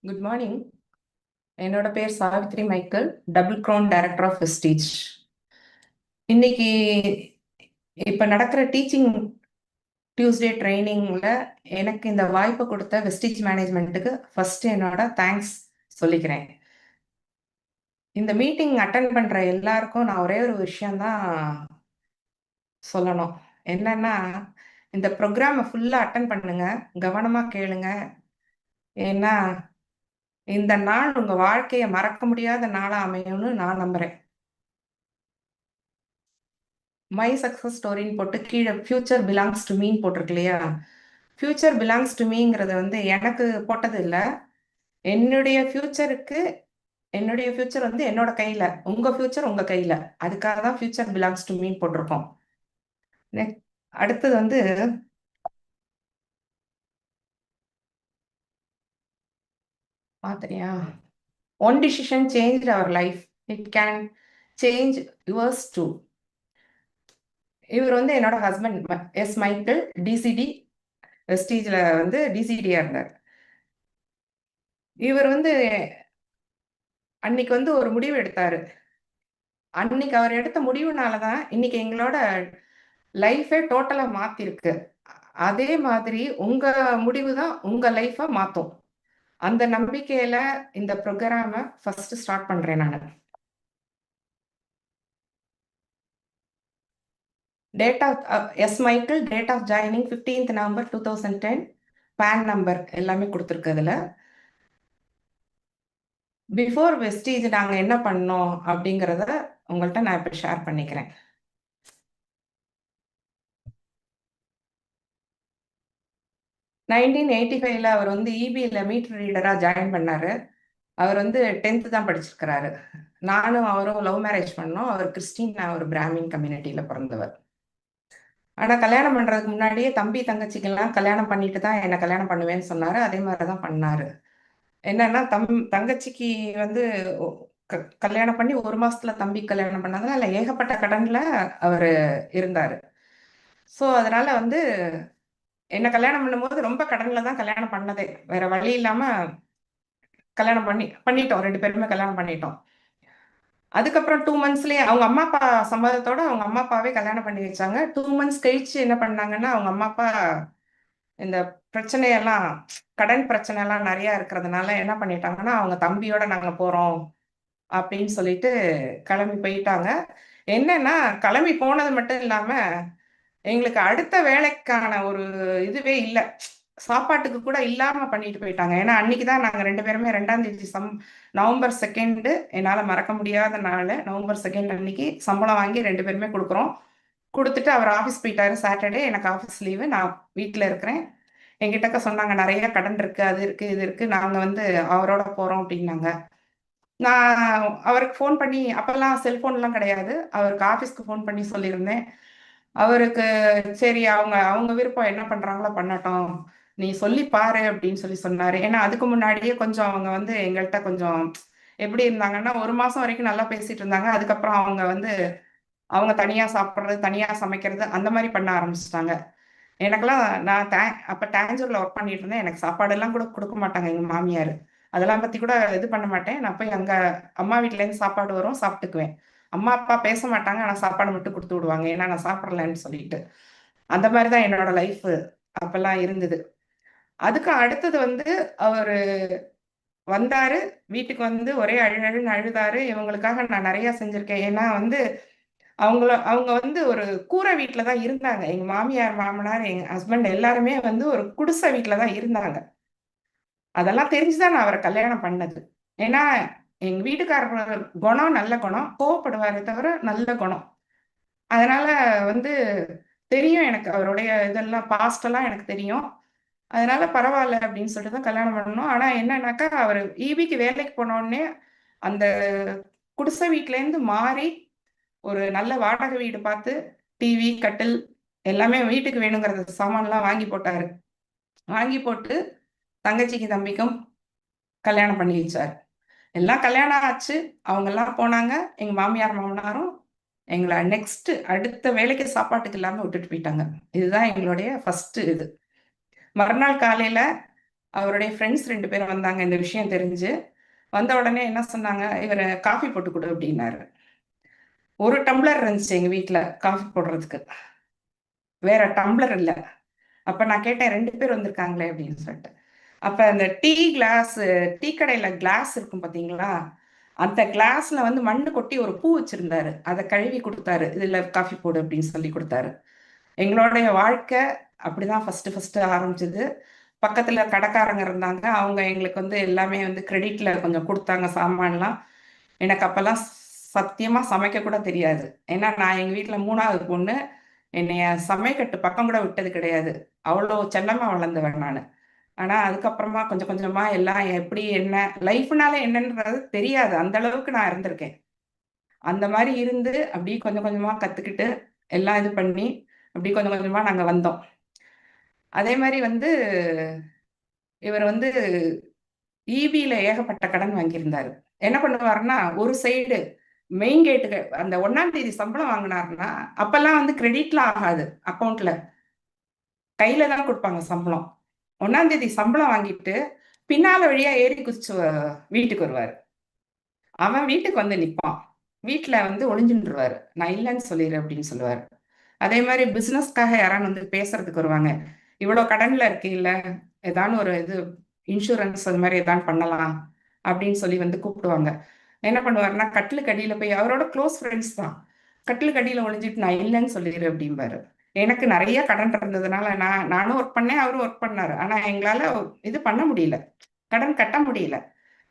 Good morning. என்னோட பேர் Savitri Michael, double crown director of Vestige. இன்னைக்கு இப்போ நடக்கிற டீச்சிங் டியூஸ்டே ட்ரைனிங்ல எனக்கு இந்த வாய்ப்பு கொடுத்த வெஸ்டீஜ் மேனேஜ்மெண்ட்டுக்கு ஃபர்ஸ்ட் என்னோட தேங்க்ஸ் சொல்லிக்கிறேன். இந்த மீட்டிங் அட்டன் பண்ற எல்லாருக்கும் நான் ஒரே ஒரு விஷயம்தான் சொல்லணும். என்னன்னா, இந்த ப்ரோக்ராமை ஃபுல்லா அட்டன் பண்ணுங்க, கவனமா கேளுங்க. ஏன்னா இந்த நாள் உங்க வாழ்க்கையை மறக்க முடியாத நாளா அமையும்னு நான் நம்புறேன். மை சக்சஸ் ஸ்டோரின்னு போட்டு கீழே ஃபியூச்சர் பிலாங்ஸ் டு மீன்னு போட்டிருக்கு இல்லையா? ஃபியூச்சர் பிலாங்ஸ் டு மீங்கிறது எனக்கு போட்டது இல்லை. என்னுடைய ஃபியூச்சருக்கு என்னுடைய ஃபியூச்சர் என்னோட கையில, உங்க ஃபியூச்சர் உங்க கையில. அதுக்காக தான் ஃபியூச்சர் பிலாங்ஸ் டு மீன் போட்டிருக்கோம். அடுத்தது பாத்திரியா, one decision change our life, it can change yours too. இவர் என்னோட ஹஸ்பண்ட் எஸ் மைக்கேல், டிசிடி வெஸ்டீஜ்ல டிசிடியா இருந்தார். இவர் அன்னைக்கு ஒரு முடிவு எடுத்தாரு. அன்னைக்கு அவர் எடுத்த முடிவுனாலதான் இன்னைக்கு எங்களோட லைஃபே டோட்டலா மாத்திருக்கு. அதே மாதிரி உங்க முடிவு தான் உங்க லைஃப மாத்தும். அந்த நம்பிக்கையில இந்த ப்ரோக்ராம ஃபர்ஸ்ட் ஸ்டார்ட் பண்றேன் நான். Date of S Michael, date of joining 15th November 2010, PAN number எல்லாமே கொடுத்துருக்கு. அதுல பிஃபோர் வெஸ்டீஜ் நாங்க என்ன பண்ணோம் அப்படிங்கிறத உங்கள்கிட்ட நான் இப்ப ஷேர் பண்ணிக்கிறேன். 1985ல அவர் இபில மீட்டர் ரீடரா ஜாயின் பண்ணாரு. அவர் 10th தான் படிச்சிருக்கிறாரு. நானும் அவரும் லவ் மேரேஜ் பண்ணோம். அவர் கிறிஸ்டின், நான் ஒரு பிராமின் கம்யூனிட்டியில பிறந்தவர். ஆனா கல்யாணம் பண்றதுக்கு முன்னாடியே தம்பி தங்கச்சிக்கெல்லாம் கல்யாணம் பண்ணிட்டு தான் என்ன கல்யாணம் பண்ணுவேன்னு சொன்னாரு. அதே மாதிரிதான் பண்ணாரு. என்னன்னா தங்கச்சிக்கு கல்யாணம் பண்ணி 1 மாசத்துல தம்பி கல்யாணம் பண்ணதுனால ஏகப்பட்ட கடன்ல அவரு இருந்தாரு. சோ அதனால என்ன கல்யாணம் பண்ணும்போது ரொம்ப கடன்ல தான் கல்யாணம் பண்ணதே. வேற வழி இல்லாம கல்யாணம் பண்ணிட்டோம். 2 பேருமே கல்யாணம் பண்ணிட்டோம். அதுக்கப்புறம் 2 மந்த்ஸ்லயே அவங்க அம்மா அப்பா சம்மதத்தோட அவங்க அம்மா அப்பாவே கல்யாணம் பண்ணி வச்சாங்க. 2 மந்த்ஸ் கழிச்சு என்ன பண்ணாங்கன்னா, அவங்க அம்மா அப்பா இந்த பிரச்சனையெல்லாம், கடன் பிரச்சனை எல்லாம் நிறைய இருக்கிறதுனால என்ன பண்ணிட்டாங்கன்னா, அவங்க தம்பியோட நாங்க போறோம் அப்படின்னு சொல்லிட்டு கிளம்பி போயிட்டாங்க. என்னன்னா, கிளம்பி போனது மட்டும் இல்லாம எங்களுக்கு அடுத்த வேலைக்கான ஒரு இதுவே இல்லை. சாப்பாட்டுக்கு கூட இல்லாம பண்ணிட்டு போயிட்டாங்க. ஏன்னா அன்னைக்குதான் நாங்க 2 பேருமே 2ஆம் தேதி நவம்பர் 2 என்னால மறக்க முடியாத நாள். நவம்பர் 2 அன்னைக்கு சம்பளம் வாங்கி 2 பேருமே கொடுக்குறோம். கொடுத்துட்டு அவர் ஆஃபீஸ் போயிட்டாரு. சாட்டர்டே எனக்கு ஆஃபீஸ் லீவு, நான் வீட்டில் இருக்கிறேன். என்கிட்ட சொன்னாங்க நிறைய கடன் இருக்கு, அது இருக்கு, இது இருக்கு, நாங்க அவரோட போறோம் அப்படின்னாங்க. நான் அவருக்கு ஃபோன் பண்ணி, அப்பெல்லாம் செல்போன்லாம் கிடையாது, அவருக்கு ஆஃபீஸ்க்கு ஃபோன் பண்ணி சொல்லியிருந்தேன். அவருக்கு சரி அவங்க அவங்க விருப்பம், என்ன பண்றாங்களோ பண்ணட்டும், நீ சொல்லி பாரு அப்படின்னு சொன்னாரு. ஏன்னா அதுக்கு முன்னாடியே கொஞ்சம் அவங்க எங்கள்கிட்ட கொஞ்சம் எப்படி இருந்தாங்கன்னா, 1 மாசம் வரைக்கும் நல்லா பேசிட்டு இருந்தாங்க. அதுக்கப்புறம் அவங்க தனியா சாப்பிட்றது, தனியா சமைக்கிறது அந்த மாதிரி பண்ண ஆரம்பிச்சிட்டாங்க. எனக்கெல்லாம் நான் அப்ப டான்ஜூர்ல ஒர்க் பண்ணிட்டு இருந்தேன். எனக்கு சாப்பாடு எல்லாம் கூட கொடுக்க மாட்டாங்க எங்க மாமியார். அதெல்லாம் பத்தி கூட இது பண்ண மாட்டேன். நான் போய் அங்க அம்மா வீட்டுல இருந்து சாப்பாடு வரும், சாப்பிட்டுக்குவேன். அம்மா அப்பா பேச மாட்டாங்க, ஆனா சாப்பாடு மட்டும் கொடுத்து விடுவாங்க, ஏன்னா நான் சாப்பிடலன்னு சொல்லிட்டு. அந்த மாதிரிதான் என்னோட லைஃப் அப்பெல்லாம் இருந்தது. அதுக்கு அடுத்தது அவரு வந்தாரு வீட்டுக்கு, ஒரே அழுன்னு அழுதாரு. இவங்களுக்காக நான் நிறைய செஞ்சிருக்கேன். ஏன்னா அவங்க ஒரு கூரை வீட்டுல தான் இருந்தாங்க. எங்க மாமியார், மாமனார், எங்க ஹஸ்பண்ட் எல்லாருமே ஒரு குடிசை வீட்டுல தான் இருந்தாங்க. அதெல்லாம் தெரிஞ்சுதான் நான் அவரை கல்யாணம் பண்ணது. ஏன்னா எங்க வீட்டுக்காரர் குணம் நல்ல குணம், கோவப்படுவாரே தவிர நல்ல குணம். அதனால தெரியும் எனக்கு, அவருடைய இதெல்லாம் பாஸ்ட் எல்லாம் எனக்கு தெரியும். அதனால பரவாயில்ல அப்படின்னு சொல்லிட்டு தான் கல்யாணம் பண்ணணும். ஆனா என்னன்னாக்கா, அவர் ஈபிக்கு வேலைக்கு போன உடனே அந்த குடிசை வீட்டுல இருந்து மாறி ஒரு நல்ல வாடகை வீடு பார்த்து டிவி, கட்டில் எல்லாமே வீட்டுக்கு வேணுங்கிறது சாமான்லாம் வாங்கி போட்டாரு. வாங்கி போட்டு தங்கச்சிக்கு தம்பிக்கும் கல்யாணம் பண்ணி வச்சாரு. எல்லாம் கல்யாணம் ஆச்சு, அவங்க எல்லாம் போனாங்க. எங்க மாமியார் மாமனாரும் எங்களை நெக்ஸ்ட் அடுத்த வேலைக்கு சாப்பாட்டுக்கு இல்லாம விட்டுட்டு போயிட்டாங்க. இதுதான் எங்களுடைய ஃபர்ஸ்ட் இது. மறுநாள் காலையில அவருடைய ஃப்ரெண்ட்ஸ் 2 பேரும் வந்தாங்க இந்த விஷயம் தெரிஞ்சு. வந்த உடனே என்ன சொன்னாங்க, "இவரு காஃபி போட்டு குடு" அப்படின்னாரு. 1 டம்ளர் இருந்துச்சு எங்க வீட்ல காஃபி போடுறதுக்கு. வேற டம்ளர் இல்ல. அப்ப நான் கேட்டேன், "2 பேர் வந்திருக்காங்களே" அப்படின்னு சொல்லிட்டு. அப்ப அந்த டீ கடையில கிளாஸ் இருக்கும் பார்த்தீங்களா? அந்த கிளாஸ்ல வந்து மண்ணு கொட்டி ஒரு பூ வச்சிருந்தாரு. அத கழுவி குடுத்தாரு. "இதுல காஃபி போடு" அப்படின்னு சொல்லி குடுத்தாரு. எங்களுடைய வாழ்க்கை அப்படிதான் ஃபர்ஸ்ட்டு ஆரம்பிச்சது. பக்கத்துல கடைக்காரங்க இருந்தாங்க. அவங்க எங்களுக்கு வந்து எல்லாமே வந்து கிரெடிட்ல கொஞ்சம் குடுத்தாங்க சாமான்லாம். எனக்கு அப்பல்லாம் சத்தியமா சமைக்க கூட தெரியாது. ஏன்னா நான் எங்க வீட்ல 3வது பொண்ணு. என்னைய சமையக்கட்டு பக்கம் கூட விட்டது கிடையாது. அவ்வளோ செல்லமா வளர்ந்தவன் நானு. ஆனா அதுக்கப்புறமா கொஞ்சம் கொஞ்சமா எல்லாம் எப்படி என்ன லைஃப்னால என்னன்றது தெரியாது. அந்த அளவுக்கு நான் இருந்திருக்கேன். அந்த மாரி இருந்து அப்படியே கொஞ்சம் கொஞ்சமா கத்துக்கிட்டு, எல்லாம் இது பண்ணி, அப்படி கொஞ்சம் கொஞ்சமா நாங்க வந்தோம். அதே மாரி வந்து இவர் வந்து ஈபில ஏகப்பட்ட கடன் வாங்கியிருந்தாரு. என்ன பண்ணுவாருன்னா, ஒரு சைடு மெயின் கேட்டுக்கு அந்த 1ஆம் தேதி சம்பளம் வாங்குனாருன்னா, அப்பல்லாம் வந்து கிரெடிட்லாம் ஆகாது அக்கவுண்ட்ல. கையில தான் குடுப்பாங்க சம்பளம். 1ஆம் தேதி சம்பளம் வாங்கிட்டு, பின்னால வழியா ஏறி குதிச்சு வீட்டுக்கு வருவாரு. அவன் வீட்டுக்கு வந்து நிப்பான். வீட்ல வந்து ஒளிஞ்சுன்ருவாரு. "நான் இல்லன்னு சொல்லிரு" அப்படின்னு சொல்லுவாரு. அதே மாரி பிசினஸ்க்காக யாரான்னு வந்து பேசுறதுக்கு வருவாங்க. "இவ்வளோ கடன்ல இருக்கீல்ல, ஏதான்னு ஒரு இது இன்சூரன்ஸ் அது மாரி ஏதான்னு பண்ணலாம்" அப்படின்னு சொல்லி வந்து கூப்பிடுவாங்க. என்ன பண்ணுவாருன்னா, கட்டிலுக்கு அடியில போய் அவரோட குளோஸ் ஃப்ரெண்ட்ஸ் தான். கட்டிலுக்கு அடியில ஒளிஞ்சுட்டு "நான் இல்லன்னு சொல்லிரு" அப்படிம்பாரு. எனக்கு நெறைய கடன் இருந்ததுனால நானும் ஒர்க் பண்ணேன், அவரும் ஒர்க் பண்ணாரு. ஆனா எங்களால இது பண்ண முடியல. கடன் கட்ட முடியல.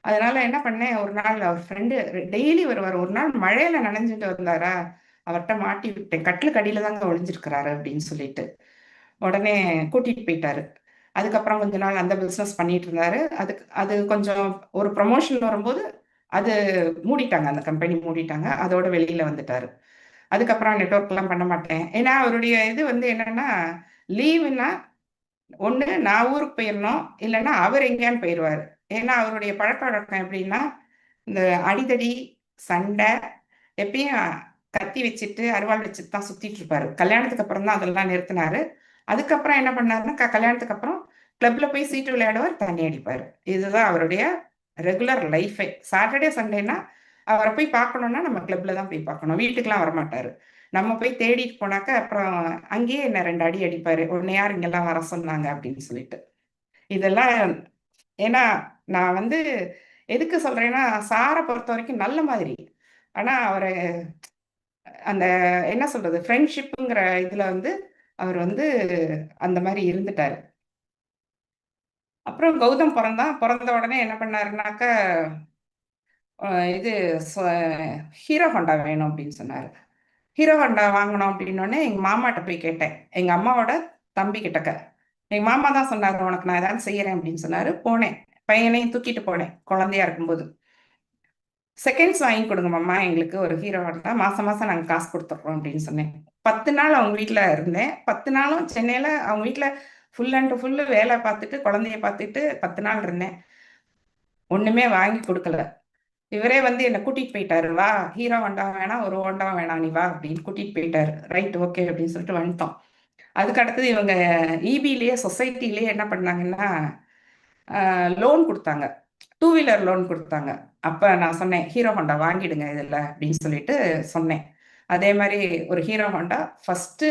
அதனால என்ன பண்ணேன், ஒரு நாள் அவர் ஃப்ரெண்டு டெய்லி வருவாரு. ஒரு நாள் மழையில நனைஞ்சுட்டு வந்தாரா, அவர்ட்ட மாட்டி விட்டேன். "கட்டிலுக்கு அடியில தாங்க ஒளிஞ்சிருக்கிறாரு" அப்படின்னு சொல்லிட்டு. உடனே கூட்டிட்டு போயிட்டாரு. அதுக்கப்புறம் கொஞ்ச நாள் அந்த பிசினஸ் பண்ணிட்டு இருந்தாரு. அது கொஞ்சம் ஒரு ப்ரமோஷன் வரும்போது, அது மூடிட்டாங்க. அந்த கம்பெனி மூடிட்டாங்க. அதோட வெளியில வந்துட்டாரு. அதுக்கப்புறம் நெட்வொர்க்லாம் பண்ண மாட்டேன். ஏன்னா, அவருடைய இது வந்து என்னன்னா, லீவுன்னா ஒண்ணு நான் ஊருக்கு போயிரணும். இல்லன்னா அவர் எங்கேயான்னு போயிருவாரு. ஏன்னா, அவருடைய பழக்கவழக்கம் எப்படின்னா, இந்த அடிதடி, சண்டை, எப்பயும் கத்தி வச்சுட்டு, அரிவாள் வச்சுட்டு தான் சுத்திட்டு இருப்பாரு. கல்யாணத்துக்கு அப்புறம் தான் அதெல்லாம் நிறுத்துனாரு. அதுக்கப்புறம் என்ன பண்ணாருன்னா, கல்யாணத்துக்கு அப்புறம் கிளப்ல போய் சீட்டு விளையாடுவார், தண்ணி அடிப்பாரு. இதுதான் அவருடைய ரெகுலர் லைஃபே. சாட்டர்டே, சண்டேன்னா அவர போய் பார்க்கணும்னா, நம்ம கிளப்ல தான் போய் பார்க்கணும். வீட்டுக்குலாம் வரமாட்டாரு. நம்ம போய் தேடிட்டு போனாக்க, அப்புறம் அங்கேயே என்ன 2 அடி அடிப்பாரு. "உன்ன யார் இங்கலாம் வர சொன்னாங்க?" அப்படின்னு சொல்லிட்டு. இதெல்லாம் ஏன்னா, நான் வந்து எதுக்கு சொல்றேன்னா, சார பொறுத்தவரைக்கும் நல்ல மாதிரி. ஆனா, அவரு அந்த என்ன சொல்றது? ஃப்ரெண்ட்ஷிப்ங்கிற இதுல வந்து, அவர் வந்து அந்த மாரி இருந்துட்டாரு. அப்புறம் கௌதம் பொறந்தான். பொறந்த உடனே என்ன பண்ணாருன்னாக்க, அ இது சொ ஹீரோ ஹோண்டா வேணும் அப்படின்னு சொன்னாரு. ஹீரோ ஹோண்டா வாங்கணும் அப்படின்னோனே, எங்க மாமாட்ட போய் கேட்டேன். எங்க அம்மாவோட தம்பி கிட்டக்க. எங்க மாமா தான் சொன்னாரு, "உனக்கு நான் ஏதாவது செய்யறேன்" அப்படின்னு சொன்னாரு. போனேன். பையனையும் தூக்கிட்டு போனேன், குழந்தையா இருக்கும்போது. "செகண்ட்ஸ் வாங்கி கொடுங்க மாமா எங்களுக்கு ஒரு ஹீரோ ஹோண்டா. மாசம் மாசம் நாங்க காசு குடுத்துடுறோம்" அப்படின்னு சொன்னேன். 10 நாள் அவங்க வீட்ல இருந்தேன். 10 நாளும் சென்னையில அவங்க வீட்ல ஃபுல் அண்ட் ஃபுல்லு வேலை பார்த்துட்டு, குழந்தைய பார்த்துட்டு 10 நாள் இருந்தேன். ஒண்ணுமே வாங்கி குடுக்கல. இவரே வந்து என்ன கூட்டிட்டு போயிட்டாரு. "வா, ஹீரோ ஹோண்டா வேணாம், ஒரு ஹோண்டாவும் வேணாம். நீ வா" அப்படின்னு கூட்டிட்டு போயிட்டாரு. ரைட், ஓகே அப்படின்னு சொல்லிட்டு வந்துட்டோம். அதுக்கு அடுத்தது இவங்க ஈபிலயே சொசைட்டிலயே என்ன பண்ணாங்கன்னா, லோன் குடுத்தாங்க. 2 வீலர் லோன் குடுத்தாங்க. அப்ப நான் சொன்னேன், "ஹீரோ ஹோண்டா வாங்கிடுங்க இதுல" அப்படின்னு சொல்லிட்டு சொன்னேன். அதே மாரி ஒரு ஹீரோ ஹோண்டா ஃபர்ஸ்ட்டு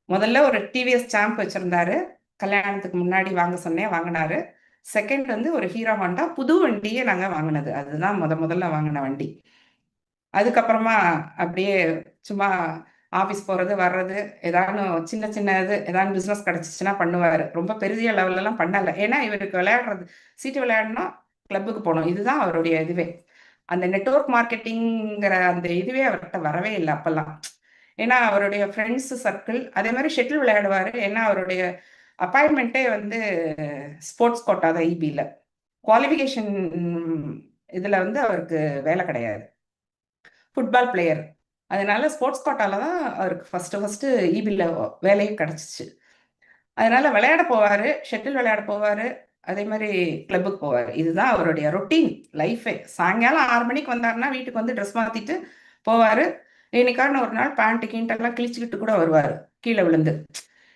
முதல்ல ஒரு டிவிஎஸ் சாம்ப் வச்சிருந்தாரு. கல்யாணத்துக்கு முன்னாடி வாங்க சொன்னேன், வாங்குனாரு. செகண்ட் வந்து ஒரு ஹீரோ ஹோண்டா புது வண்டியே நாங்க வாங்குனது. அதுதான் முதல்ல வாங்குன வண்டி. அதுக்கப்புறமா அப்படியே சும்மா ஆஃபீஸ் போறது, வர்றது, ஏதானும் சின்ன சின்ன இது ஏதாவது பிசினஸ் கிடைச்சுச்சுன்னா பண்ணுவாரு. ரொம்ப பெரிய லெவல்லலாம் பண்ணல. ஏன்னா இவருக்கு விளையாடுறது சீட்டு விளையாடணும், கிளப்புக்கு போணும். இதுதான் அவருடைய இதுவே. அந்த நெட்வொர்க் மார்க்கெட்டிங்கிற அந்த இதுவே அவர்ட்ட வரவே இல்ல அப்பல்லாம். ஏன்னா அவருடைய ஃப்ரெண்ட்ஸ் சர்க்கிள் அதே மாரி ஷட்டில் விளையாடுவாரு. ஏன்னா அவருடைய அப்பாயின்ட்மென்ட்டே வந்து ஸ்போர்ட்ஸ் கோட்டா தான் ஈபில. குவாலிஃபிகேஷன் இதுல வந்து அவருக்கு வேலை கிடையாது. Football player. அதனால ஸ்போர்ட்ஸ் கோட்டால தான் அவருக்கு ஃபர்ஸ்ட்டு ஈபில வேலையே கிடைச்சுச்சு. அதனால விளையாட போவாரு, ஷட்டில் விளையாட போவாரு. அதே மாரி கிளப்புக்கு போவாரு. இதுதான் அவருடைய ரொட்டீன் லைஃபே. சாயங்காலம் 6 மணிக்கு வந்தாருன்னா, வீட்டுக்கு வந்து ட்ரெஸ் மாத்திட்டு போவாரு. என்னைக்காவது ஒரு நாள் பேண்ட் கீண்ட்டெல்லாம் கிழிச்சுக்கிட்டு கூட வருவாரு, கீழ விழுந்து.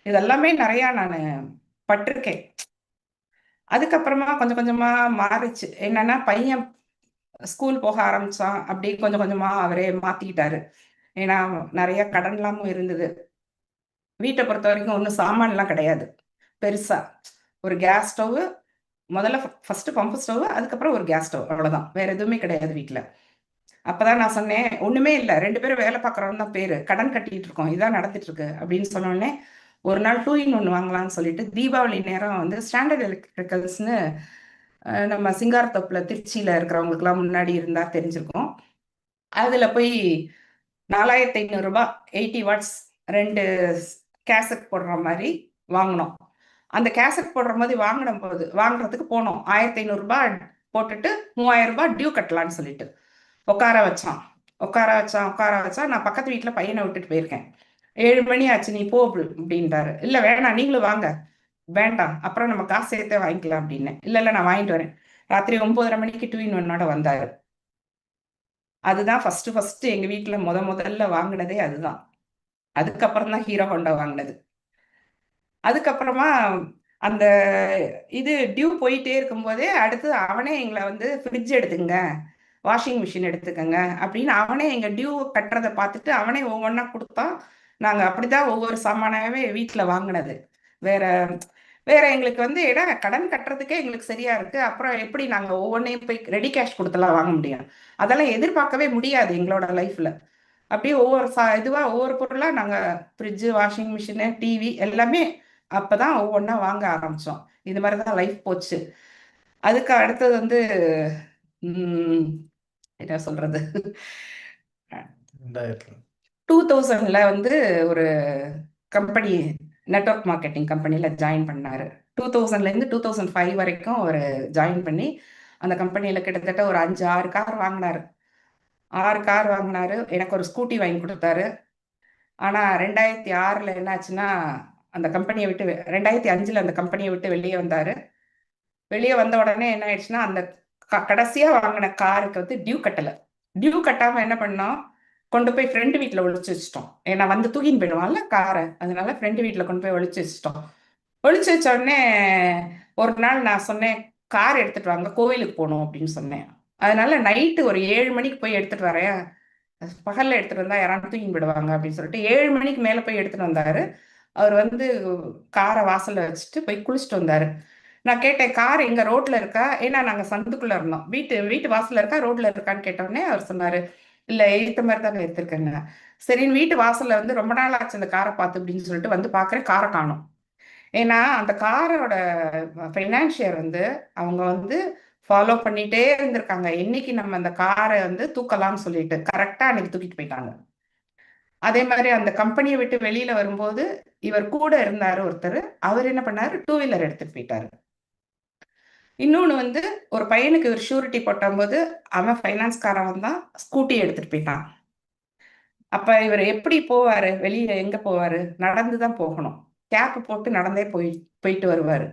இதெல்லாமே நெறையா நானு பட்டுருக்கேன். அதுக்கப்புறமா கொஞ்சம் கொஞ்சமா மாறிச்சு. என்னன்னா பையன் ஸ்கூல் போக ஆரம்பிச்சான். அப்படியே கொஞ்சம் கொஞ்சமா அவரே மாத்திக்கிட்டாரு. ஏன்னா நிறைய கடன்லாமும் இருந்தது. வீட்டை பொறுத்த வரைக்கும் ஒன்றும் சாமான்லாம் கிடையாது பெருசா. ஒரு கேஸ் ஸ்டவ், முதல்ல ஃபர்ஸ்ட் பம்ப் ஸ்டவ், அதுக்கப்புறம் ஒரு கேஸ் ஸ்டவ், அவ்வளவுதான். வேற எதுவுமே கிடையாது வீட்டில். அப்பதான் நான் சொன்னேன், ஒண்ணுமே இல்லை, 2 பேரும் வேலை பார்க்குறோம் தான் பேரு, கடன் கட்டிட்டு இருக்கோம், இதான் நடந்துட்டு இருக்கு அப்படின்னு சொன்ன உடனே ஒரு நாள் 2 in 1 வாங்கலாம்னு சொல்லிட்டு தீபாவளி நேரம் வந்து ஸ்டாண்டர்ட் எலக்ட்ரிக்கல்ஸ்னு நம்ம சிங்காரத்தோப்புல திருச்சியில இருக்கிறவங்களுக்குலாம் முன்னாடி இருந்தா தெரிஞ்சிருக்கும். அதுல போய் 4500 ரூபாய் 80 வாட்ஸ் 2 கேசட் போடுற மாதிரி வாங்கினோம். அந்த கேசட் போடுற மாதிரி வாங்குறதுக்கு போனோம். 1500 ரூபாய் போட்டுட்டு 3000 ரூபாய் டியூ கட்டலான்னு சொல்லிட்டு உட்கார வச்சான். நான் பக்கத்து வீட்டில் பையனை விட்டுட்டு போயிருக்கேன். 7 மணி ஆச்சு, நீ போ அப்படின்ட்டாரு. இல்லை வேணாம், நீங்களும் வாங்க. வேண்டாம், அப்புறம் நம்ம காசு சேர்த்தே வாங்கிக்கலாம் அப்படின்னு. இல்லை இல்லை, நான் வாங்கிட்டு வரேன். ராத்திரி 9:30 மணிக்கு 2 in 1 வந்தாரு. அதுதான் ஃபர்ஸ்ட் எங்க வீட்டுல முதல்ல வாங்கினதே அதுதான். அதுக்கப்புறம் தான் ஹீரோ ஹோண்டா வாங்கினது. அதுக்கப்புறமா அந்த இது டியூ போயிட்டே இருக்கும்போதே அடுத்து அவனே எங்களை வந்து ஃப்ரிட்ஜ் எடுத்துங்க, வாஷிங் மிஷின் எடுத்துக்கங்க அப்படின்னு அவனே எங்க டியூ கட்டுறதை பார்த்துட்டு அவனே ஒவ்வொன்றா கொடுத்தான். நாங்க அப்படிதான் ஒவ்வொரு சாமானாவே வீட்டுல வாங்கினது. வேற வேற எங்களுக்கு வந்து கடன் கட்டுறதுக்கே எங்களுக்கு சரியா இருக்கு. அப்புறம் எப்படி நாங்க ஒவ்வொன்றையும் போய் ரெடி கேஷ் கொடுத்தெல்லாம் வாங்க முடியும்? அதெல்லாம் எதிர்பார்க்கவே முடியாது எங்களோட லைஃப்ல. அப்படியே ஒவ்வொரு இதுவா ஒவ்வொரு பொருளா நாங்க ஃப்ரிட்ஜு, வாஷிங் மிஷினு, டிவி எல்லாமே அப்பதான் ஒவ்வொன்றா வாங்க ஆரம்பிச்சோம். இது மாதிரிதான் லைஃப் போச்சு. அதுக்கு அடுத்தது வந்து உம் என்ன சொல்றது, 2000ல வந்து ஒரு கம்பெனி, நெட்வொர்க் மார்க்கெட்டிங் கம்பெனியில் ஜாயின் பண்ணாரு. 2000லேருந்து 2005 வரைக்கும் அவர் ஜாயின் பண்ணி அந்த கம்பெனியில் கிட்டத்தட்ட ஒரு 5-6 கார் வாங்கினாரு. 6 கார் வாங்கினாரு. எனக்கு ஒரு ஸ்கூட்டி வாங்கி கொடுத்தாரு. ஆனால் 2006ல் என்னாச்சுன்னா அந்த கம்பெனியை விட்டு 2005ல் அந்த கம்பெனியை விட்டு வெளியே வந்தார். வெளியே வந்த உடனே என்ன ஆயிடுச்சுன்னா அந்த கடைசியாக வாங்கின காருக்கு வந்து டியூ கட்டலை. டியூ கட்டாமல் என்ன பண்ணோம், கொண்டு போய் ஃப்ரெண்டு வீட்டில் ஒழிச்சு வச்சிட்டோம். ஏன்னா வந்து தூக்கின்னு போயிடுவான்ல காரை, அதனால ஃப்ரெண்டு வீட்டில் கொண்டு போய் ஒழிச்சு வச்சிட்டோம். ஒழிச்சு வச்ச உடனே ஒரு நாள் நான் சொன்னேன், கார் எடுத்துட்டு வாங்க, கோவிலுக்கு போகணும் அப்படின்னு சொன்னேன். அதனால நைட்டு ஒரு 7 மணிக்கு போய் எடுத்துட்டு வரேன். பகல்ல எடுத்துட்டு வந்தா யாராவது தூக்கின்னு போயிடுவாங்க அப்படின்னு சொல்லிட்டு 7 மணிக்கு மேல போய் எடுத்துட்டு வந்தாரு. அவர் வந்து காரை வாசல்ல வச்சுட்டு போய் குளிச்சுட்டு வந்தாரு. நான் கேட்டேன், கார் எங்க ரோட்ல இருக்கா? ஏன்னா நாங்க சந்துக்குள்ள இருந்தோம். வீட்டு வாசல்ல இருக்கா, ரோட்ல இருக்கான்னு கேட்டோடனே அவர் சொன்னாரு, இல்ல எய்த்த மாதிரி தானே எடுத்திருக்கேங்க. சரின்னு வீட்டு வாசல்ல வந்து ரொம்ப நாள் ஆச்சு அந்த காரை பார்த்து அப்படின்னு சொல்லிட்டு வந்து பாக்குறேன், காரை காணோம். ஏன்னா அந்த காரோட ஃபைனான்சியர் வந்து அவங்க வந்து ஃபாலோ பண்ணிட்டே இருந்திருக்காங்க, என்னைக்கு நம்ம அந்த காரை வந்து தூக்கலாம்னு சொல்லிட்டு கரெக்டா அன்னைக்கு தூக்கிட்டு போயிட்டாங்க. அதே மாதிரி அந்த கம்பெனியை விட்டு வெளியில வரும்போது இவர் கூட இருந்தாரு ஒருத்தர், அவர் என்ன பண்ணாரு, 2 வீலர் எடுத்துட்டு போயிட்டாரு. இன்னொன்னு வந்து ஒரு பையனுக்கு இவர் ஷூரிட்டி போட்டபோது அவன் ஃபைனான்ஸ்காரன் வந்தான், ஸ்கூட்டி எடுத்துட்டு போயிட்டான். அப்ப இவர் எப்படி போவாரு, வெளியில எங்க போவாரு? நடந்துதான் போகணும். கேப் போட்டு நடந்தே போயிட்டு வருவாரு.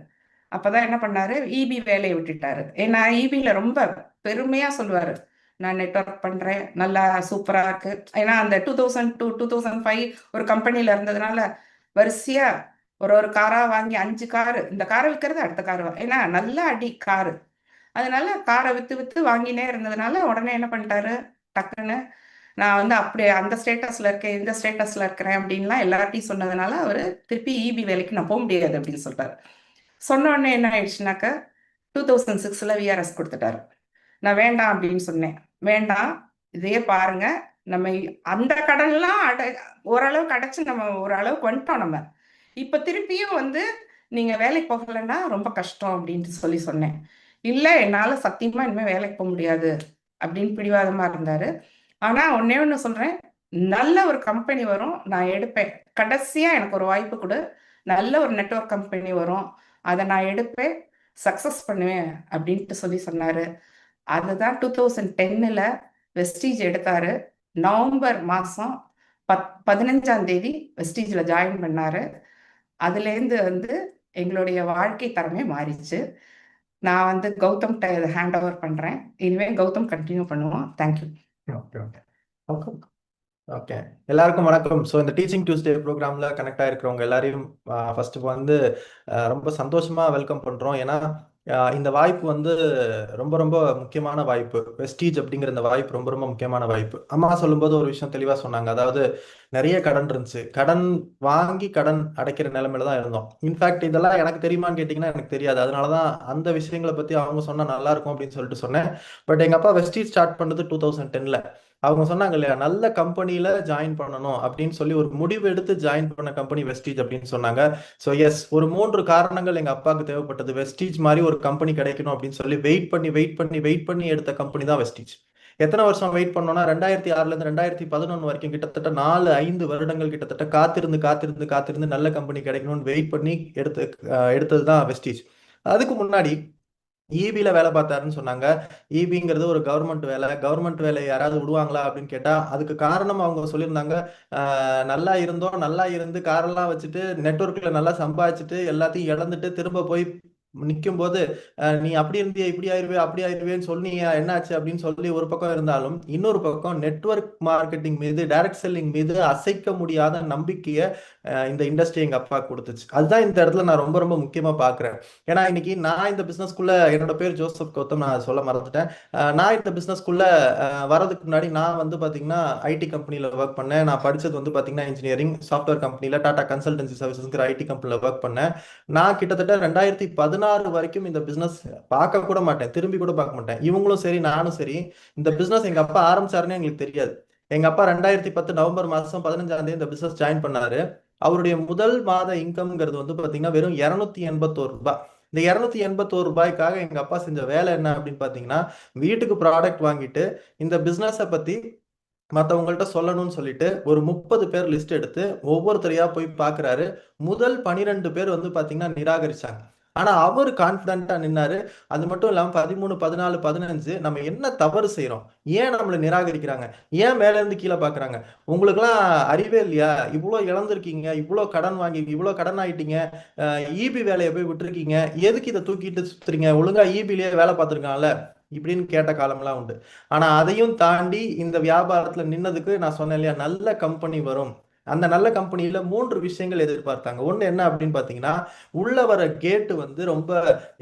அப்பதான் என்ன பண்ணாரு, இபி வேலையை விட்டுட்டாரு. ஏன்னா இபில ரொம்ப பெருமையா சொல்லுவாரு, நான் நெட்வொர்க் பண்றேன், நல்லா சூப்பரா இருக்கு. ஏன்னா அந்த 2000 to 2005 ஒரு கம்பெனில இருந்ததுனால வரிசையா ஒரு காரா வாங்கி 5 காரு, இந்த காரை விற்கிறது அடுத்த காரு, ஏன்னா நல்ல அடி காரு. அதனால காரை வித்து வித்து வாங்கினே இருந்ததுனால உடனே என்ன பண்ணிட்டாரு, டக்குன்னு நான் வந்து அப்படியே அந்த ஸ்டேட்டஸ்ல இருக்கேன், இந்த ஸ்டேட்டஸ்ல இருக்கிறேன் அப்படின்லாம் எல்லார்ட்டையும் சொன்னதுனால அவரு திருப்பி இபி வேலைக்கு நான் போக முடியாது அப்படின்னு சொல்றாரு. சொன்ன உடனே என்ன ஆயிடுச்சுனாக்க 2006ல் விஆர்எஸ் கொடுத்துட்டாரு. நான் வேண்டாம் அப்படின்னு சொன்னேன். வேண்டாம், இதையே பாருங்க, நம்ம அந்த கடன்லாம் ஓரளவுக்கு அடைச்சு நம்ம ஓரளவுக்கு வந்துட்டோம். நம்ம இப்ப திருப்பியும் வந்து நீங்க வேலைக்கு போகலைன்னா ரொம்ப கஷ்டம் அப்படின்ட்டு சொன்னேன். இல்லை, என்னால சத்தியமா இனிமே வேலைக்கு போக முடியாது அப்படின்னு பிடிவாதமா இருந்தாரு. ஆனா ஒன்னே ஒண்ணு சொல்றேன், நல்ல ஒரு கம்பெனி வரும், நான் எடுப்பேன். கடைசியா எனக்கு ஒரு வாய்ப்பு கொடு, நல்ல ஒரு நெட்வொர்க் கம்பெனி வரும், அதை நான் எடுப்பேன், சக்சஸ் பண்ணுவேன் அப்படின்ட்டு சொன்னாரு. அதுதான் 2010ல் வெஸ்டீஜ் எடுத்தாரு. நவம்பர் மாசம் 15ஆம் தேதி வெஸ்டீஜ்ல ஜாயின் பண்ணாரு. அதுலேருந்து வந்து எங்களுடைய வாழ்க்கை தரமே மாறிச்சு. நான் வந்து கௌதம் இதை ஹேண்ட் ஓவர் பண்றேன். இனிமே கௌதம் கண்டினியூ பண்ணுவோம். Thank you. Okay okay okay okay, எல்லாருக்கும் வணக்கம். ஸோ இந்த டீச்சிங் டியூஸ்டே ப்ரோக்ராமில் கனெக்ட் ஆகிருக்கிறவங்க எல்லாரையும் ஃபர்ஸ்ட் வந்து ரொம்ப சந்தோஷமாக வெல்கம் பண்ணுறோம். ஏன்னா இந்த வாய்ப்பு வந்து ரொம்ப ரொம்ப முக்கியமான வாய்ப்பு. வெஸ்டீஜ் அப்படிங்கிற இந்த வாய்ப்பு ரொம்ப ரொம்ப முக்கியமான வாய்ப்பு. அம்மா சொல்லும்போது ஒரு விஷயம் தெளிவாக சொன்னாங்க. அதாவது நிறைய கடன் இருந்துச்சு, கடன் வாங்கி கடன் அடைக்கிற நிலைமையில தான் இருந்தோம். இன்ஃபேக்ட் இதெல்லாம் எனக்கு தெரியுமான்னு கேட்டிங்கன்னா எனக்கு தெரியாது. அதனால தான் அந்த விஷயங்களை பற்றி அவங்க சொன்னால் நல்லா இருக்கும் அப்படின்னு சொல்லிட்டு சொன்னேன். பட் எங்கள் அப்பா வெஸ்டீஜ் ஸ்டார்ட் பண்ணது 2010ல். அவங்க சொன்னாங்க இல்லையா, நல்ல கம்பெனியில் ஜாயின் பண்ணணும் அப்படின்னு சொல்லி ஒரு முடிவு எடுத்து ஜாயின் பண்ண கம்பெனி வெஸ்டீஜ் அப்படின்னு சொன்னாங்க. ஸோ எஸ், ஒரு 3 காரணங்கள் எங்கள் அப்பாவுக்கு தேவைப்பட்டது. வெஸ்டீஜ் மாதிரி ஒரு கம்பெனி கிடைக்கணும் அப்படின்னு சொல்லி வெயிட் பண்ணி வெயிட் பண்ணி வெயிட் பண்ணி எடுத்த கம்பெனி தான் வெஸ்டீஜ். எத்தனை வருஷம் வெயிட் பண்ணோம்னா 2006லேருந்து 2011 வரைக்கும் கிட்டத்தட்ட 4-5 வருடங்கள் கிட்டத்தட்ட காத்திருந்து காத்திருந்து காத்திருந்து நல்ல கம்பெனி கிடைக்கணும்னு வெயிட் பண்ணி எடுத்தது தான் வெஸ்டீஜ். அதுக்கு முன்னாடி இபியில் வேலை பார்த்தாருன்னு சொன்னாங்க. இபிங்கிறது ஒரு கவர்மெண்ட் வேலை. கவர்மெண்ட் வேலையை யாராவது விடுவாங்களா அப்படின்னு கேட்டால் அதுக்கு காரணம் அவங்க சொல்லியிருந்தாங்க. நல்லா இருந்தோம், நல்லா இருந்து காரெல்லாம் வச்சுட்டு நெட்ஒர்க்கில் நல்லா சம்பாதிச்சுட்டு எல்லாத்தையும் இழந்துட்டு திரும்ப போய் நிற்கும் போது நீ அப்படி இருந்தியா இப்படி ஆயிருவே அப்படி ஆயிருவேன்னு சொன்னீங்க, என்னாச்சு அப்படின்னு சொல்லி ஒரு பக்கம் இருந்தாலும், இன்னொரு பக்கம் நெட்வொர்க் மார்க்கெட்டிங் மீது, டைரக்ட் செல்லிங் மீது அசைக்க முடியாத நம்பிக்கையை இந்த இண்டஸ்ட்ரி எங்க அப்பா கொடுத்துச்சு. அதுதான் இந்த இடத்துல நான் ரொம்ப ரொம்ப முக்கியமா பாக்குறேன். ஏன்னா இன்னைக்கு நான் இந்த பிசினஸ்க்குள்ள, என்னோட பேர் ஜோசப் கௌதம், நான் சொல்ல மறந்துட்டேன். நான் இந்த பிசினஸ்க்குள்ள வரதுக்கு முன்னாடி நான் வந்து பாத்தீங்கன்னா ஐடி கம்பெனில ஒர்க் பண்ணேன். நான் படிச்சது வந்து பாத்தீங்கன்னா இன்ஜினியரிங் சாஃப்ட்வேர் கம்பெனில டாடா கன்சல்டன்சி சர்வீசஸ்ங்கிற ஐடி கம்பெனில ஒர்க் பண்ணேன். நான் கிட்டத்தட்ட 2016 வரைக்கும் இந்த பிசினஸ் பார்க்க கூட மாட்டேன், திரும்பி கூட பார்க்க மாட்டேன். இவங்களும் சரி நானும் சரி, இந்த பிசினஸ் எங்க அப்பா ஆரம்பிச்சாருன்னு எங்களுக்கு தெரியாது. எங்க அப்பா 2010 நவம்பர் மாசம் 15ஆம் தேதி இந்த பிசினஸ் ஜாயின் பண்ணாரு. அவருடைய முதல் மாத இன்கம்ங்கிறது வந்து பாத்தீங்கன்னா வெறும் 281 ரூபாய். இந்த 281 ரூபாய்க்காக எங்க அப்பா செஞ்ச வேலை என்ன அப்படின்னு பாத்தீங்கன்னா, வீட்டுக்கு ப்ராடக்ட் வாங்கிட்டு இந்த பிசினஸை பத்தி மற்றவங்கள்ட்ட சொல்லணும்னு சொல்லிட்டு ஒரு 30 பேர் லிஸ்ட் எடுத்து ஒவ்வொருத்தரையா போய் பார்க்குறாரு. முதல் 12 பேர் வந்து பார்த்தீங்கன்னா நிராகரிச்சாங்க. ஆனா அவர் கான்ஃபிடண்டா நின்னாரு. அது மட்டும் இல்லாம 13, 14, 15 நம்ம என்ன தவறு செய்றோம்? ஏன் நம்மளை நிராகரிக்கிறாங்க? ஏன் மேல இருந்து கீழே பார்க்குறாங்க? உங்களுக்கெல்லாம் அறிவே இல்லையா? இவ்வளோ இழந்திருக்கீங்க, இவ்வளோ கடன் வாங்கி, இவ்வளோ கடன் ஆயிட்டீங்க, இபி வேலையை போய் விட்டுருக்கீங்க, எதுக்கு இதை தூக்கிட்டு சுத்துறீங்க? ஒழுங்கா இபிலேயே வேலை பார்த்துருக்கான்ல இப்படின்னு கேட்ட காலம்லாம் உண்டு. ஆனா அதையும் தாண்டி இந்த வியாபாரத்துல நின்னதுக்கு நான் சொன்னேன் இல்லையா, நல்ல கம்பெனி வரும். அந்த நல்ல கம்பெனியில 3 விஷயங்கள் எதிர்பார்த்தாங்க. ஒண்ணு என்ன அப்படின்னு பாத்தீங்கன்னா, உள்ள வர கேட்டு வந்து ரொம்ப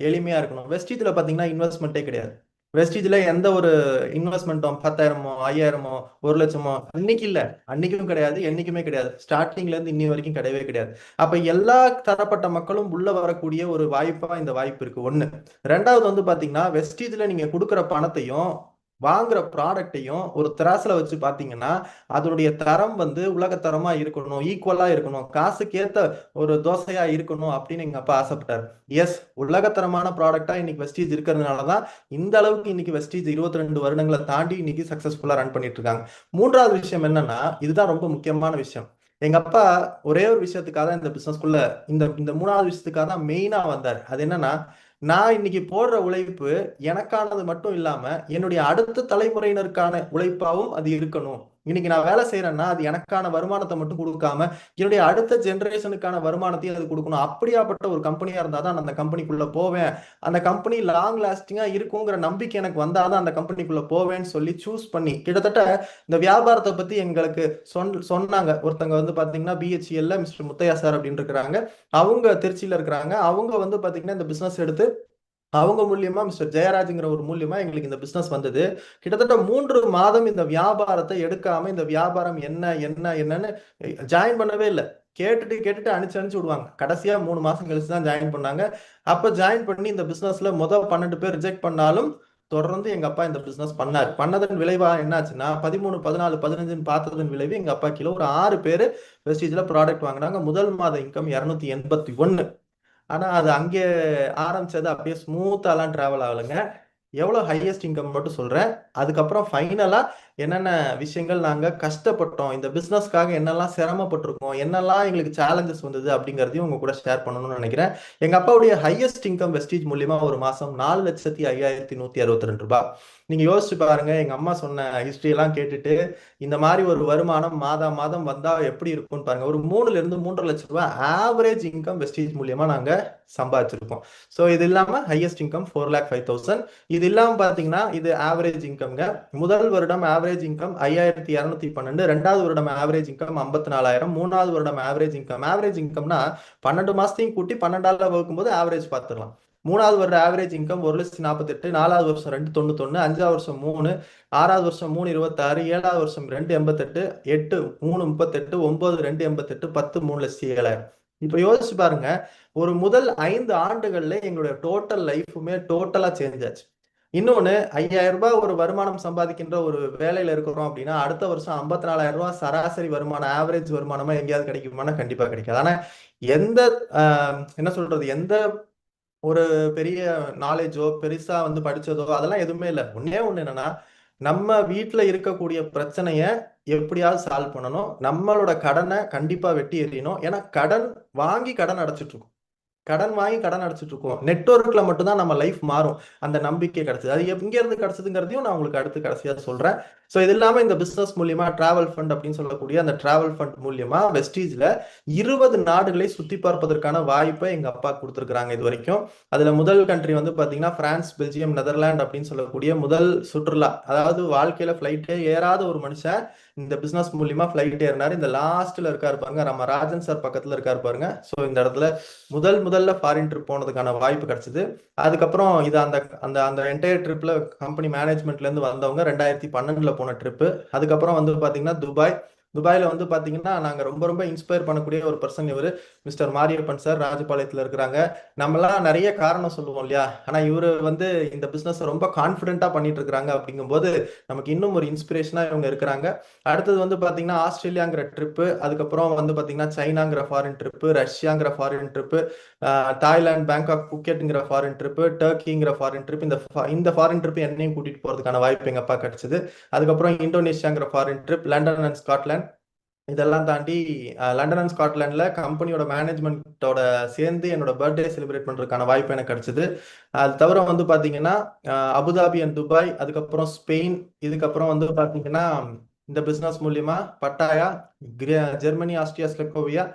எளிமையா இருக்கணும். வெஸ்டீஜ்ல பாத்தீங்கன்னா இன்வெஸ்ட்மெண்ட்டே கிடையாது. வெஸ்டீஜ்ல எந்த ஒரு இன்வெஸ்ட்மெண்ட்டும் 10,000மோ 5,000மோ 1,00,000மோ அன்னைக்கு இல்ல, அன்னைக்கும் கிடையாது, என்னைக்குமே கிடையாது. ஸ்டார்டிங்ல இருந்து இன்னி வரைக்கும் கிடையவே கிடையாது. அப்ப எல்லா தரப்பட்ட மக்களும் உள்ள வரக்கூடிய ஒரு வாய்ப்பா இந்த வாய்ப்பு இருக்கு. ஒண்ணு. ரெண்டாவது வந்து பாத்தீங்கன்னா, வெஸ்டீஜ்ல நீங்க கொடுக்குற பணத்தையும் வாங்குற ப்ராடக்டையும் ஒரு திராசுல வச்சு பாத்தீங்கன்னா, அதனுடைய தரம் வந்து உலகத்தரமா இருக்கணும், ஈக்குவலா இருக்கணும், காசுக்கேத்த ஒரு தோசையா இருக்கணும் அப்படின்னு எங்க அப்பா ஆசைப்பட்டாரு. எஸ், உலகத்தரமான ப்ராடக்டா இன்னைக்கு வெஸ்டீஜ் இருக்கிறதுனாலதான் இந்த அளவுக்கு இன்னைக்கு வெஸ்டீஜ் 22 வருடங்களை தாண்டி இன்னைக்கு சக்சஸ்ஃபுல்லா ரன் பண்ணிட்டு இருக்காங்க. மூன்றாவது விஷயம் என்னன்னா, இதுதான் ரொம்ப முக்கியமான விஷயம். எங்க அப்பா ஒரே ஒரு விஷயத்துக்காக தான் இந்த பிசினஸ்க்குள்ள, இந்த இந்த மூணாவது விஷயத்துக்காக தான் மெயினா வந்தார். அது என்னன்னா, நான் இன்னைக்கு போடுற உழைப்பு எனக்கானது மட்டும் இல்லாம என்னுடைய அடுத்த தலைமுறையினருக்கான உழைப்பாவும் அது இருக்கணும். இன்னைக்கு நான் வேலை செய்யறேன்னா அது எனக்கான வருமானத்தை மட்டும் கொடுக்காம என்னுடைய அடுத்த ஜெனரேஷனுக்கான வருமானத்தையும் அது கொடுக்கணும். அப்படியாப்பட்ட ஒரு கம்பெனியா இருந்தாதான் நான் அந்த கம்பெனிக்குள்ள போவேன். அந்த கம்பெனி லாங் லாஸ்டிங்கா இருக்குங்கிற நம்பிக்கை எனக்கு வந்தாதான் அந்த கம்பெனிக்குள்ள போவேன்னு சொல்லி சூஸ் பண்ணி, கிட்டத்தட்ட இந்த வியாபாரத்தை பத்தி எங்களுக்கு சொன்னாங்க. ஒருத்தங்க வந்து பாத்தீங்கன்னா பிஹெச்எல்ல மிஸ்டர் முத்தையா சார் அப்படின்னு இருக்கிறாங்க. அவங்க திருச்சியில இருக்கிறாங்க. அவங்க வந்து பாத்தீங்கன்னா இந்த பிசினஸ் எடுத்து அவங்க மூலியமா மிஸ்டர் ஜெயராஜ்ங்கிற ஒரு மூலியமா எங்களுக்கு இந்த பிசினஸ் வந்தது. கிட்டத்தட்ட 3 மாதம் இந்த வியாபாரத்தை எடுக்காம, இந்த வியாபாரம் என்ன என்ன என்னன்னு ஜாயின் பண்ணவே இல்லை. கேட்டுட்டு கேட்டுட்டு அனுப்பிச்சு அனுப்பிச்சு விடுவாங்க. கடைசியா 3 மாசம் கழிச்சு தான் ஜாயின் பண்ணாங்க. அப்ப ஜாயின் பண்ணி இந்த பிசினஸ்ல முதல் 12 பேர் ரிஜெக்ட் பண்ணாலும் தொடர்ந்து எங்க அப்பா இந்த பிசினஸ் பண்ணார். பண்ணதன் விளைவா என்னாச்சுன்னா 13, 14, 15 பார்த்ததன் விளைவு எங்க அப்பா கீழே ஒரு 6 பேர் வெஸ்டீஜ்ல ப்ராடக்ட் வாங்கினாங்க. முதல் மாத இன்கம் 281. ஆனா அது அங்கே ஆரம்பிச்சது அப்படியே ஸ்மூத்தாலாம் டிராவல் ஆகலைங்க. எவ்வளோ ஹையஸ்ட் இன்கம் மட்டும் சொல்றேன். அதுக்கப்புறம் ஃபைனலா என்னென்ன விஷயங்கள் நாங்க கஷ்டப்பட்டோம், இந்த பிசினஸ்க்காக என்னெல்லாம் சிரமப்பட்டிருக்கோம், என்னெல்லாம் எங்களுக்கு சேலஞ்சஸ் வந்தது அப்படிங்கிறதையும் உங்க கூட ஷேர் பண்ணணும்னு நினைக்கிறேன். எங்க அப்பாவுடைய ஹையஸ்ட் இன்கம் வெஸ்டீஜ் மூலியமா ஒரு மாசம் 4,05,162 ரூபாய். நீங்க யோசிச்சு பாருங்க, எங்க அம்மா சொன்ன ஹிஸ்டரி எல்லாம் கேட்டுட்டு இந்த மாதிரி ஒரு வருமானம் மாதா மாதம் வந்தா எப்படி இருக்கும்னு பாருங்க. ஒரு 3ல இருந்து 3.5 லட்சம் ரூபாய் ஆவரேஜ் இன்கம் வெஸ்டீஜ் மூலியமா நாங்க சம்பாதிச்சிருக்கோம். ஸோ இது இல்லாம ஹையஸ்ட் இன்கம் 4,05,000. இது இல்லாம பாத்தீங்கன்னா இது ஆவரேஜ் இன்கம்ங்க. முதல் வருடம் ஆவரேஜ் இன்கம் 5,212, ரெண்டாவது வருடம் ஆவரேஜ் இன்கம் 54,000, மூணாவது வருடம் ஆவரேஜ் இன்கம்னா 12 மாசத்தையும் கூட்டி 12ஆல வகுக்கும் போது ஆவரேஜ் பார்த்துடலாம். மூணாவது வருட ஆவரேஜ் இன்கம் 1,48,000, 4வது வருஷம் 2,91, 5வது வருஷம் 3, 6வது வருஷம் 3,26, 7வது வருஷம் 2,88, 8 3,38, 9 2,88, 10 3,07,000. இப்ப யோசிச்சு பாருங்க, ஒரு முதல் 5 ஆண்டுகள்ல எங்களுடைய டோட்டல் லைஃபுமே டோட்டலா சேஞ்ச் ஆச்சு. இன்னொன்னு, 5,000 ரூபாய் ஒரு வருமானம் சம்பாதிக்கின்ற ஒரு வேலையில இருக்கிறோம் அப்படின்னா அடுத்த வருஷம் 54,000 ரூபாய் சராசரி வருமானம், ஆவரேஜ் வருமானமா எங்கேயாவது கிடைக்குமானா கண்டிப்பா கிடைக்காது. ஆனா எந்த என்ன சொல்றது, எந்த ஒரு பெரிய நாலேஜோ பெருசா படிச்சதோ அதெல்லாம் எதுவுமே இல்லை. ஒன்னே ஒண்ணு என்னன்னா, நம்ம வீட்டுல இருக்கக்கூடிய பிரச்சனைய எப்படியாவது சால்வ் பண்ணணும், நம்மளோட கடனை கண்டிப்பா வெட்டி எறியணும். ஏன்னா கடன் வாங்கி கடன் அடைச்சிட்டு இருக்கோம், கடன் வாங்கி கடன் அடைச்சிட்டு இருக்கோம். நெட்வொர்க்ல மட்டும்தான் நம்ம லைஃப் மாறும். அந்த நம்பிக்கை கிடைச்சது. அது எங்க இருந்து கிடைச்சதுங்கிறதையும் நான் உங்களுக்கு அடுத்து கடைசியா சொல்றேன். ஸோ இது இல்லாம இந்த பிசினஸ் மூலியமா டிராவல் ஃபண்ட் அப்படின்னு சொல்லக்கூடிய அந்த டிராவல் ஃபண்ட் மூலியமா வெஸ்டீஜ்ல 20 நாடுகளை சுத்தி பார்ப்பதற்கான வாய்ப்பை எங்க அப்பா கொடுத்துருக்காங்க இது வரைக்கும். அதுல முதல் கண்ட்ரி பாத்தீங்கன்னா பிரான்ஸ், பெல்ஜியம், நெதர்லாந்து அப்படின்னு சொல்லக்கூடிய முதல் சுற்றுலா. அதாவது வாழ்க்கையில பிளைட்டே ஏறாத ஒரு மனுஷன் இந்த பிசினஸ் மூலியமா பிளைட் ஏறினாரு. இந்த லாஸ்ட்ல இருக்காரு பாருங்க, நம்ம ராஜன் சார் பக்கத்துல இருக்காரு பாருங்க. ஸோ இந்த இடத்துல முதல்ல ஃபாரின் ட்ரிப் போனதுக்கான வாய்ப்பு கிடைச்சது. அதுக்கப்புறம் இது அந்த அந்த அந்த என்டையர் ட்ரிப்ல கம்பெனி மேனேஜ்மெண்ட்ல இருந்து வந்தவங்க 2012 போன ட்ரிப்பு. அதுக்கப்புறம் பாத்தீங்கன்னா துபாயில பாத்தீங்கன்னா நாங்க ரொம்ப ரொம்ப இன்ஸ்பயர் பண்ணக்கூடிய ஒரு பர்சன் இவரு மிஸ்டர் மாரியப்பன் சார், ராஜபாளையத்துல இருக்கிறாங்க. நம்மலாம் நிறைய காரணம் சொல்லுவோம் இல்லையா, ஆனா இவரு இந்த பிசினஸ் ரொம்ப கான்பிடென்ட்டா பண்ணிட்டு இருக்காங்க. அப்படிங்கும்போது நமக்கு இன்னும் ஒரு இன்ஸ்பிரேஷனா இவங்க இருக்கிறாங்க. அடுத்தது பாத்தீங்கன்னா ஆஸ்திரேலியாங்கிற ட்ரிப்பு, அதுக்கப்புறம் பாத்தீங்கன்னா சைனாங்கிற ஃபாரின் ட்ரிப்பு, ரஷ்யாங்கிற ஃபாரின் ட்ரிப்பு, தாய்லாந்து, பேங்காக், புக்கெட்ங்கிற ஃபாரின் ட்ரிப்பு, டர்க்கிங்கிற ஃபாரின் ட்ரிப். இந்த ஃபாரின் ட்ரிப் என்னையும் கூட்டிட்டு போறதுக்கான வாய்ப்பு எங்க அப்பா கிடைச்சது. அதுக்கப்புறம் இந்தோனேஷியாங்கிற foreign trip, London and Scotland. இதெல்லாம் தாண்டி லண்டன் அண்ட் ஸ்காட்லாண்டில் கம்பெனியோட மேனேஜ்மெண்ட்டோட சேர்ந்து என்னோட பர்த்டே செலிப்ரேட் பண்ணுறதுக்கான வாய்ப்பு எனக்கு கிடைச்சிது. அது தவிர பார்த்தீங்கன்னா அபுதாபி அண்ட் துபாய், அதுக்கப்புறம் ஸ்பெயின், இதுக்கப்புறம் பார்த்தீங்கன்னா இந்த பிஸ்னஸ் மூலியமா பட்டாயா, ஜெர்மனி, ஆஸ்திரியா, ஸ்லோவேக்கியா,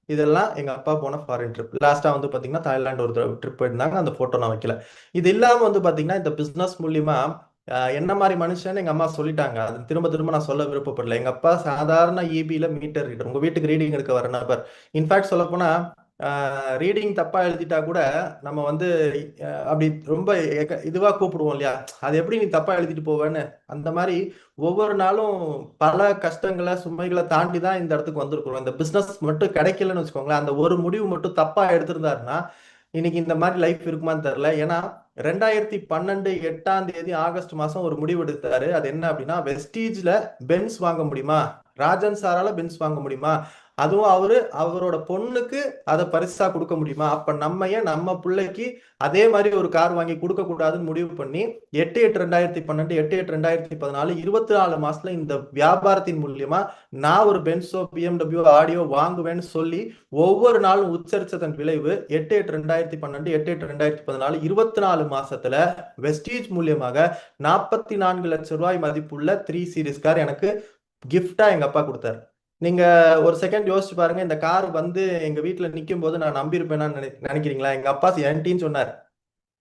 இதெல்லாம் எங்க அப்பா போன ஃபாரின் ட்ரிப். லாஸ்டா பார்த்தீங்கன்னா தாய்லாந்து ஒரு ட்ரிப் போயிருந்தாங்க, அந்த போட்டோ நான் வைக்கல. இது இல்லாம பார்த்தீங்கன்னா இந்த பிஸ்னஸ் மூலியமா என்ன மாதிரி மனுஷன் எங்க அம்மா சொல்லிட்டாங்க. அது திரும்ப திரும்ப நான் சொல்ல விருப்பப்படல. எங்க அப்பா சாதாரண இபில மீட்டர் ரீடர், உங்க வீட்டுக்கு ரீடிங் எடுக்க வர நபர். இன்ஃபேக்ட் சொல்ல போனா ரீடிங் தப்பா எழுதிட்டா கூட நம்ம அப்படி ரொம்ப இதுவா கூப்பிடுவோம் இல்லையா, அது எப்படி நீ தப்பா எழுதிட்டு போவேன்னு. அந்த மாதிரி ஒவ்வொரு நாளும் பல கஷ்டங்களை சுமைகளை தாண்டி தான் இந்த இடத்துக்கு வந்திருக்கிறோம். இந்த பிசினஸ் மட்டும் கிடைக்கலன்னு வச்சுக்கோங்களேன், அந்த ஒரு முடிவு மட்டும் தப்பா எடுத்திருந்தாருன்னா இன்னைக்கு இந்த மாதிரி லைஃப் இருக்குமான்னு தெரியல. ஏன்னா 2012 8ஆம் தேதி ஆகஸ்ட் மாசம் ஒரு முடிவு எடுத்தாரு. அது என்ன அப்படின்னா, வெஸ்டீஜ்ல பென்ஸ் வாங்க முடியுமா, ராஜன் சாரால பென்ஸ் வாங்க முடியுமா, அதுவும் அவரோட பொண்ணுக்கு அதை பரிசா கொடுக்க முடியுமா, அப்ப நம்ம ஏன் நம்ம பிள்ளைக்கு அதே மாதிரி ஒரு கார் வாங்கி கொடுக்க கூடாதுன்னு முடிவு பண்ணி 8/8/2012, 8/8/2014 24 மாசத்துல இந்த வியாபாரத்தின் மூலியமா நான் ஒரு பென்ஸோ, BMW, ஆடியோ வாங்குவேன்னு சொல்லி ஒவ்வொரு நாளும் உச்சரிச்சதன் விளைவு 8/8/2012, 8/8/2014 24 மாசத்துல வெஸ்டீஜ் மூலியமாக 44 லட்சம் ரூபாய் மதிப்புள்ள 3 சீரிஸ் கார் எனக்கு கிஃப்டா எங்க அப்பா கொடுத்தாரு. நீங்க ஒரு செகண்ட் யோசிச்சு பாருங்க, இந்த கார் எங்க வீட்டுல நிக்கும் போது நான் நம்பியிருப்பேன்னு நினைக்கிறீங்களா? எங்க அப்பா என்கிட்டயும் சொன்னார்,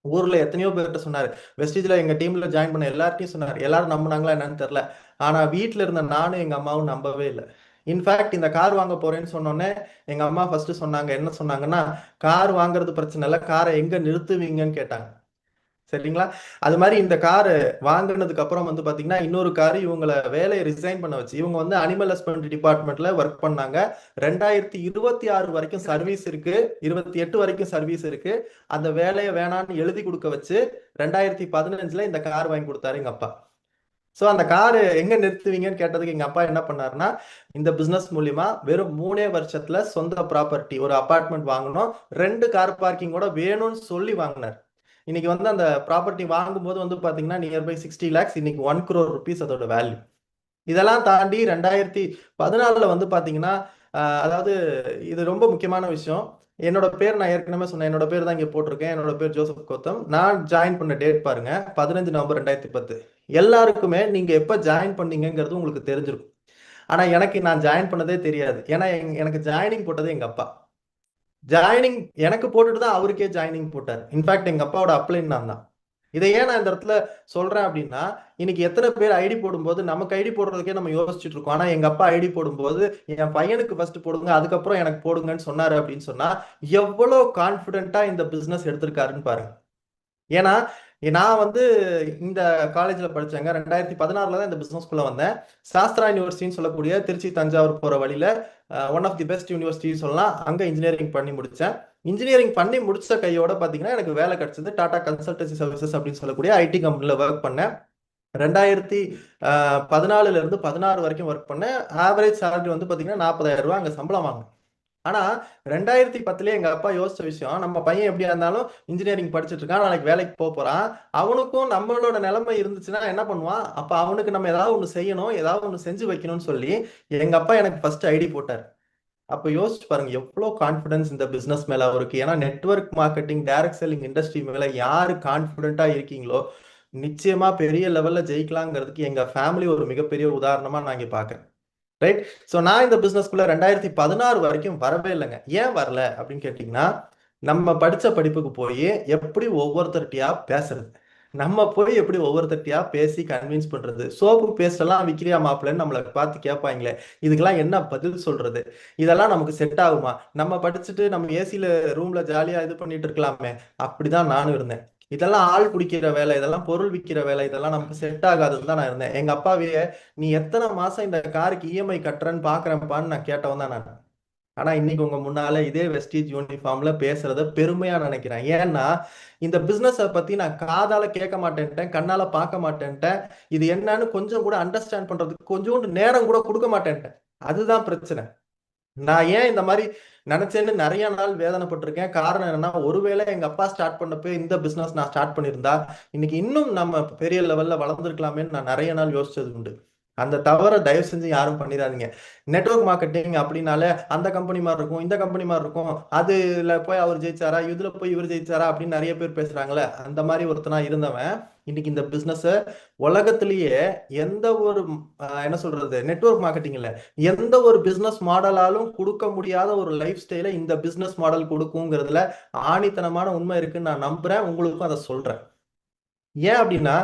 ஊர்ல எத்தனையோ பேர்கிட்ட சொன்னாரு, வெஸ்டீஜ்ல எங்க டீம்ல ஜாயின் பண்ண எல்லார்ட்டையும் சொன்னார். எல்லாரும் நம்பினாங்களா என்னன்னு தெரியல. ஆனா வீட்டுல இருந்த நானும் எங்க அம்மாவும் நம்பவே இல்லை. இன்ஃபேக்ட் இந்த கார் வாங்க போறேன்னு சொன்னோன்னே எங்க அம்மா ஃபர்ஸ்ட் சொன்னாங்க, என்ன சொன்னாங்கன்னா, கார் வாங்குறது பிரச்சனை இல்லை, காரை எங்க நிறுத்துவீங்கன்னு கேட்டாங்க. சரிங்களா? அது மாதிரி இந்த காரு வாங்கினதுக்கு அப்புறம் பாத்தீங்கன்னா இன்னொரு காரு இவங்களை வேலையை ரிசைன் பண்ண வச்சு, இவங்க அனிமல் ஹஸ்பண்டரி டிபார்ட்மெண்ட்ல ஒர்க் பண்ணாங்க. 2026 வரைக்கும் சர்வீஸ் இருக்கு, 28 வரைக்கும் சர்வீஸ் இருக்கு. அந்த வேலையை வேணான்னு எழுதி கொடுக்க வச்சு 2015 இந்த கார் வாங்கி கொடுத்தாரு எங்க அப்பா. ஸோ அந்த காரு எங்க நிறுத்துவீங்கன்னு கேட்டதுக்கு எங்க அப்பா என்ன பண்ணாருன்னா, இந்த பிசினஸ் மூலியமா வெறும் 3 வருஷத்துல சொந்த ப்ராப்பர்ட்டி ஒரு அபார்ட்மெண்ட் வாங்கணும், 2 கார் பார்க்கிங்கோட வேணும்னு சொல்லி வாங்கினார். இன்னைக்கு அந்த ப்ராப்பர்ட்டி வாங்கும்போது பாத்தீங்கன்னா நியர்பை 60 lakhs, இன்னைக்கு 1 crore rupees அதோட வேல்யூ. இதெல்லாம் தாண்டி 2014 பாத்தீங்கன்னா அதாவது இது ரொம்ப முக்கியமான விஷயம். என்னோட பேர் நான் ஏற்கனவே சொன்னேன், என்னோட பேர் தான் இங்க போட்டிருக்கேன். என்னோட பேர் ஜோசப் கௌதம். நான் ஜாயின் பண்ண டேட் பாருங்க, 15 நவம்பர் 2010. எல்லாருக்குமே நீங்க எப்ப ஜாயின் பண்ணீங்கிறது உங்களுக்கு தெரிஞ்சிருக்கும். ஆனா நான் ஜாயின் பண்ணதே தெரியாது. ஏன்னா எனக்கு ஜாயினிங் போட்டது எங்க அப்பா. ஜாயினிங் எனக்கு போட்டுட்டு தான் அவருக்கே ஜாயினிங் போட்டார். இன்ஃபேக்ட் எங்க அப்பாவோட அப்ளைன் நான் தான். இதை ஏன் நான் இந்த இடத்துல சொல்றேன் அப்படின்னா, இன்னைக்கு எத்தனை பேர் ஐடி போடும்போது நமக்கு ஐடி போடுறதுக்கே நம்ம யோசிச்சுட்டு இருக்கோம். ஆனா எங்க அப்பா ஐடி போடும்போது என் பையனுக்கு ஃபர்ஸ்ட் போடுங்க, அதுக்கப்புறம் எனக்கு போடுங்கன்னு சொன்னாரு அப்படின்னு சொன்னா எவ்வளவு கான்பிடென்ட்டா இந்த பிசினஸ் எடுத்திருக்காருன்னு பாருங்க. ஏன்னா நான் வந்து இந்த காலேஜ்ல படிச்சேங்க. 2016 தான் இந்த பிசினஸ்குள்ள வந்தேன். சாஸ்திரா யூனிவர்சிட்டின்னு சொல்லக்கூடிய திருச்சி தஞ்சாவூர் போற வழியில one of the best university சொல்லலாம். அங்க இன்ஜினியரிங் பண்ணி முடிச்சேன். இன்ஜினியரிங் பண்ணி முடிச்ச கையோட பாத்தீங்கன்னா எனக்கு வேலை கிடைச்சது டாடா கன்சல்டன்சி சர்வீசஸ் அப்படின்னு சொல்லக்கூடிய ஐடி கம்பெனில ஒர்க் பண்ணேன். 2014 இருந்து 16 வரைக்கும் ஒர்க் பண்ணேன். ஆவரேஜ் சேலரி வந்து பாத்தீங்கன்னா 40,000 ரூபாய் அங்க சம்பளம் வாங்கினேன். ஆனா 2010 எங்க அப்பா யோசிச்ச விஷயம், நம்ம பையன் எப்படியா இருந்தாலும் இன்ஜினியரிங் படிச்சுட்டு இருக்கான், நாளைக்கு வேலைக்கு போறான், அவனுக்கும் நம்மளோட நிலைமை இருந்துச்சுன்னா என்ன பண்ணுவான், அப்ப அவனுக்கு நம்ம ஏதாவது ஒண்ணு செய்யணும், ஏதாவது ஒண்ணு செஞ்சு வைக்கணும்னு சொல்லி எங்க அப்பா எனக்கு ஃபர்ஸ்ட் ஐடி போட்டார். அப்ப யோசிச்சு பாருங்க எவ்வளவு கான்பிடன்ஸ் இந்த பிசினஸ் மேல அவருக்கு. ஏன்னா network marketing, direct selling industry மேல யாரு கான்பிடென்ட்டா இருக்கீங்களோ நிச்சயமா பெரிய லெவல்ல ஜெயிக்கலாங்கிறதுக்கு எங்க ஃபேமிலி ஒரு மிகப்பெரிய உதாரணமா நான் இங்க பாக்குறேன். ரைட். ஸோ நான் இந்த பிசினஸ்குள்ள 2016 வரைக்கும் வரவே இல்லைங்க. ஏன் வரல அப்படின்னு கேட்டீங்கன்னா, நம்ம படிச்ச படிப்புக்கு போய் எப்படி ஒவ்வொருத்தர்கிட்டயா பேசுறது, நம்ம போய் எப்படி ஒவ்வொருத்தர்கிட்டயா பேசி கன்வின்ஸ் பண்றது, சோப்பு பேஸ்ட் எல்லாம் விக்கிறியா மாப்பிள்ளைன்னு நம்மளை பார்த்து கேட்பாங்களே, இதுக்கெல்லாம் என்ன பதில் சொல்றது, இதெல்லாம் நமக்கு செட் ஆகுமா, நம்ம படிச்சுட்டு நம்ம ஏசியில ரூம்ல ஜாலியா இது பண்ணிட்டு இருக்கலாமே. அப்படிதான் நானும் இருந்தேன். இதெல்லாம் ஆள் பிடிக்கிற வேலை, இதெல்லாம் பொருள் விற்கிற வேலை, இதெல்லாம் நமக்கு செட் ஆகாதுன்னு தான் நான் இருந்தேன். எங்க அப்பாவையே நீ எத்தனை மாசம் இந்த காருக்கு இஎம்ஐ கட்டுறன்னு பாக்குறேன்ப்பான்னு நான் கேட்டவன் தான் நான். ஆனா இன்னைக்கு உங்க முன்னால இதே வெஸ்டீஜ் யூனிஃபார்ம்ல பேசுறத பெருமையா நினைக்கிறேன். ஏன்னா இந்த பிசினஸ பத்தி நான் காதால கேட்க மாட்டேன்ட்டேன், கண்ணால பார்க்க மாட்டேன்ட்டேன், இது என்னன்னு கொஞ்சம் கூட அண்டர்ஸ்டாண்ட் பண்றதுக்கு கொஞ்சோண்டு நேரம் கூட கொடுக்க மாட்டேன்ட்டேன். அதுதான் பிரச்சனை. நான் ஏன் இந்த மாதிரி நினைச்சேன்னு நிறைய நாள் வேதனைப்பட்டிருக்கேன். காரணம் என்னன்னா, ஒருவேளை எங்க அப்பா ஸ்டார்ட் பண்ணப்போ இந்த பிசினஸ் நான் ஸ்டார்ட் பண்ணியிருந்தா இன்னைக்கு இன்னும் நம்ம பெரிய லெவல்ல வளர்ந்துருக்கலாமேன்னு நான் நிறைய நாள் யோசிச்சது உண்டு. அந்த தவிர தயவு செஞ்சு யாரும் பண்ணிடாதீங்க. நெட்வொர்க் மார்க்கெட்டிங் அப்படின்னாலே அந்த கம்பெனி மாதிரி இருக்கும், இந்த கம்பெனி மாதிரி இருக்கும், அதுல போய் அவர் ஜெயிச்சாரா, இதுல போய் இவர் ஜெயிச்சாரா அப்படின்னு நிறைய பேர் பேசுறாங்களே, அந்த மாதிரி ஒருத்தனா இருந்தவன் இன்னைக்கு இந்த பிசினஸ் உலகத்திலேயே எந்த ஒரு என்ன சொல்றது நெட்வொர்க் மார்க்கெட்டிங் இல்ல, எந்த ஒரு பிசினஸ் மாடலாலும் கொடுக்க முடியாத ஒரு லைஃப் ஸ்டைலை இந்த பிசினஸ் மாடல் கொடுக்குங்கிறதுல ஆணித்தனமான உண்மை இருக்குன்னு நான் நம்புறேன். உங்களுக்கும் அதை சொல்றேன். ஏன் அப்படின்னா,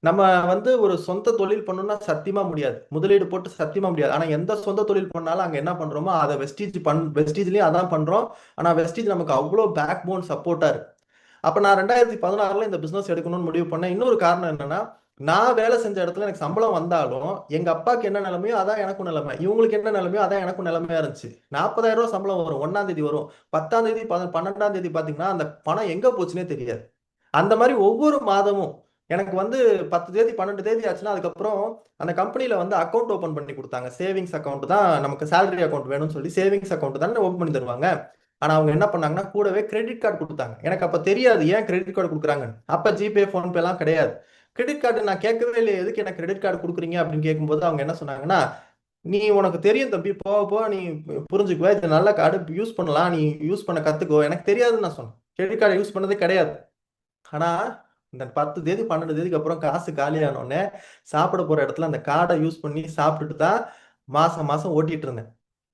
நம்ம வந்து ஒரு சொந்த தொழில் பண்ணணும்னா சத்தியமா முடியாது. முதலீடு போட்டு சத்தியமா முடியாது. ஆனா எந்த சொந்த தொழில் பண்ணாலும் அங்க என்ன பண்றோமோ அதை வெஸ்டீஜ்லயும் அதான் பண்றோம். ஆனா வெஸ்டீஜ் நமக்கு அவ்வளவு பேக் போன் சப்போர்ட்டா இருக்கு. அப்ப நான் 2016 இந்த பிசினஸ் எடுக்கணும்னு முடிவு பண்ணேன். இன்னொரு காரணம் என்னன்னா, நான் வேலை செஞ்ச இடத்துல எனக்கு சம்பளம் வந்தாலும் எங்க அப்பாக்கு என்ன நிலைமையோ அதான் எனக்கும் நிலைமை, இவங்களுக்கு என்ன நிலைமையோ அதான் எனக்கும் நிலைமையா இருந்துச்சு. 40,000 ரூபாய் சம்பளம் வரும், 1ஆம் தேதி வரும், 10ஆம் தேதி 12ஆம் தேதி பாத்தீங்கன்னா அந்த பணம் எங்க போச்சுன்னே தெரியாது. அந்த மாதிரி ஒவ்வொரு மாதமும் எனக்கு வந்து 10 தேதி 12 தேதி ஆச்சுன்னா அதுக்கப்புறம் அந்த கம்பெனில வந்து அக்கௌண்ட் ஓபன் பண்ணி கொடுத்தாங்க. சேவிங்ஸ் அக்கௌண்ட் தான், நமக்கு சேலரி அக்கௌண்ட் வேணும்னு சொல்லி சேவிங்ஸ் அக்கௌண்ட் தானே ஓபன் பண்ணி தருவாங்க. ஆனா அவங்க என்ன பண்ணாங்கன்னா கூடவே கிரெடிட் கார்டு கொடுத்தாங்க. எனக்கு அப்ப தெரியாது ஏன் கிரெடிட் கார்டு கொடுக்குறாங்கன்னு. அப்ப ஜிபே போன்பே எல்லாம் கிடையாது. கிரெடிட் கார்டு நான் கேட்கவே இல்லை, எதுக்கு எனக்கு கிரெடிட் கார்டு கொடுக்குறீங்க அப்படின்னு கேட்கும்போது அவங்க என்ன சொன்னாங்கன்னா, நீ உனக்கு தெரியும் தம்பி, போக போக நீ புரிஞ்சுக்குவ, இது நல்ல கார்டு யூஸ் பண்ணலாம், நீ யூஸ் பண்ண கத்துக்கோ. எனக்கு தெரியாதுன்னு நான் சொன்னேன், கிரெடிட் கார்டு யூஸ் பண்ணதே கிடையாது. ஆனா இந்த 10 தேதி 12 தேதிக்கு அப்புறம் காசு காலியானோடனே சாப்பிட போற இடத்துல அந்த கார்டை யூஸ் பண்ணி சாப்பிட்டுட்டு தான் மாசம் மாசம் ஓட்டிட்டு இருந்தேன்.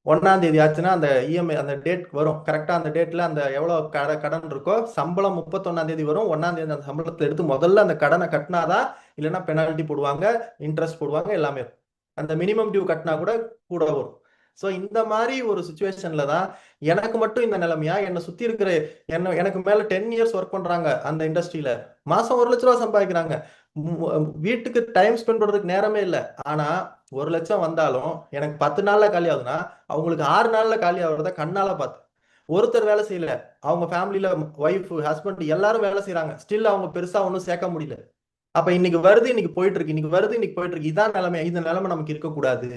1ஆம் தேதி ஆச்சுன்னா அந்த இஎம்ஐ அந்த டேட் வரும், கரெக்டா அந்த டேட்ல அந்த எவ்வளவு கடன் இருக்கோ சம்பளம் 31ஆம் தேதி வரும். 1ஆம் தேதி அந்த சம்பளத்தை எடுத்து முதல்ல அந்த கடனை கட்டினாதான், இல்லைன்னா பெனால்ட்டி போடுவாங்க, இன்ட்ரெஸ்ட் போடுவாங்க, எல்லாமே அந்த மினிமம் டியூ கட்டினா கூட வரும். ஸோ இந்த மாதிரி ஒரு சுச்சுவேஷன்ல தான் எனக்கு மட்டும் இந்த நிலைமையா, என்னை சுத்தி இருக்கிற எனக்கு மேல 10 இயர்ஸ் ஒர்க் பண்றாங்க அந்த இண்டஸ்ட்ரியில, மாசம் 1 லட்ச ரூபா சம்பாதிக்கிறாங்க. வீட்டுக்கு டைம் ஸ்பெண்ட் பண்றதுக்கு நேரமே இல்லை. ஆனா 1 லட்சம் வந்தாலும் எனக்கு 10 நாள்ல காலி ஆகுதுன்னா அவங்களுக்கு 6 நாள்ல காலி ஆகுறத கண்ணால பார்த்து. ஒருத்தர் வேலை செய்யல, அவங்க ஃபேமிலியில ஒய்ஃப் ஹஸ்பண்ட் எல்லாரும் வேலை செய்யறாங்க, ஸ்டில் அவங்க பெருசா ஒன்றும் சேர்க்க முடியல. அப்ப இன்னைக்கு வருது இன்னைக்கு போயிட்டு இருக்கு, இன்னைக்கு வருது இன்னைக்கு போயிட்டு இருக்கு, இதான் நிலைமை. இந்த நிலைமை நமக்கு இருக்கக்கூடாது.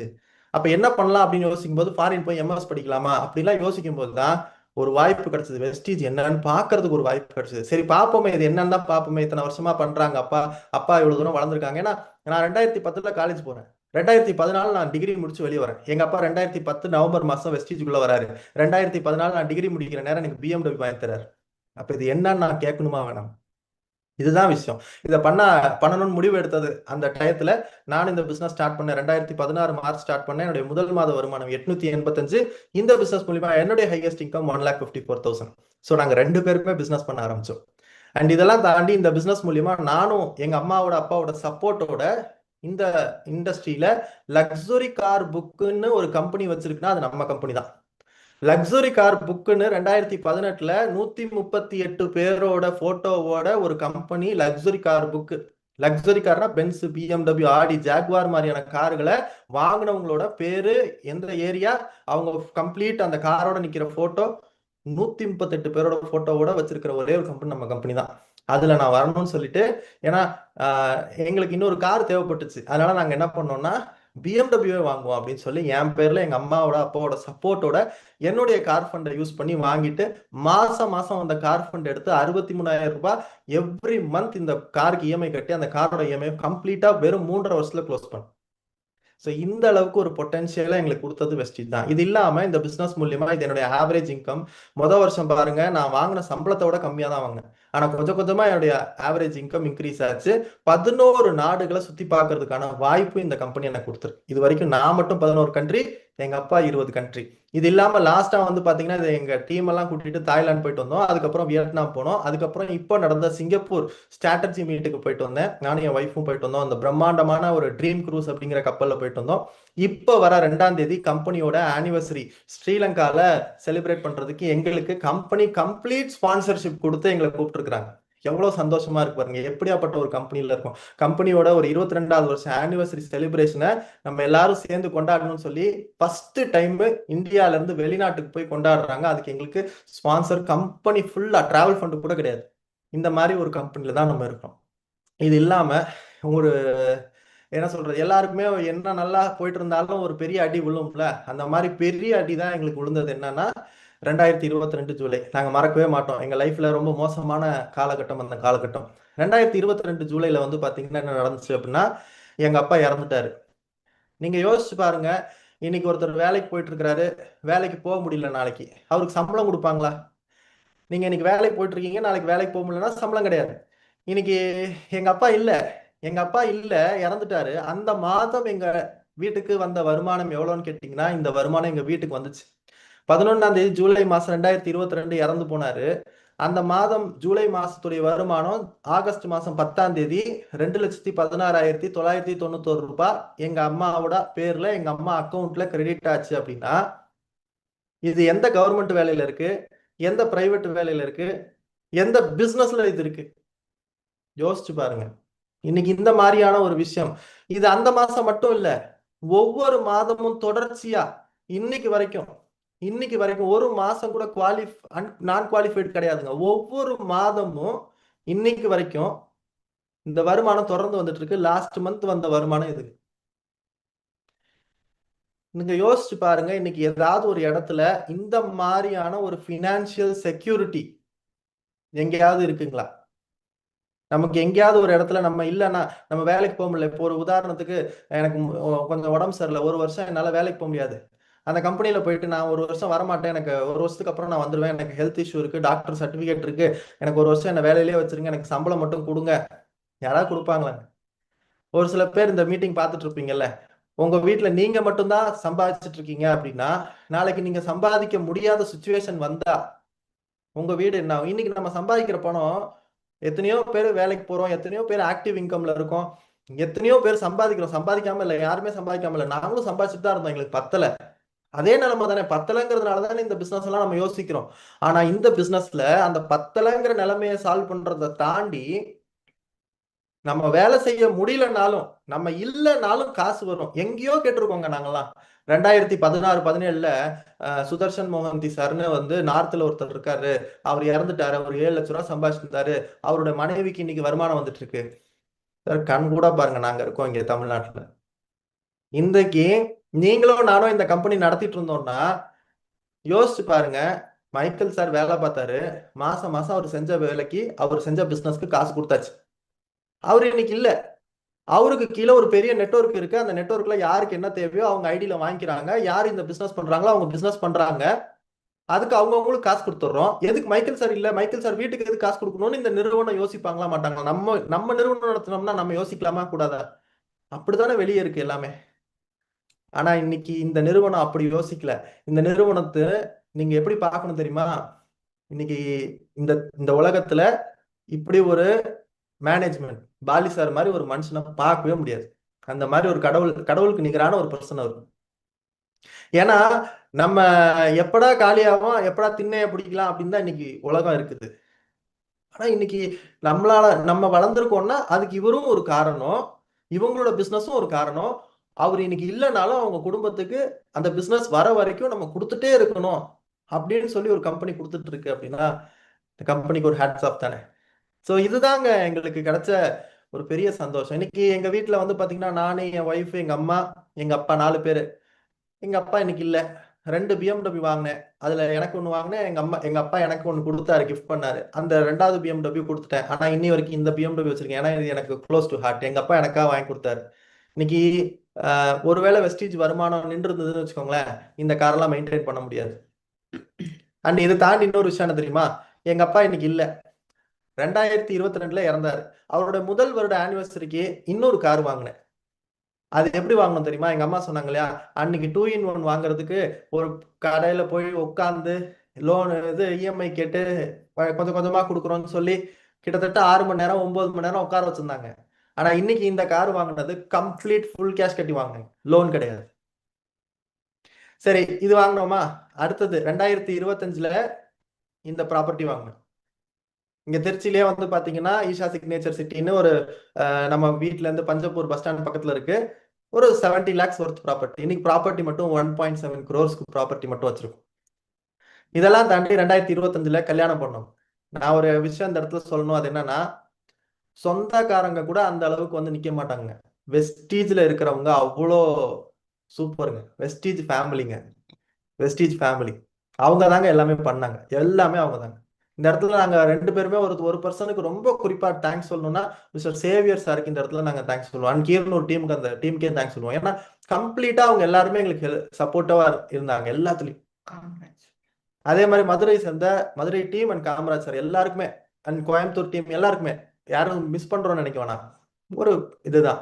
அப்ப என்ன பண்ணலாம் அப்படின்னு யோசிக்கும் போது ஃபாரின் போய் எம்எஸ் படிக்கலாமா அப்படிலாம் யோசிக்கும் போதுதான் ஒரு வாய்ப்பு கிடைச்சது. வெஸ்டீஜ் என்னன்னு பாக்குறதுக்கு ஒரு வாய்ப்பு கிடைச்சது. சரி பார்ப்போமே, இது என்னன்னு தான் பார்ப்போமே, இத்தனை வருஷமா பண்றாங்க, அப்பா அப்பா இவ்வளவு தூரம் வளர்ந்துருக்காங்க. ஏன்னா நான் 2010 காலேஜ் போறேன், 2014 நான் டிகிரி முடிச்சு வெளியே வரேன். எங்க அப்பா 2010 நவம்பர் மாசம் வெஸ்டீஜுக்குள்ள வராரு. 2014 நான் டிகிரி முடிக்கிற நேரம் எனக்கு பிஎம்டபிள்யூ வாங்கி தராரு. அப்ப இது என்னன்னு நான் கேட்கணுமா வேணாம்? இதுதான் விஷயம். இதை பண்ணணும்னு முடிவு எடுத்தது அந்த டயத்துல நான் இந்த பிசினஸ் ஸ்டார்ட் பண்ணேன். 2016 மார்ச் ஸ்டார்ட் பண்ணேன். என்னுடைய முதல் மாத வருமானம் 885. இந்த பிசினஸ் மூலியமா என்னுடைய ஹையஸ்ட் இன்கம் 1,54,000. ஸோ நாங்க 2 பேருமே பிசினஸ் பண்ண ஆரம்பிச்சோம். அண்ட் இதெல்லாம் தாண்டி இந்த பிசினஸ் மூலியமா நானும் எங்க அம்மாவோட அப்பாவோட சப்போர்ட்டோட இந்த இண்டஸ்ட்ரியில லக்ஸுரி கார் புக்குன்னு ஒரு கம்பெனி வச்சிருக்குன்னா அது நம்ம கம்பெனி தான். லக்ஸுரி கார் புக்குன்னு 2018 138 பேரோட போட்டோவோட ஒரு company luxury car book. Luxury கார்னா பென்ஸ், பிஎம்டபிள்யூ, ஆடி, ஜாக்வார் மாதிரியான கார்களை வாங்கினவங்களோட பேரு, எந்த ஏரியா, அவங்க கம்ப்ளீட் அந்த காரோட நிக்கிற போட்டோ, 138 பேரோட போட்டோவோட வச்சிருக்கிற ஒரே ஒரு கம்பெனி நம்ம கம்பெனி தான். அதுல நான் வரணும்னு சொல்லிட்டு, ஏன்னா எங்களுக்கு இன்னொரு கார் தேவைப்பட்டுச்சு. அதனால நாங்க என்ன பண்ணோம்னா பிஎம்டபிள்யூ வாங்குவோம் அப்படின்னு சொல்லி என் பேர்ல எங்க அம்மாவோட அப்பாவோட சப்போர்ட்டோட என்னுடைய கார் ஃபண்டை யூஸ் பண்ணி வாங்கிட்டு மாசம் மாசம் அந்த கார் ஃபண்ட் எடுத்து 63,000 ரூபாய் எவ்ரி மந்த் இந்த காருக்கு இஎம்ஐ கட்டி அந்த காரோட இஎம்ஐ கம்ப்ளீட்டா வெறும் 3.5 வருஷத்துல க்ளோஸ் பண்ணோம். ஸோ இந்த அளவுக்கு ஒரு பொட்டன்ஷியலை எங்களுக்கு கொடுத்தது வெஸ்டீஜ் தான். இது இல்லாம இந்த பிசினஸ் மூலியமா இது என்னுடைய ஆவரேஜ் இன்கம். வருஷம் பாருங்க, நான் வாங்கின சம்பளத்தோட கம்மியா தான் வாங்கினேன். ஆனா கொஞ்சம் கொஞ்சமா என்னுடைய ஆவரேஜ் இன்கம் இன்க்ரீஸ் ஆச்சு. 11 நாடுகளை சுத்தி பார்க்கறதுக்கான வாய்ப்பு இந்த கம்பெனி எனக்கு கொடுத்துருக்கு. இது வரைக்கும் நான் மட்டும் 11 கண்ட்ரி, எங்க அப்பா 20 கண்ட்ரி. இது இல்லாம லாஸ்டா வந்து பாத்தீங்கன்னா இது எங்க டீம் எல்லாம் கூட்டிட்டு தாய்லாந்து போயிட்டு வந்தோம். அதுக்கப்புறம் வியட்நாம் போனோம். அதுக்கப்புறம் இப்போ நடந்த சிங்கப்பூர் ஸ்ட்ராட்டஜி மீட்டுக்கு போயிட்டு வந்தேன். நானும் என் ஒய்ஃபும் போயிட்டு வந்தோம். அந்த பிரம்மாண்டமான ஒரு ட்ரீம் க்ரூஸ் அப்படிங்கிற கப்பல்ல போயிட்டு வந்தோம். இப்போ வர 2ஆம் தேதி கம்பெனியோட ஆனிவர்சரி ஸ்ரீலங்கால செலிப்ரேட் பண்றதுக்கு எங்களுக்கு கம்பெனி கம்ப்ளீட் ஸ்பான்சர்ஷிப் கொடுத்து எங்களை கூப்பிட்டுருக்காங்க. எவ்வளவு சந்தோஷமா இருக்கு பாருங்க. எப்படியாப்பட்ட ஒரு கம்பெனில இருக்கும். கம்பெனியோட ஒரு 22வது வருஷம் ஆனிவர்சரி செலிப்ரேஷனை நம்ம எல்லாரும் சேர்ந்து கொண்டாடணும்னு சொல்லி ஃபர்ஸ்ட் டைம் இந்தியால இருந்து வெளிநாட்டுக்கு போய் கொண்டாடுறாங்க. அதுக்கு எங்களுக்கு ஸ்பான்சர் கம்பெனி ஃபுல்லா, டிராவல் ஃபண்ட் கூட கிடையாது. இந்த மாதிரி ஒரு கம்பெனில தான் நம்ம இருக்கோம். இது இல்லாம ஒரு என்ன சொல்றது, எல்லாருக்குமே என்ன நல்லா போயிட்டு இருந்தாலும் ஒரு பெரிய அடி விழும்ல, அந்த மாதிரி பெரிய அடி தான் எங்களுக்கு விழுந்தது. என்னன்னா 2022 ஜூலை நாங்க மறக்கவே மாட்டோம். எங்க லைஃப்ல ரொம்ப மோசமான காலகட்டம் அந்த காலகட்டம். 2022 ஜூலைல வந்து பாத்தீங்கன்னா என்ன நடந்துச்சு அப்படின்னா, எங்க அப்பா இறந்துட்டாரு. நீங்க யோசிச்சு பாருங்க, இன்னைக்கு ஒருத்தர் வேலைக்கு போயிட்டு இருக்கிறாரு, வேலைக்கு போக முடியல, நாளைக்கு அவருக்கு சம்பளம் கொடுப்பாங்களா? நீங்க இன்னைக்கு வேலைக்கு போயிட்டு இருக்கீங்க, நாளைக்கு வேலைக்கு போக முடியலன்னா சம்பளம் கிடையாது. இன்னைக்கு எங்க அப்பா இல்ல, இறந்துட்டாரு. அந்த மாதம் எங்க வீட்டுக்கு வந்த வருமானம் எவ்வளவுன்னு கேட்டீங்கன்னா, இந்த வருமானம் எங்க வீட்டுக்கு வந்துச்சு. 11ஆம் தேதி ஜூலை மாசம் 2022 இறந்து போனாரு. அந்த மாதம் ஜூலை மாசத்துடைய வருமானம் ஆகஸ்ட் மாசம் 10ஆம் தேதி 2,16,991 ரூபாய் எங்க அம்மாவோட பேர்ல எங்க அம்மா அக்கௌண்ட்ல கிரெடிட் ஆச்சு. அப்படின்னா இது எந்த கவர்மெண்ட் வேலையில இருக்கு, எந்த பிரைவேட் வேலையில இருக்கு, எந்த பிசினஸ்ல இது இருக்கு? யோசிச்சு பாருங்க. இன்னைக்கு இந்த மாதிரியான ஒரு விஷயம், இது அந்த மாசம் மட்டும் இல்ல, ஒவ்வொரு மாதமும் தொடர்ச்சியா இன்னைக்கு வரைக்கும் ஒரு மாசம் கூட நான் குவாலிஃபைடு கிடையாதுங்க. ஒவ்வொரு மாதமும் இன்னைக்கு வரைக்கும் இந்த வருமானம் தொடர்ந்து வந்துட்டு இருக்கு. லாஸ்ட் மந்த் வந்த வருமானம் இது. நீங்க யோசிச்சு பாருங்க, இன்னைக்கு ஏதாவது ஒரு இடத்துல இந்த மாதிரியான ஒரு பினான்சியல் செக்யூரிட்டி எங்கேயாவது இருக்குங்களா? நமக்கு எங்கேயாவது ஒரு இடத்துல நம்ம இல்லைன்னா நம்ம வேலைக்கு போக முடியல. இப்போ ஒரு உதாரணத்துக்கு, எனக்கு கொஞ்சம் உடம்பு சரியில்லை, ஒரு வருஷம் என்னால் வேலைக்கு போக முடியாது. அந்த கம்பெனியில் போயிட்டு நான் ஒரு வருஷம் வரமாட்டேன், எனக்கு ஒரு வருஷத்துக்கு அப்புறம் நான் வந்துடுவேன், எனக்கு ஹெல்த் இஷ்யூ இருக்குது, டாக்டர் சர்டிஃபிகேட் இருக்குது, எனக்கு ஒரு வருஷம் என்ன வேலையிலேயே வச்சிருங்க, எனக்கு சம்பளம் மட்டும் கொடுங்க, யாராவது கொடுப்பாங்களா? ஒரு சில பேர் இந்த மீட்டிங் பார்த்துட்டு இருப்பீங்கல்ல, உங்க வீட்டில் நீங்க மட்டும்தான் சம்பாதிச்சுட்டு இருக்கீங்க அப்படின்னா, நாளைக்கு நீங்க சம்பாதிக்க முடியாத சுச்சுவேஷன் வந்தா உங்க வீடு என்ன ஆகும்? இன்னைக்கு நம்ம சம்பாதிக்கிற பணம், எத்தனையோ பேர் வேலைக்கு போறோம், எத்தனையோ பேர் ஆக்டிவ் இன்கம்ல இருக்கோம், எத்தனையோ பேர் சம்பாதிக்கிறோம், சம்பாதிக்காம இல்லை, யாருமே சம்பாதிக்காம இல்லை, நாங்களும் சம்பாதிச்சுட்டு தான் இருந்தோம், எங்களுக்கு பத்தல. அதே நிலைமை தானே, பத்தலைங்கிறதுனால தானே இந்த பிசினஸ் எல்லாம் நம்ம யோசிக்கிறோம். ஆனா இந்த பிசினஸ்ல அந்த பத்தலைங்கிற நிலைமையை சால்வ் பண்றதை தாண்டி நம்ம வேலை செய்ய முடியலனாலும், நம்ம இல்லைனாலும் காசு வரும். எங்கேயோ கேட்டிருக்கோங்க நாங்கெல்லாம். 2016-17 சுதர்ஷன் மோகந்தி சார்னு வந்து நார்த்ல ஒருத்தர் இருக்காரு, அவர் இறந்துட்டாரு, அவர் 7 லட்ச ரூபாய் சம்பாதிச்சிருந்தாரு, அவரோட மனைவிக்கு இன்னைக்கு வருமானம் வந்துட்டு இருக்கு. சார் கண் கூட பாருங்க, நாங்க இருக்கோம் இங்க தமிழ்நாட்டுல. இன்றைக்கு நீங்களும் நானும் இந்த கம்பெனி நடத்திட்டு இருந்தோம்னா யோசிச்சு பாருங்க. மைக்கேல் சார் வேலை பார்த்தாரு, மாசம் மாசம் அவர் செஞ்ச வேலைக்கு, அவர் செஞ்ச பிசினஸ்க்கு காசு கொடுத்தாச்சு. அவர் இன்னைக்கு இல்ல, அவருக்கு கீழே ஒரு பெரிய நெட்வொர்க் இருக்கு. அந்த நெட்வொர்க்ல யாருக்கு என்ன தேவையோ அவங்க ஐடியில வாங்கிக்கிறாங்க. யார் இந்த பிசினஸ் பண்றாங்களோ அவங்க பிசினஸ் பண்றாங்க. அதுக்கு அவங்கவுங்களுக்கு காசு கொடுத்துட்றோம். எதுக்கு மைக்கேல் சார் இல்ல, மைக்கேல் சார் வீட்டுக்கு எதுக்கு காசு கொடுக்கணும்னு இந்த நிறுவனம் யோசிப்பாங்களா மாட்டாங்க? நம்ம நிறுவனம் நடத்தினோம்னா நம்ம யோசிக்கலாமா கூடாதா? அப்படித்தானே வெளியே இருக்கு எல்லாமே. ஆனா இன்னைக்கு இந்த நிறுவனம் அப்படி யோசிக்கல. இந்த நிறுவனத்தை நீங்க எப்படி பார்க்கணும் தெரியுமா? இன்னைக்கு இந்த இந்த உலகத்துல இப்படி ஒரு மேனேஜ்மெண்ட் பாலி சார் மாதிரி ஒரு மனுஷனை பார்க்கவே முடியாது. அந்த மாதிரி ஒரு கடவுளுக்கு நிகரான ஒரு பர்சன் அவர். ஏன்னா நம்ம எப்படா காலியாகும், எப்படா திண்ணைய பிடிக்கலாம் அப்படின்னு தான் இன்னைக்கு உலகம் இருக்குது. ஆனா இன்னைக்கு நம்ம வளர்ந்துருக்கோம்னா அதுக்கு இவரும் ஒரு காரணம், இவங்களோட பிசினஸும் ஒரு காரணம். அவர் இன்னைக்கு இல்லைனாலும் அவங்க குடும்பத்துக்கு அந்த பிசினஸ் வர வரைக்கும் நம்ம கொடுத்துட்டே இருக்கணும் அப்படின்னு சொல்லி ஒரு கம்பெனி கொடுத்துட்டு இருக்கு அப்படின்னா இந்த கம்பெனிக்கு ஒரு ஹேட்ஸ் ஆஃப் தானே. ஸோ இதுதாங்க எங்களுக்கு கிடைச்ச ஒரு பெரிய சந்தோஷம். இன்னைக்கு எங்க வீட்டில் வந்து பாத்தீங்கன்னா நானு, என் ஒய்ஃப், எங்க அம்மா, எங்க அப்பா 4 பேர். எங்க அப்பா இன்னைக்கு இல்ல. 2 BMW வாங்கினேன். அதுல எனக்கு ஒண்ணு வாங்கினேன். எங்க அப்பா எனக்கு ஒண்ணு கொடுத்தாரு, கிஃப்ட் பண்ணாரு. அந்த 2வது BMW கொடுத்துட்டேன். ஆனா இன்னி வரைக்கும் இந்த BMW வச்சிருக்கேன். ஏன்னா இது எனக்கு க்ளோஸ் டு ஹார்ட். எங்க அப்பா எனக்காக வாங்கி கொடுத்தாரு. இன்னைக்கு ஒருவேளை வெஸ்டீஜ் வருமானம் நின்று இருந்ததுன்னு வச்சுக்கோங்களேன், இந்த காரெல்லாம் மெயின்டைன் பண்ண முடியாது. அண்ட் இதை தாண்டி இன்னொரு விஷயம் என்ன தெரியுமா? எங்க அப்பா இன்னைக்கு இல்ல. 2022ல இறந்தாரு. அவரோட முதல் வருட ஆனிவர்சரிக்கு இன்னொரு கார் வாங்கினேன். அது எப்படி வாங்கணும் தெரியுமா? எங்க அம்மா சொன்னாங்க இல்லையா, அன்னைக்கு 2-in-1 வாங்குறதுக்கு ஒரு கடையில போய் உட்காந்து லோன் இது இஎம்ஐ கேட்டு கொஞ்சம் கொஞ்சமா கொடுக்குறோம்னு சொல்லி கிட்டத்தட்ட 6 மணி நேரம் 9 மணி நேரம் உட்கார வச்சிருந்தாங்க. ஆனா இன்னைக்கு இந்த கார் வாங்கினது கம்ப்ளீட் ஃபுல் கேஷ் கட்டி வாங்கினேன், லோன் கிடையாது. சரி, இது வாங்கினோமா? அடுத்தது 2025ல இந்த ப்ராப்பர்ட்டி வாங்கினேன். இங்க திருச்சியிலே வந்து பாத்தீங்கன்னா ஈஷா சிக்னேச்சர் சிட்டின்னு ஒரு நம்ம வீட்ல இருந்து பஞ்சப்பூர் பஸ் ஸ்டாண்ட் பக்கத்துல இருக்கு. ஒரு 70 lakhs ஒர்த் ப்ராப்பர்ட்டி. இன்னைக்கு ப்ராப்பர்ட்டி மட்டும் 1.7 crores ப்ராப்பர்ட்டி மட்டும் வச்சிருக்கோம். இதெல்லாம் தாண்டி 2025ல கல்யாணம் பண்ணோம். நான் ஒரு விஷயம் இந்த இடத்துல சொல்லணும். அது என்னன்னா, சொந்தக்காரங்க கூட அந்த அளவுக்கு வந்து நிக்க மாட்டாங்க. வெஸ்டீஜ்ல இருக்கிறவங்க அவ்வளோ சூப்பருங்க. வெஸ்டீஜ் ஃபேமிலிங்க. வெஸ்டீஜ் ஃபேமிலி அவங்க தாங்க எல்லாமே பண்ணாங்க. எல்லாமே அவங்க தாங்க. இந்த இடத்துல நாங்க 2 பேருமே ஒரு பர்சனுக்கு ரொம்ப குறிப்பா தேங்க்ஸ் சொல்லணும்னா மிஸ்டர் சேவியர் சாருக்கு இந்த இடத்துல நாங்க தேங்க்ஸ் சொல்லுவோம். அண்ட் கீர்னு ஒரு டீமுக்கு அந்த டீமுக்கே தேங்க்ஸ் சொல்லுவோம். ஏன்னா கம்ப்ளீட்டா அவங்க எல்லாருமே எங்களுக்கு சப்போர்ட்டிவா இருந்தாங்க எல்லாத்துலயும். அதே மாதிரி மதுரை சேர்ந்த Madurai team and Kamaraj sir எல்லாருக்குமே, அண்ட் கோயம்புத்தூர் டீம் எல்லாருக்குமே, யாரும் மிஸ் பண்றோம்னு நினைக்க வேணாம். ஒரு இதுதான்.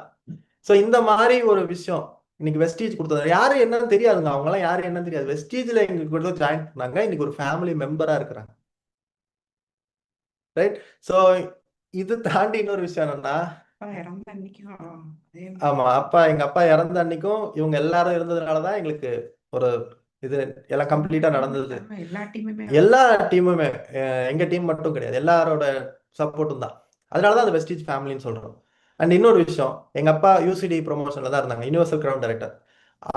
ஸோ இந்த மாதிரி ஒரு விஷயம் இன்னைக்கு வெஸ்டீஜ் கொடுத்தது யாரு என்னன்னு தெரியாதுங்க. அவங்க எல்லாம் யாரு என்னன்னு தெரியாது. வெஸ்டீஜ்ல எங்க கூட ஜாயின் பண்ணாங்க. இன்னைக்கு ஒரு ஃபேமிலி மெம்பரா இருக்கிறாங்க. ரைட். ஸோ இது தாண்டி இன்னொரு விஷயம் என்னன்னா, ஆமா, எங்க அப்பா இறந்த அன்னைக்கும் இவங்க எல்லாரும் இருந்ததுனாலதான் எங்களுக்கு ஒரு இது எல்லாம் கம்ப்ளீட்டா நடந்தது. எல்லா டீமுமே எங்க டீம் மட்டும் கிடையாது, எல்லாரோட சப்போர்ட்டும் தான். அதனாலதான் அது வெஸ்டீஜ் ஃபேமிலின்னு சொல்றோம். அண்ட் இன்னொரு விஷயம், எங்க அப்பா யூசிடி ப்ரொமோஷன்ல தான் இருந்தாங்க, யூனிவர்சல் கிரவுண்ட் டைரக்டர்.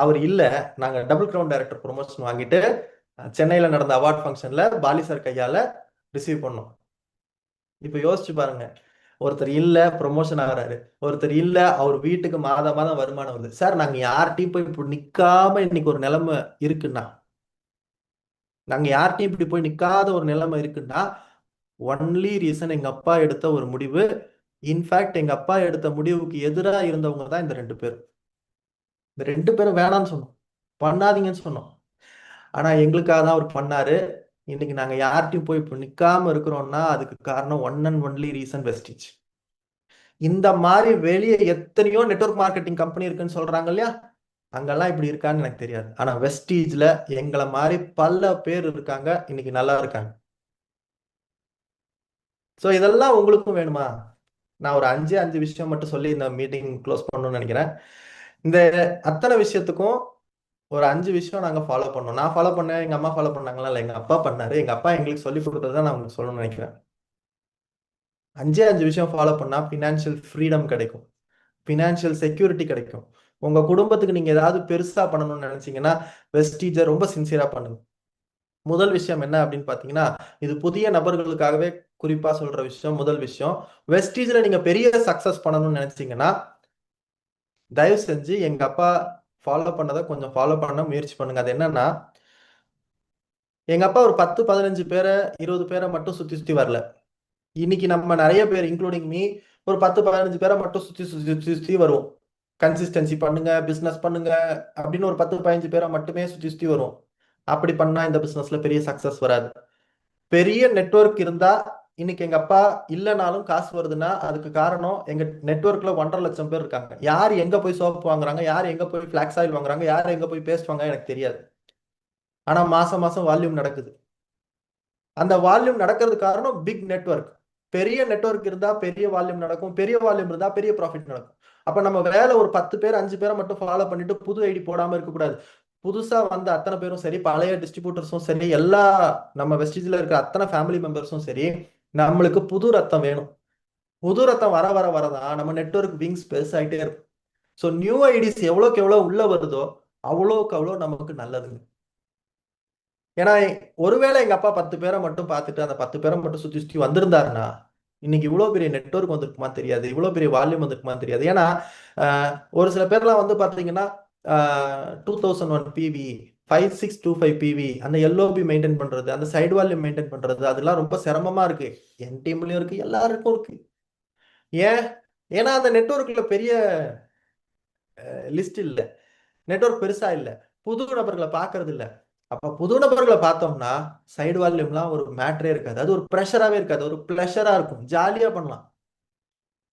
அவர் இல்ல, நாங்க டபுள் கிரவுண்ட் டைரக்டர் ப்ரொமோஷன் வாங்கிட்டு சென்னையில நடந்த அவார்ட் ஃபங்க்ஷன்ல பாலி சார் கையால ரிசீவ் பண்ணோம். இப்ப யோசிச்சு பாருங்க, ஒருத்தர் இல்ல ப்ரொமோஷன் ஆகிறாரு, ஒருத்தர் இல்ல அவர் வீட்டுக்கு மாதம் மாதம் வருமானம் வருது. சார் நாங்க யார்கிட்டையும் போய் இப்படி நிக்காம இன்னைக்கு ஒரு நிலைமை இருக்குன்னா, நாங்க யார்கிட்டையும் இப்படி போய் நிக்காத ஒரு நிலைமை இருக்குன்னா ஒன்லி ரீசன் எங்க அப்பா எடுத்த ஒரு முடிவு. இன்ஃபேக்ட் எங்க அப்பா எடுத்த முடிவுக்கு எதிராக இருந்தவங்க தான் இந்த 2 பேரும். இந்த 2 பேரும் வேணாம்னு சொன்னோம், பண்ணாதீங்கன்னு சொன்னோம். ஆனா எங்களுக்காக தான் அவர் பண்ணாரு. இன்னைக்கு நாங்க யார்கிட்டையும் போய் இப்போ நிக்காம இருக்கிறோம்னா அதுக்கு காரணம் one and only reason Vestige. இந்த மாதிரி வெளியே எத்தனையோ நெட்வொர்க் மார்க்கெட்டிங் கம்பெனி இருக்குன்னு சொல்றாங்க இல்லையா, அங்கெல்லாம் இப்படி இருக்கான்னு எனக்கு தெரியாது. ஆனா வெஸ்டீஜ்ல எங்களை மாதிரி பல பேர் இருக்காங்க, இன்னைக்கு நல்லா இருக்காங்க. ஸோ இதெல்லாம் உங்களுக்கும் வேணுமா? நான் ஒரு 5 விஷயம் மட்டும் சொல்லி இந்த மீட்டிங் க்ளோஸ் பண்ணணும்னு நினைக்கிறேன். இந்த அத்தனை விஷயத்துக்கும் ஒரு 5 விஷயம் நாங்க ஃபாலோ பண்ணோம். நான் ஃபாலோ பண்ணேன், எங்க அம்மா ஃபாலோ பண்ணாங்களா இல்லை, எங்க அப்பா பண்ணாரு. எங்க அப்பா எங்களுக்கு சொல்லி கொடுத்ததை நான் உங்களுக்கு சொல்லணும்னு நினைக்கிறேன். 5 விஷயம் ஃபாலோ பண்ணா ஃபினான்ஷியல் ஃப்ரீடம் கிடைக்கும், ஃபினான்ஷியல் செக்யூரிட்டி கிடைக்கும். உங்க குடும்பத்துக்கு நீங்க ஏதாவது பெருசா பண்ணணும்னு நினைச்சீங்கன்னா வெஸ்டீஜை ரொம்ப சின்சியரா பண்ணுங்க. முதல் விஷயம் என்ன அப்படின்னு பாத்தீங்கன்னா, இது புதிய நபர்களுக்காகவே குறிப்பா சொல்ற விஷயம். முதல் விஷயம், வெஸ்டீஜ்ல நீங்க பெரிய சக்சஸ் பண்ணணும்னு நினைச்சீங்கன்னா தயவு செஞ்சு எங்க அப்பா ஃபாலோ பண்ணதை கொஞ்சம் ஃபாலோ பண்ண முயற்சி பண்ணுங்க. அது என்னன்னா, எங்க அப்பா ஒரு 10-15 பேரை 20 பேரை மட்டும் சுத்தி சுத்தி வரல. இன்னைக்கு நம்ம நிறைய பேர் இன்க்ளூடிங் மீ ஒரு 10-15 பேரை மட்டும் சுத்தி சுத்தி சுத்தி சுத்தி வருவோம். கன்சிஸ்டன்சி பண்ணுங்க, பிசினஸ் பண்ணுங்க அப்படின்னு ஒரு 10-15 பேரை மட்டுமே சுத்தி சுத்தி வரும். அப்படி பண்ணா இந்த பிசினஸ்ல பெரிய சக்சஸ் வராது. பெரிய நெட்வொர்க் இருந்தா, இன்னைக்கு எங்க அப்பா இல்லைனாலும் காசு வருதுன்னா அதுக்கு காரணம் எங்க நெட்வொர்க்ல 1.5 லட்சம் பேர் இருக்காங்க. யார் எங்க போய் சோப் வாங்குறாங்க, யார் எங்க போய் பிளாக்ஸ் ஆயில் வாங்குறாங்க, யார் எங்க போய் பேஸ்ட் வாங்க எனக்கு தெரியாது. ஆனா மாசம் மாசம் வால்யூம் நடக்குது. அந்த வால்யூம் நடக்கிறது காரணம் பிக் நெட்வொர்க். பெரிய நெட்வொர்க் இருந்தா பெரிய வால்யூம் நடக்கும், பெரிய வால்யூம் இருந்தா பெரிய ப்ராஃபிட் நடக்கும். அப்ப நம்ம வேலை ஒரு 10 பேர் 5 பேரை மட்டும் ஃபாலோ பண்ணிட்டு புது ஐடி போடாம இருக்கக்கூடாது. புதுசா வந்த அத்தனை பேரும் சரி, பழைய டிஸ்ட்ரிபியூட்டர்ஸும் சரி, எல்லா நம்ம வெஸ்டீஜ்ல இருக்கிற அத்தனை ஃபேமிலி மெம்பர்ஸும் சரி, நம்மளுக்கு புது ரத்தம் வேணும். புது ரத்தம் வர வர வரதான் நம்ம நெட்வொர்க் விங்ஸ் பெருசாயிட்டே இருக்கும். ஸோ நியூ ஐடிஸ் எவ்வளோக்கு எவ்வளோ உள்ள வருதோ அவ்வளோக்கு அவ்வளோ நமக்கு நல்லதுங்க. ஏன்னா ஒருவேளை எங்க அப்பா 10 பேரை மட்டும் பார்த்துட்டு அந்த 10 பேரை மட்டும் சுத்தி சுத்தி வந்திருந்தாருன்னா இன்னைக்கு இவ்வளவு பெரிய நெட்வொர்க் வந்திருக்குமா தெரியாது, இவ்வளவு பெரிய வால்யூம் வந்திருக்குமா தெரியாது. ஏன்னா ஒரு சில பேர்லாம் வந்து பாத்தீங்கன்னா 2001 பிவி 5625 பிவி அந்த எல்ஓபி மெயின்டைன் பண்றது, அந்த சைடு வால்யூம் மெயின்டைன் பண்றது, அதெல்லாம் ரொம்ப சிரமமா இருக்கு. என் டீம்லயும் இருக்கு, எல்லாருக்கும் இருக்கு. ஏன்? ஏன்னா அந்த நெட்வொர்க்ல பெரிய லிஸ்ட் இல்ல, நெட்வொர்க் பெருசா இல்ல, புது நபர்களை பாக்குறது இல்ல. அப்ப புது நபர்களை பார்த்தோம்னா சைடு வால்யூம்லாம் ஒரு மேட்டரே இருக்காது, அது ஒரு ப்ரெஷராகவே இருக்காது, ஒரு ப்ளஷரா இருக்கும், ஜாலியா பண்ணலாம்.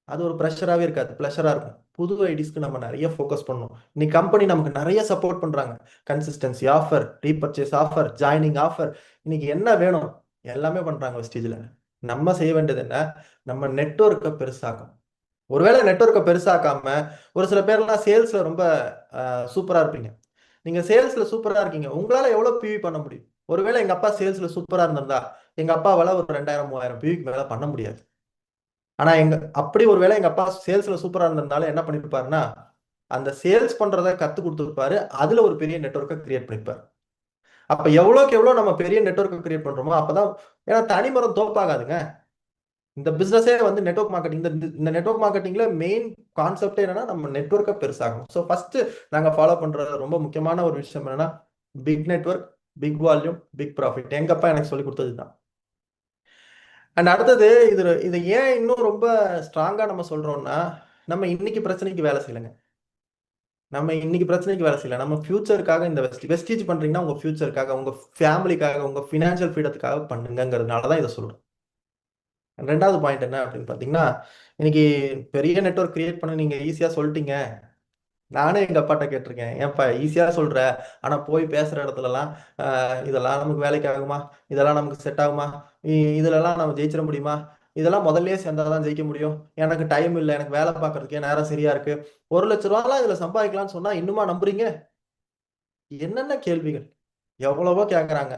அது ஒரு ப்ரெஷராகவே இருக்காது, ப்ளஷரா இருக்கும். புது ஐடிஸ்க்கு நம்ம நிறைய ஃபோக்கஸ் பண்ணணும். இன்னைக்கு கம்பெனி நமக்கு நிறைய சப்போர்ட் பண்றாங்க. Consistency offer, repurchase offer, joining offer, இன்னைக்கு என்ன வேணும் எல்லாமே பண்றாங்க வெஸ்டீஜ்ல. நம்ம செய்ய வேண்டியது என்ன? நம்ம நெட்வொர்க்கை பெருசாக்கணும். ஒருவேளை நெட்வொர்க்கை பெருசாக்காம ஒரு சில பேர்லாம் சேல்ஸ்ல ரொம்ப சூப்பரா இருப்பீங்க. நீங்க சேல்ஸ்ல சூப்பரா இருக்கீங்க, உங்களால எவ்வளவு பிவி பண்ண முடியும்? ஒருவேளை எங்க அப்பா சேல்ஸ்ல சூப்பரா இருந்திருந்தா எங்க அப்பாவால ஒரு 2000 3000 பிவிக்கு மேல பண்ண முடியாது. ஆனா அப்படி ஒருவேளை எங்க அப்பா சேல்ஸ்ல சூப்பரா இருந்திருந்தாலும் என்ன பண்ணிருப்பாருன்னா அந்த சேல்ஸ் பண்றதை கத்து கொடுத்துருப்பாரு, அதுல ஒரு பெரிய நெட்வொர்க்கை கிரியேட் பண்ணிருப்பாரு. அப்ப எவ்வளவுக்கு எவ்வளவு நம்ம பெரிய நெட்வொர்க்கை கிரியேட் பண்றோமோ அப்பதான், ஏன்னா தனிமரம் தோப்பாகாதுங்க. இந்த பிசினஸே வந்து நெட்வொர்க் மார்க்கெட்டிங். இந்த நெட்வொர்க் மார்க்கெட்டிங்ல மெயின் கான்செப்ட் என்னன்னா நம்ம நெட்வொர்க்கை பெருசாகணும். ஸோ ஃபர்ஸ்ட் நாங்க ஃபாலோ பண்ற ரொம்ப முக்கியமான ஒரு விஷயம் என்னன்னா big network, big volume, big profit. எங்க அப்பா எனக்கு சொல்லி கொடுத்ததுதான். அண்ட் அடுத்தது இதை ஏன் இன்னும் ரொம்ப ஸ்ட்ராங்கா நம்ம சொல்றோம்னா, நம்ம இன்னைக்கு பிரச்சனைக்கு வேலை செய்யலைங்க. நம்ம இன்னைக்கு பிரச்சனைக்கு வேலை செய்யல, நம்ம ஃபியூச்சருக்காக இந்த வெஸ்டீஜ் பண்றீங்கன்னா உங்க ஃபியூச்சருக்காக, உங்க ஃபேமிலிக்காக, உங்க ஃபினான்ஷியல் ஃப்ரீடத்துக்காக பண்ணுங்கிறதுனாலதான் இதை சொல்றோம். ரெண்டாவது பாயிண்ட் என்ன அப்படின்னு பாத்தீங்கன்னா, இன்னைக்கு பெரிய நெட்வொர்க் கிரியேட் பண்ண நீங்க ஈஸியா சொல்லிட்டீங்க. நானே எங்க அப்பாட்ட கேட்டிருக்கேன், ஏன்ப்பா ஈஸியா சொல்ற, ஆனா போய் பேசுற இடத்துல எல்லாம் இதெல்லாம் நமக்கு வேலைக்கு ஆகுமா, இதெல்லாம் நமக்கு செட் ஆகுமா, இதுலலாம் நம்ம ஜெயிச்சிட முடியுமா, இதெல்லாம் முதல்லயே சேர்ந்தாதான் ஜெயிக்க முடியும், எனக்கு டைம் இல்லை, எனக்கு வேலை பார்க்கறதுக்கே நேரம் சரியா இருக்கு, 1,00,000 இதுல சம்பாதிக்கலாம்னு சொன்னா இன்னுமா நம்புறீங்க? என்னென்ன கேள்விகள் எவ்வளவோ கேக்குறாங்க.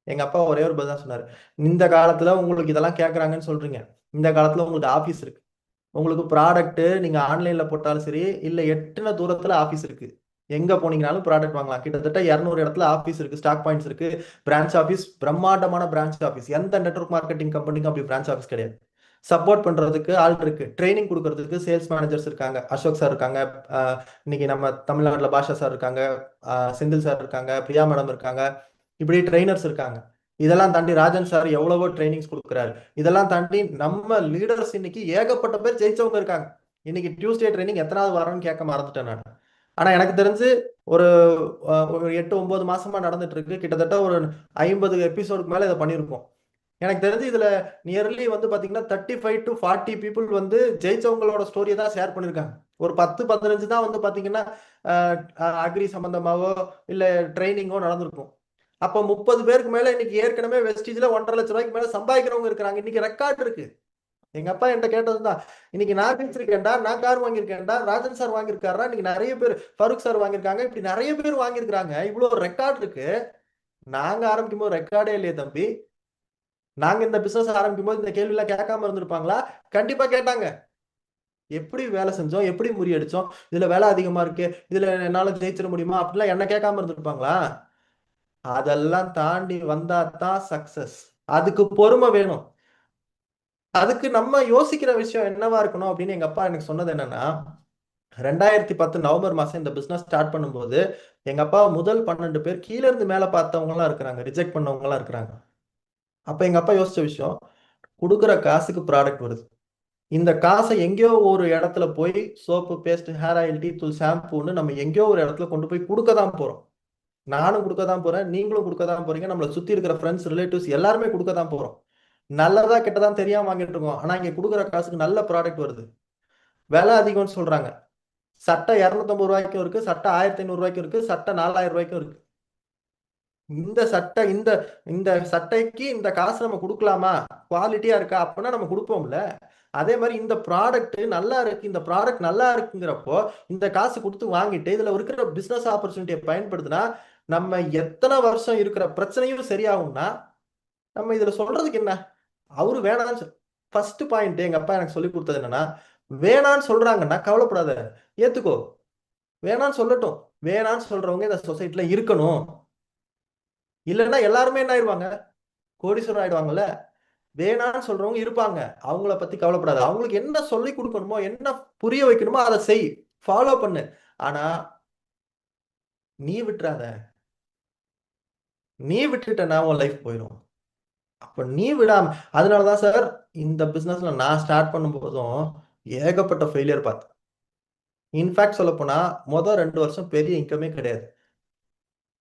எங்க அப்பா ஒரே ஒரு பதில் தான் சொன்னாரு, இந்த காலத்துல உங்களுக்கு இதெல்லாம் கேக்குறாங்கன்னு சொல்றீங்க, இந்த காலத்துல உங்களுக்கு ஆபீஸ் இருக்கு, உங்களுக்கு ப்ராடக்ட் நீங்க ஆன்லைன்ல போட்டாலும் சரி, இல்ல எட்டுன தூரத்துல ஆபீஸ் இருக்கு, எங்க போனீங்கனாலும் ப்ராடக்ட் வாங்கலாம். கிட்டத்தட்ட 200 இடத்துல ஆபீஸ் இருக்கு, ஸ்டாக் பாயிண்ட்ஸ் இருக்கு, பிரான்ச் ஆபீஸ், பிரம்மாண்டமான பிரான்ச் ஆபீஸ். எந்த நெட்வொர்க் மார்க்கெட்டிங் கம்பெனிக்கும் அப்படி பிரான்ச் ஆபீஸ் கிடையாது. சப்போர்ட் பண்றதுக்கு ஆள் இருக்கு, ட்ரைனிங் கொடுக்கறதுக்கு சேல்ஸ் மேனேஜர்ஸ் இருக்காங்க, அசோக் சார் இருக்காங்க, இன்னைக்கு நம்ம தமிழ்நாட்டுல பாஷா சார் இருக்காங்க, செந்தில் சார் இருக்காங்க, பிரியா மேடம் இருக்காங்க, இப்படி ட்ரைனர்ஸ் இருக்காங்க. இதெல்லாம் தாண்டி ராஜன் சார் எவ்வளவோ ட்ரைனிங்ஸ் கொடுக்குறாரு. இதெல்லாம் தாண்டி நம்ம லீடர்ஸ் இன்னைக்கு ஏகப்பட்ட பேர் ஜெயிச்சவங்க இருக்காங்க. இன்னைக்கு டியூஸ்டே ட்ரைனிங் எத்தனாவது வாரம்னு கேட்க மறந்துட்டேன் நான். ஆனா எனக்கு தெரிஞ்சு ஒரு ஒரு 8 9 மாசமா நடந்துட்டு இருக்கு. கிட்டத்தட்ட ஒரு 50 எபிசோடுக்கு மேல இதை பண்ணியிருக்கோம். எனக்கு தெரிஞ்சு இதுல நியர்லி வந்து பாத்தீங்கன்னா 35 to 40 பீப்புள் வந்து ஜெயிச்சவங்களோட ஸ்டோரியை தான் ஷேர் பண்ணிருக்காங்க. ஒரு 10 15 தான் வந்து பாத்தீங்கன்னா அக்ரி சம்பந்தமாவோ இல்ல ட்ரைனிங்கோ நடந்திருக்கும். அப்ப 30 பேருக்கு மேல இன்னைக்கு ஏற்கனவே வெஸ்டீஜ்ல 1,50,000 மேல சம்பாதிக்கிறவங்க இருக்கிறாங்க. இன்னைக்கு ரெக்கார்ட் இருக்கு. எங்க அப்பா என்கிட்ட கேட்டதுதான், இன்னைக்கு நான் பேசிருக்கேன்டா, நான் கார் வாங்கியிருக்கேன்டா, ராஜன் சார் வாங்கியிருக்காரா, இன்னைக்கு நிறைய பேர் ஃபருக் சார் வாங்கியிருக்காங்க, இப்படி நிறைய பேர் வாங்கியிருக்காங்க, இவ்வளவு ரெக்கார்ட் இருக்கு. நாங்க ஆரம்பிக்கும் போது ரெக்கார்டே இல்லையே தம்பி. நாங்க இந்த பிசினஸ் ஆரம்பிக்கும் போது இந்த கேள்வி எல்லாம் கேட்காம இருந்திருப்பாங்களா? கண்டிப்பா கேட்டாங்க. எப்படி வேலை செஞ்சோம், எப்படி முறியடிச்சோம், இதுல வேலை அதிகமா இருக்கு, இதுல என்னால ஜெயிச்சிட முடியுமா அப்படிலாம் என்ன கேட்காம இருந்திருப்பாங்களா? அதெல்லாம் தாண்டி வந்தா தான் சக்சஸ். அதுக்கு பொறுமை வேணும். அதுக்கு நம்ம யோசிக்கிற விஷயம் என்னவா இருக்கணும் அப்படின்னு எங்க அப்பா எனக்கு சொன்னது என்னன்னா, 2010 நவம்பர் மாசம் இந்த பிசினஸ் ஸ்டார்ட் பண்ணும்போது எங்க அப்பா முதல் 12 பேர் கீழ இருந்து மேல பார்த்தவங்க எல்லாம் இருக்கிறாங்க, ரிஜெக்ட் பண்ணவங்க எல்லாம் இருக்கிறாங்க. அப்ப எங்க அப்பா யோசிச்ச விஷயம், கொடுக்குற காசுக்கு ப்ராடக்ட் வருது, இந்த காசை எங்கேயோ ஒரு இடத்துல போய் soap, paste, hair oil, tea தூள், ஷாம்புன்னு நம்ம எங்கேயோ ஒரு இடத்துல கொண்டு போய் கொடுக்க தான் போறோம். நானும் கொடுக்க தான் போறேன், நீங்களும் கொடுக்க தான் போறீங்க, நம்மளை சுத்தி இருக்கிற ஃப்ரெண்ட்ஸ், ரிலேட்டிவ்ஸ் எல்லாருமே கொடுக்க தான் போறோம். நல்லதா கெட்டதான் தெரியாம வாங்கிட்டு இருக்கோம். ஆனா இங்க கொடுக்குற காசுக்கு நல்ல ப்ராடக்ட் வருது. விலை அதிகம்னு சொல்றாங்க. சட்டை 250 ரூபாய்க்கும் இருக்கு, சட்டை 1500 ரூபாய்க்கும் இருக்கு, சட்டை 4000 ரூபாய்க்கும் இருக்கு. இந்த சட்டை இந்த இந்த சட்டைக்கு இந்த காசு நம்ம கொடுக்கலாமா, குவாலிட்டியா இருக்கா அப்படின்னா நம்ம கொடுப்போம்ல. அதே மாதிரி இந்த ப்ராடக்ட் நல்லா இருக்கு, இந்த ப்ராடக்ட் நல்லா இருக்குங்கிறப்போ இந்த காசு கொடுத்து வாங்கிட்டு இதுல இருக்கிற பிசினஸ் ஆப்பர்ச்சுனிட்டியை பயன்படுத்தினா நம்ம எத்தனை வருஷம் இருக்கிற பிரச்சனையும் சரியாகும்னா நம்ம இதுல சொல்றதுக்கு என்ன. அவரு வேணான்னு ஃபர்ஸ்ட் பாயிண்ட் எங்க அப்பா எனக்கு சொல்லி கொடுத்தது என்னன்னா, வேணான்னு சொல்றாங்கன்னா கவலைப்படாத, ஏத்துக்கோ. வேணான்னு சொல்லட்டும். வேணான்னு சொல்றவங்க இந்த சொசைட்டில இருக்கணும். இல்லைன்னா எல்லாருமே என்ன ஆயிடுவாங்க, கோடீஸ்வரர் ஆயிடுவாங்கல்ல. வேணான்னு சொல்றவங்க இருப்பாங்க, அவங்கள பத்தி கவலைப்படாது. அவங்களுக்கு என்ன சொல்லி கொடுக்கணுமோ, என்ன புரிய வைக்கணுமோ அதை செய், ஃபாலோ பண்ணு. ஆனா நீ விட்டுறாத. நீ விட்டுட்டனா உன் லைஃப் போயிடும். அப்ப நீ விடாம, அதனாலதான் சார் இந்த பிசினஸ்ல நான் ஸ்டார்ட் பண்ணும் போதும் ஏகப்பட்ட ஃபெயிலியர் பார்த்தேன். இன்ஃபேக்ட் சொல்ல போனா மொதல் 2 வருஷம் பெரிய இன்கமே கிடையாது.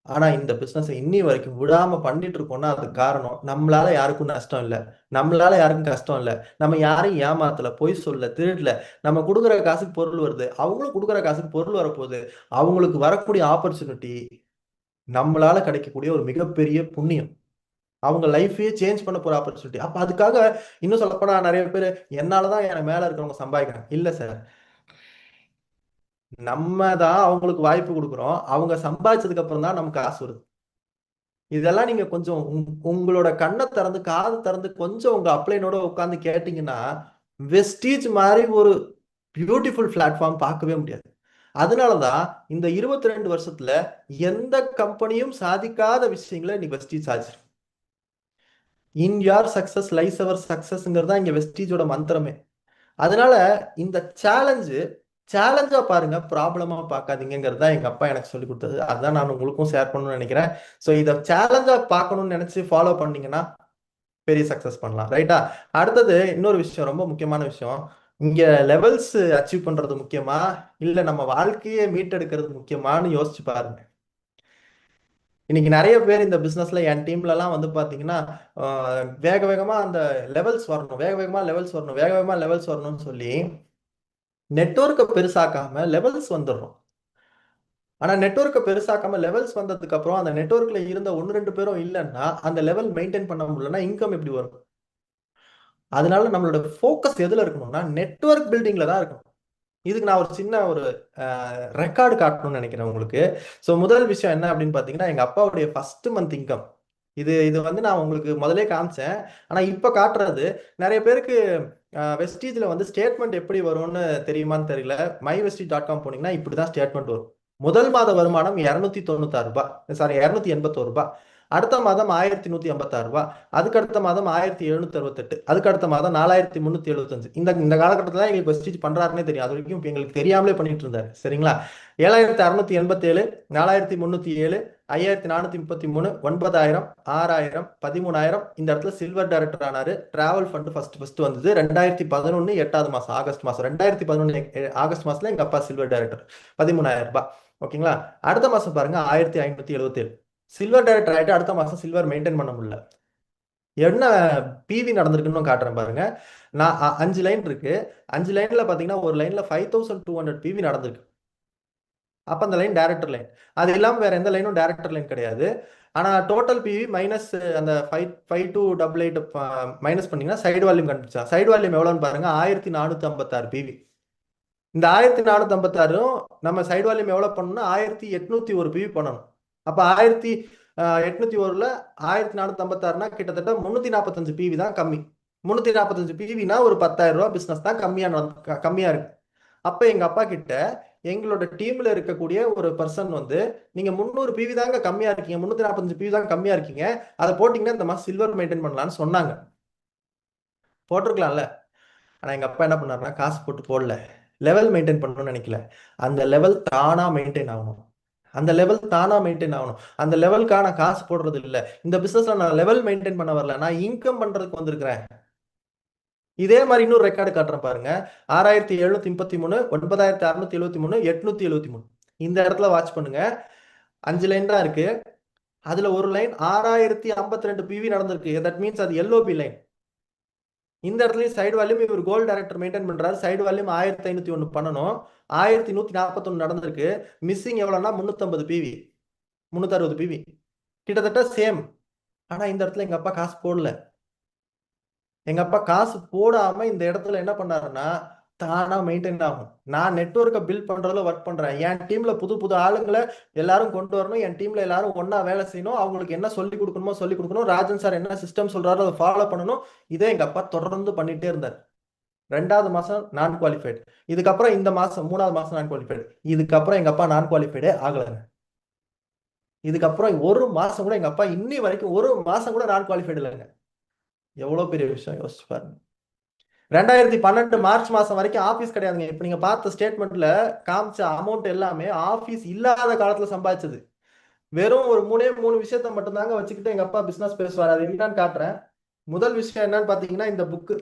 ஆனா இந்த பிசினஸ் இன்னி வரைக்கும் விடாம பண்ணிட்டு இருக்கோம்னா அதுக்கு காரணம் நம்மளால யாருக்கும் நஷ்டம் இல்லை, நம்மளால யாருக்கும் கஷ்டம் இல்லை, நம்ம யாரையும் ஏமாத்தல, பொய் சொல்ல, திருடல. நம்ம கொடுக்குற காசுக்கு பொருள் வருது, அவங்களும் கொடுக்குற காசுக்கு பொருள் வரப்போகுது. அவங்களுக்கு வரக்கூடிய ஆப்பர்ச்சுனிட்டி நம்மளால கிடைக்கக்கூடிய ஒரு மிகப்பெரிய புண்ணியம், அவங்க லைஃபையே சேஞ்ச் பண்ண போற ஆப்பர்ச்சுனிட்டி. அப்ப அதுக்காக இன்னும் சொல்லப்போனா நிறைய பேர் என்னாலதான் எனக்கு மேல இருக்கிறவங்க சம்பாதிக்கிறாங்க, இல்ல சார். நம்ம தான் அவங்களுக்கு வாய்ப்பு கொடுக்குறோம், அவங்க சம்பாதிச்சதுக்கு அப்புறம் தான் நமக்கு காசு வருது. இதெல்லாம் நீங்க கொஞ்சம் உங்களோட கண்ணை திறந்து காது திறந்து கொஞ்சம் உங்க அப்ளைனோட உட்காந்து கேட்டீங்கன்னா வெஸ்டீஜ் மாதிரி ஒரு பியூட்டிஃபுல் பிளாட்ஃபார்ம் பார்க்கவே முடியாது. அதனாலதான் இந்த 22 வருஷத்துல எந்த கம்பெனியும் சாதிக்காத விஷயங்களை இன்னைக்கு வெஸ்டீஜ் சாதிச்சிருக்கு. இன் யார் சக்சஸ் லைஸ் அவர் சக்சஸ்ங்கிறது இங்க வெஸ்டீஜோட மந்திரமே. அதனால இந்த சேலஞ்சா பாருங்க, ப்ராப்ளமா பார்க்காதீங்கிறது தான் எங்க அப்பா எனக்கு சொல்லி கொடுத்தது. அதான் நான் உங்களுக்கும் ஷேர் பண்ணணும்னு நினைக்கிறேன். ஸோ இதை சேலஞ்சா பார்க்கணும்னு நினைச்சு ஃபாலோ பண்ணீங்கன்னா பெரிய சக்சஸ் பண்ணலாம், ரைட்டா? அடுத்தது இன்னொரு விஷயம், ரொம்ப முக்கியமான விஷயம். இங்க லெவல்ஸ் அச்சீவ் பண்றது முக்கியமா இல்ல நம்ம வாழ்க்கையே மீட்டெடுக்கிறது முக்கியமான்னு யோசிச்சு பாருங்க. இன்னைக்கு நிறைய பேர் இந்த பிசினஸ்ல என் டீம்ல எல்லாம் வந்து பாத்தீங்கன்னா வேக வேகமா அந்த லெவல்ஸ் வரணும், வேக வேகமா லெவல்ஸ் வரணும், வேக வேகமா லெவல்ஸ் வரணும்னு சொல்லி நெட்வொர்க்கை பெருசாக்காம லெவல்ஸ் வந்துடுறோம். ஆனா நெட்வொர்க்கை பெருசாக்காம லெவல்ஸ் வந்ததுக்கு அப்புறம் அந்த நெட்வொர்க்ல இருந்த 1-2 பேரும் இல்லைன்னா அந்த லெவல் மெயின்டைன் பண்ண முடியலன்னா இன்கம் எப்படி வரும்? அதனால நம்மளோட ஃபோக்கஸ் எதுல இருக்கணும்னா நெட்வொர்க் பில்டிங்ல தான் இருக்கணும். இதுக்கு நான் ஒரு சின்ன ஒரு ரெக்கார்டு காட்டணும்னு நினைக்கிறேன் உங்களுக்கு. ஸோ முதல் விஷயம் என்ன அப்படின்னு பார்த்தீங்கன்னா, எங்க அப்பாவுடைய ஃபர்ஸ்ட் மந்த் இன்கம். இது இது வந்து நான் உங்களுக்கு முதலே காமிச்சேன். ஆனா இப்ப காட்டுறது நிறைய பேருக்கு வெஸ்டீஜ்ல வந்து ஸ்டேட்மெண்ட் எப்படி வரும்னு தெரியுமான்னு தெரியல. myvestige.com போனீங்கன்னா இப்படிதான் ஸ்டேட்மெண்ட் வரும். முதல் மாத வருமானம் 296 ரூபாய், சாரி 281 ரூபாய். அடுத்த மாதம் 1156 ரூபாய். அதுக்கு அடுத்த மாதம் 1768. அதுக்கு அடுத்த மாதம் 4375. இந்த காலகட்டத்தில் எங்களுக்கு வெஸ்டீஜ் பண்றாருன்னே தெரியும். அது வரைக்கும் எங்களுக்கு தெரியாமலே பண்ணிட்டு இருந்தாரு, சரிங்களா? 7687, 4307, 5433, 9000, 6000, 13000. இந்த இடத்துல சில்வர் டைரக்டர் ஆனாரு. டிராவல் ஃபண்ட் ஃபர்ஸ்ட் வந்தது 2011 8வது மாசம், ஆகஸ்ட் மாசம். 2011 ஆகஸ்ட் மாசத்துல எங்க அப்பா சில்வர் டைரக்டர், 13,000 ரூபாய். ஓகேங்களா? அடுத்த மாசம் பாருங்க 1577 சில்வர் டைரக்டர் ஆயிட்டு அடுத்த மாசம் சில்வர் மெயின்டைன் பண்ண முடியல. என்ன பிவி நடந்திருக்குன்னு காட்டுறேன் பாருங்க. நான் 5 லைன் இருக்கு. 5 லைன்ல பாத்தீங்கன்னா ஒரு லைன்ல 5200 பிவி நடந்திருக்கு. அப்ப அந்த லைன் டைரக்டர் லைன். அது இல்லாம வேற எந்த லைனும் டைரக்டர் லைன் கிடையாது. ஆனா டோட்டல் பிவி மைனஸ் அந்த 5288 மைனஸ் பண்ணீங்கன்னா சைடு வால்யூம் கண்டுபிடிச்சா. சைடு வால்யூம் எவ்வளவுன்னு பாருங்க, 1456 பிவி. இந்த 1456 நம்ம சைடு வால்யூம் எவ்வளவு பண்ணணும்னா 1801 பிவி பண்ணணும். அப்ப 1801ல 1456னா கிட்டத்தட்ட 345 பிவி தான் கம்மி. 345 பிவினா ஒரு 10,000 ரூபாய் பிசினஸ் தான் கம்மியா இருக்கு. அப்ப எங்க அப்பா கிட்ட எங்களோட டீம்ல இருக்கக்கூடிய ஒரு பர்சன் வந்து, நீங்க 300 பிவி தாங்க கம்மியா இருக்கீங்க, 345 பிவி தான் கம்மியா இருக்கீங்க, அதை போட்டீங்கன்னா இந்த மாசம் சில்வர் மெயின்டைன் பண்ணலாம்னு சொன்னாங்க. போட்டிருக்கலாம்ல. ஆனா எங்க அப்பா என்ன பண்ணாருன்னா காசு போட்டு போடல, லெவல் மெயின்டைன் பண்ணணும்னு நினைக்கல. அந்த லெவல் தானா மெயின்டைன் ஆகணும். அந்த லெவல் தானா மெயின்டைன் ஆகணும். அந்த லெவலுக்கான காசு போடுறது இல்ல. இந்த பிசினஸ்ல நான் லெவல் மெயின்டைன் பண்ண வரல, நான் இன்கம் பண்றதுக்கு வந்திருக்கிறேன். இதே மாதிரி இன்னொரு ரெக்கார்டு காட்டுறேன் பாருங்க. 6733, 9673, 873. இந்த இடத்துல வாட்ச் பண்ணுங்க. 5 லைன் தான் இருக்கு. அதுல ஒரு லைன் 6052 பிவி நடந்திருக்கு. தட் மீன்ஸ் அது எல்ஓபி லைன். இந்த இடத்துலயும் சைடு வால்யூம் இவர் கோல்டு டைரக்டர் மெயின்டைன் பண்றாரு. சைடு வால்யூம் 1501 பண்ணணும். 1141 நடந்திருக்கு. மிஸ்ஸிங் எவ்வளவுனா 350 பிவி, 360 பிவி. கிட்டத்தட்ட சேம். ஆனா இந்த இடத்துல எங்க அப்பா காசு போடல. எங்க அப்பா காசு போடாம இந்த இடத்துல என்ன பண்ணாருன்னா தானா மெயின்டைன் ஆகும். நான் நெட்வொர்க்கை பில்ட் பண்றதுல ஒர்க் பண்றேன். என் டீம்ல புது புது ஆளுங்களை எல்லாரும் கொண்டு வரணும். என் டீம்ல எல்லாரும் ஒண்ணா வேலை செய்யணும். அவங்களுக்கு என்ன சொல்லி கொடுக்கணுமோ சொல்லி கொடுக்கணும். ராஜன் சார் என்ன சிஸ்டம் சொல்றாரோ அதை ஃபாலோ பண்ணணும். இதே எங்க அப்பா தொடர்ந்து பண்ணிட்டே இருந்தார். 2வது மாசம் நான் குவாலிஃபைடு. இதுக்கப்புறம் இந்த மாசம் 3வது மாசம் நான் குவாலிஃபைடு. இதுக்கப்புறம் எங்க அப்பா நான் குவாலிஃபைடே ஆகலைங்க. இதுக்கப்புறம் ஒரு மாசம் கூட எங்க அப்பா இன்னி வரைக்கும் ஒரு மாசம் கூட நான் குவாலிஃபைடு இல்லைங்க. எவ்வளவு பெரிய விஷயம் யோசிச்சு பாருங்க. 2012 மார்ச் மாசம் வரைக்கும் ஆபீஸ் கிடையாதுங்க. இப்ப நீங்க பார்த்த ஸ்டேட்மெண்ட்ல காமிச்ச அமௌண்ட் எல்லாமே ஆபீஸ் இல்லாத காலத்துல சம்பாதிச்சது. வெறும் ஒரு 3 விஷயத்த மட்டும் தாங்க வச்சுக்கிட்டு எங்க அப்பா பிசினஸ் பேசுவார். அது என்னன்னு காட்டுறேன். முதல் விஷயம் என்னன்னு பாத்தீங்கன்னா இந்த புக்கு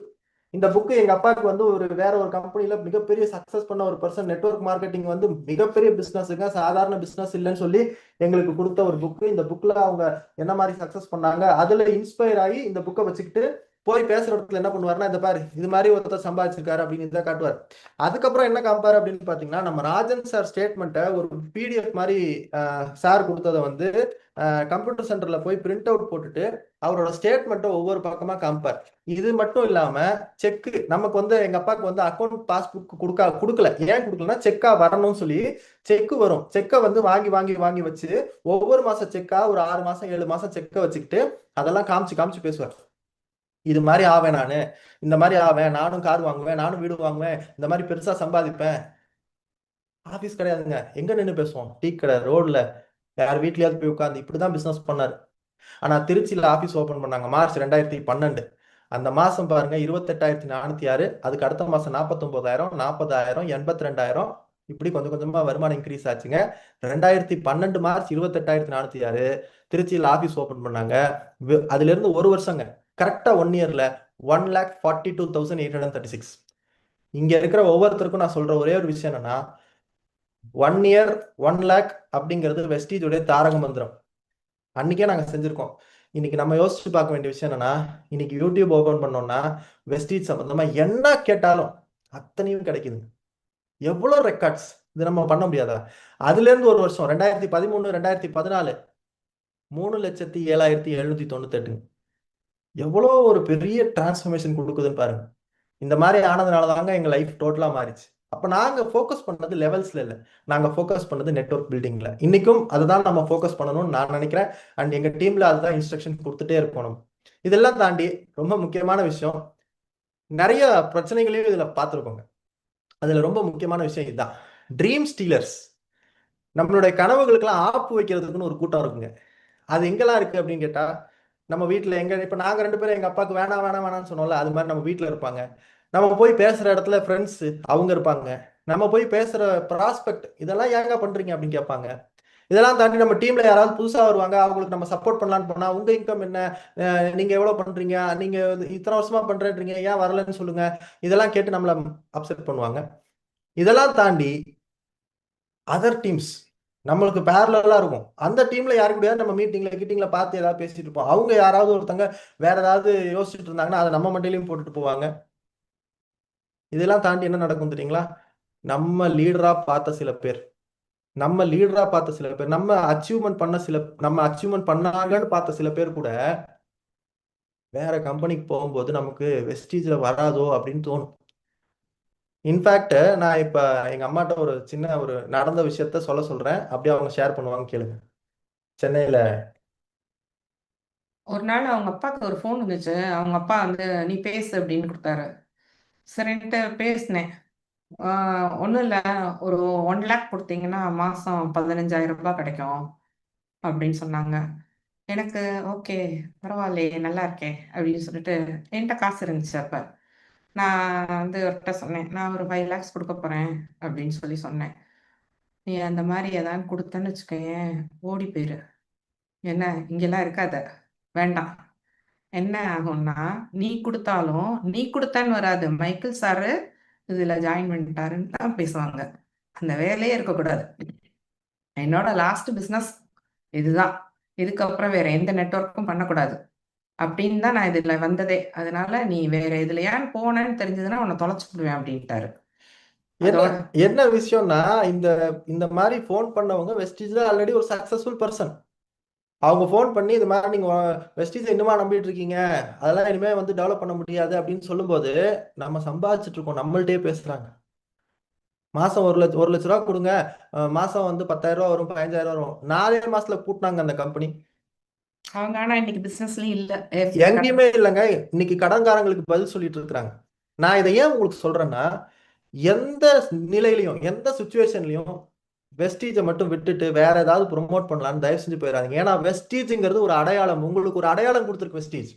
எங்க அப்பாவுக்கு வந்து வேற ஒரு கம்பெனில மிகப்பெரிய சக்சஸ் பண்ண ஒரு பர்சன், நெட்வொர்க் மார்க்கெட்டிங் வந்து மிகப்பெரிய பிசினஸ்ங்க, சாதாரண பிசினஸ் இல்லைன்னு சொல்லி எங்களுக்கு கொடுத்த ஒரு புக்கு. இந்த புக்ல அவங்க என்ன மாதிரி சக்சஸ் பண்ணாங்க அதுல இன்ஸ்பயர் ஆகி இந்த புக்கை வச்சுக்கிட்டு போய் பேசுற இடத்துல என்ன பண்ணுவாருன்னா, இந்த பாரு இது மாதிரி ஒருத்தர் சம்பாதிச்சிருக்காரு அப்படின்னு இதை காட்டுவார். அதுக்கப்புறம் என்ன காமிப்பாரு அப்படின்னு பாத்தீங்கன்னா, நம்ம ராஜன் சார் ஸ்டேட்மெண்ட்டை ஒரு பிடிஎஃப் மாதிரி சார் கொடுத்ததை வந்து கம்ப்யூட்டர் சென்டர்ல போய் பிரிண்ட் அவுட் போட்டுட்டு அவரோட ஸ்டேட்மெண்ட்டை ஒவ்வொரு பக்கமா காமிப்பார். இது மட்டும் இல்லாம செக் நமக்கு வந்து எங்க அப்பாவுக்கு வந்து அக்கௌண்ட் பாஸ்புக் கொடுக்கல. ஏன் கொடுக்கலன்னா செக்கா வரணும்னு சொல்லி செக் வரும். செக்கை வந்து வாங்கி வாங்கி வாங்கி வச்சு ஒவ்வொரு மாசம் செக்கா ஒரு 6 மாசம் 7 மாசம் செக்கை வச்சுக்கிட்டு அதெல்லாம் காமிச்சு காமிச்சு பேசுவார். இது மாதிரி ஆவேன் நானு, இந்த மாதிரி ஆவேன், நானும் கார் வாங்குவேன், நானும் வீடு வாங்குவேன், இந்த மாதிரி பெருசா சம்பாதிப்பேன். ஆபீஸ் கிடையாதுங்க. எங்க நின்று பேசுவோம்? டீ கடை, ரோட்ல, யார் வீட்லயாவது போய் உட்காந்து இப்படிதான் பிசினஸ் பண்ணாரு. ஆனா திருச்சியில ஆபீஸ் ஓபன் பண்ணாங்க மார்ச் 2012. அந்த மாசம் பாருங்க 28,406. அதுக்கு அடுத்த மாசம் 49,000, 40,000, 82,000, இப்படி கொஞ்சம் கொஞ்சமா வருமானம் இன்க்ரீஸ் ஆச்சுங்க. 2012 மார்ச் 28,406 திருச்சியில் ஆபீஸ் ஓபன் பண்ணாங்க. அதுல இருந்து ஒரு வருஷங்க, கரெக்டா 1 இயர்ல 1,42,836. இங்க இருக்கிற ஒவ்வொருத்தருக்கும் நான் சொல்ற ஒரே ஒரு விஷயம் என்னன்னா, 1 இயர் 1 lakh அப்படிங்கிறது வெஸ்டீஜோட தாரக மந்திரம். அன்னைக்கே நாங்க செஞ்சிருக்கோம். இன்னைக்கு நம்ம யோசிச்சு பார்க்க வேண்டிய விஷயம் என்னன்னா, இன்னைக்கு யூடியூப் ஓபன் பண்ணோம்னா வெஸ்டீஜ் சம்பந்தமா என்ன கேட்டாலும் அத்தனையும் கிடைக்குது. எவ்வளவு ரெக்கார்ட்ஸ் இது நம்ம பண்ண முடியாதா? அதுல இருந்து ஒரு வருஷம் 2013 2014 3,07,798. எவ்வளோ ஒரு பெரிய டிரான்ஸ்ஃபர்மேஷன் கொடுக்குதுன்னு பாருங்க. இந்த மாதிரி ஆனதுனால தாங்க எங்க லைஃப் டோட்டலா மாறிச்சு. அப்ப நாங்க ஃபோக்கஸ் பண்ணது லெவல்ஸ்ல இல்ல, நாங்க ஃபோக்கஸ் பண்ணது நெட்வொர்க் பில்டிங்ல. இன்னைக்கும் அதுதான் நம்ம ஃபோக்கஸ் பண்ணணும்னு நான் நினைக்கிறேன். அண்ட் எங்க டீம்ல அதுதான் இன்ஸ்ட்ரக்ஷன் கொடுத்துட்டே இருக்கணும். இதெல்லாம் தாண்டி ரொம்ப முக்கியமான விஷயம், நிறைய பிரச்சனைகளையும் இதுல பார்த்துருக்கோங்க. அதுல ரொம்ப முக்கியமான விஷயம் இதுதான், ட்ரீம் ஸ்டீலர்ஸ். நம்மளுடைய கனவுகளுக்கெல்லாம் ஆப்பு வைக்கிறதுக்குன்னு ஒரு கூட்டம் இருக்குங்க. அது எங்கெல்லாம் இருக்கு அப்படின்னு கேட்டா, நம்ம வீட்டுல இப்ப நாங்க 2 பேரும் எங்க அப்பாவுக்கு வேணாம் வேணாம் வேணாம்னு சொன்னோம்ல, அது மாதிரி நம்ம வீட்டுல இருப்பாங்க. நம்ம போய் பேசுற இடத்துல ஃப்ரெண்ட்ஸ் அவங்க இருப்பாங்க. நம்ம போய் பேசுற ப்ராஸ்பெக்ட் இதெல்லாம் ஏங்க பண்றீங்க அப்படின்னு கேட்பாங்க. இதெல்லாம் தாண்டி நம்ம டீம்ல யாராவது புதுசா வருவாங்க, அவங்களுக்கு நம்ம சப்போர்ட் பண்ணலான்னு போனா, உங்க இன்கம் என்ன, நீங்க எவ்வளவு பண்றீங்க, நீங்க இத்தனை வருஷமா பண்றேன்றீங்க, ஏன் வரலன்னு சொல்லுங்க, இதெல்லாம் கேட்டு நம்மள அப்செட் பண்ணுவாங்க. இதெல்லாம் தாண்டி அதர் டீம்ஸ் நம்மளுக்கு பேரலா இருக்கும். அந்த டீம்ல யாரு கூடயாவது நம்ம மீட்டிங்ல பார்த்து ஏதாவது பேசிட்டு இருப்போம். அவங்க யாராவது ஒருத்தங்க வேற ஏதாவது யோசிச்சுட்டு இருந்தாங்கன்னா அதை நம்ம மண்டையிலையும் போட்டுட்டு போவாங்க. இதெல்லாம் தாண்டி என்ன நடக்கும் தெரியுங்களா? நம்ம லீடரா பார்த்த சில பேர், நம்ம அச்சீவ்மெண்ட் பண்ணாங்கன்னு பார்த்த சில பேர் கூட வேற கம்பெனிக்கு போகும்போது நமக்கு வெஸ்டீஜ்ல வராதோ அப்படின்னு தோணும். இன்ஃபேக்ட் நான் இப்ப எங்க அம்மாட்ட ஒரு சின்ன ஒரு நடந்த விஷயத்த சொல்றேன். அப்படியே அவங்க ஷேர் பண்ணுவாங்க, கேளுங்க. சென்னையில ஒரு நாள் அவங்க அப்பாவுக்கு ஒரு ஃபோன் வந்துச்சு. அவங்க அப்பா வந்து நீ பேசு அப்படின்னு கொடுத்தாரு. சரின்ட்டு பேசினேன். ஒன்றும் இல்லை, ஒரு 1 lakh கொடுத்தீங்கன்னா மாதம் 15,000 ரூபாய் கிடைக்கும் அப்படின்னு சொன்னாங்க. எனக்கு ஓகே, பரவாயில்லையே, நல்லா இருக்கே அப்படின்னு சொல்லிட்டு என்கிட்ட காசு இருந்துச்சு அப்போ. நான் வந்து அவர்கிட்ட சொன்னேன், நான் ஒரு 5 lakhs கொடுக்க போகிறேன் அப்படின்னு சொல்லி சொன்னேன். நீ அந்த மாதிரி ஏதாவது கொடுத்தேன்னு வச்சுக்கோயேன், ஓடி போயிரு, என்ன இங்கெல்லாம் இருக்காத, வேண்டாம். என்ன ஆகும்னா, நீ கொடுத்தாலும் நீ கொடுத்தான்னு வராது, மைக்கேல் சாரு இதுல ஜாயின் பண்ணிட்டாருன்னு தான் பேசுவாங்க. அந்த வேலையே இருக்கக்கூடாது. என்னோட லாஸ்ட் பிஸ்னஸ் இதுதான், இதுக்கப்புறம் வேற எந்த நெட்வொர்க்கும் பண்ணக்கூடாது அப்படின்னு தான் நான் இதுல வந்ததே. அதனால நீ வேற இதுலயான்னு போனேன்னு தெரிஞ்சதுன்னா உன்னை தொலைச்சு விடுவேன் அப்படின்ட்டாரு. என்ன அதோட என்ன விஷயம்னா, இந்த இந்த மாதிரி போன் பண்ணவங்க வெஸ்டீஜ்ல ஆல்ரெடி ஒரு சக்சஸ்ஃபுல் பர்சன். அவங்க ஃபோன் பண்ணி இது மாதிரி நீங்க வெஸ்டீஜை இன்னுமா நம்பிட்டு இருக்கீங்க, அதெல்லாம் இனிமே வந்து டெவலப் பண்ண முடியாது அப்படின்னு சொல்லும்போது நம்ம சம்பாதிச்சுட்டு இருக்கோம், நம்மள்ட்டே பேசுறாங்க. மாசம் ஒரு லட்ச ரூபா கொடுங்க, மாசம் வந்து 10,000 ரூபா வரும், 15,000 வரும். 4 மாசத்துல கூட்டினாங்க அந்த கம்பெனி. அவங்க ஆனா இன்னைக்கு பிசினஸ்லயும் இல்ல. எங்கேயுமே இல்லைங்க. இன்னைக்கு கடன்காரங்களுக்கு பதில் சொல்லிட்டு இருக்கிறாங்க. நான் இதை ஏன் உங்களுக்கு சொல்றேன்னா, எந்த நிலையிலையும் எந்த சுச்சுவேஷன்லையும் வெஸ்டீஜை மட்டும் விட்டுட்டு வேற ஏதாவது ப்ரொமோட் பண்ணலாம்னு தயவு செஞ்சு போயிடாதீங்க. ஏன்னா வெஸ்டீஜ்ங்கிறது ஒரு அடையாளம். உங்களுக்கு ஒரு அடையாளம் கொடுத்துருக்கு வெஸ்டீஜ்,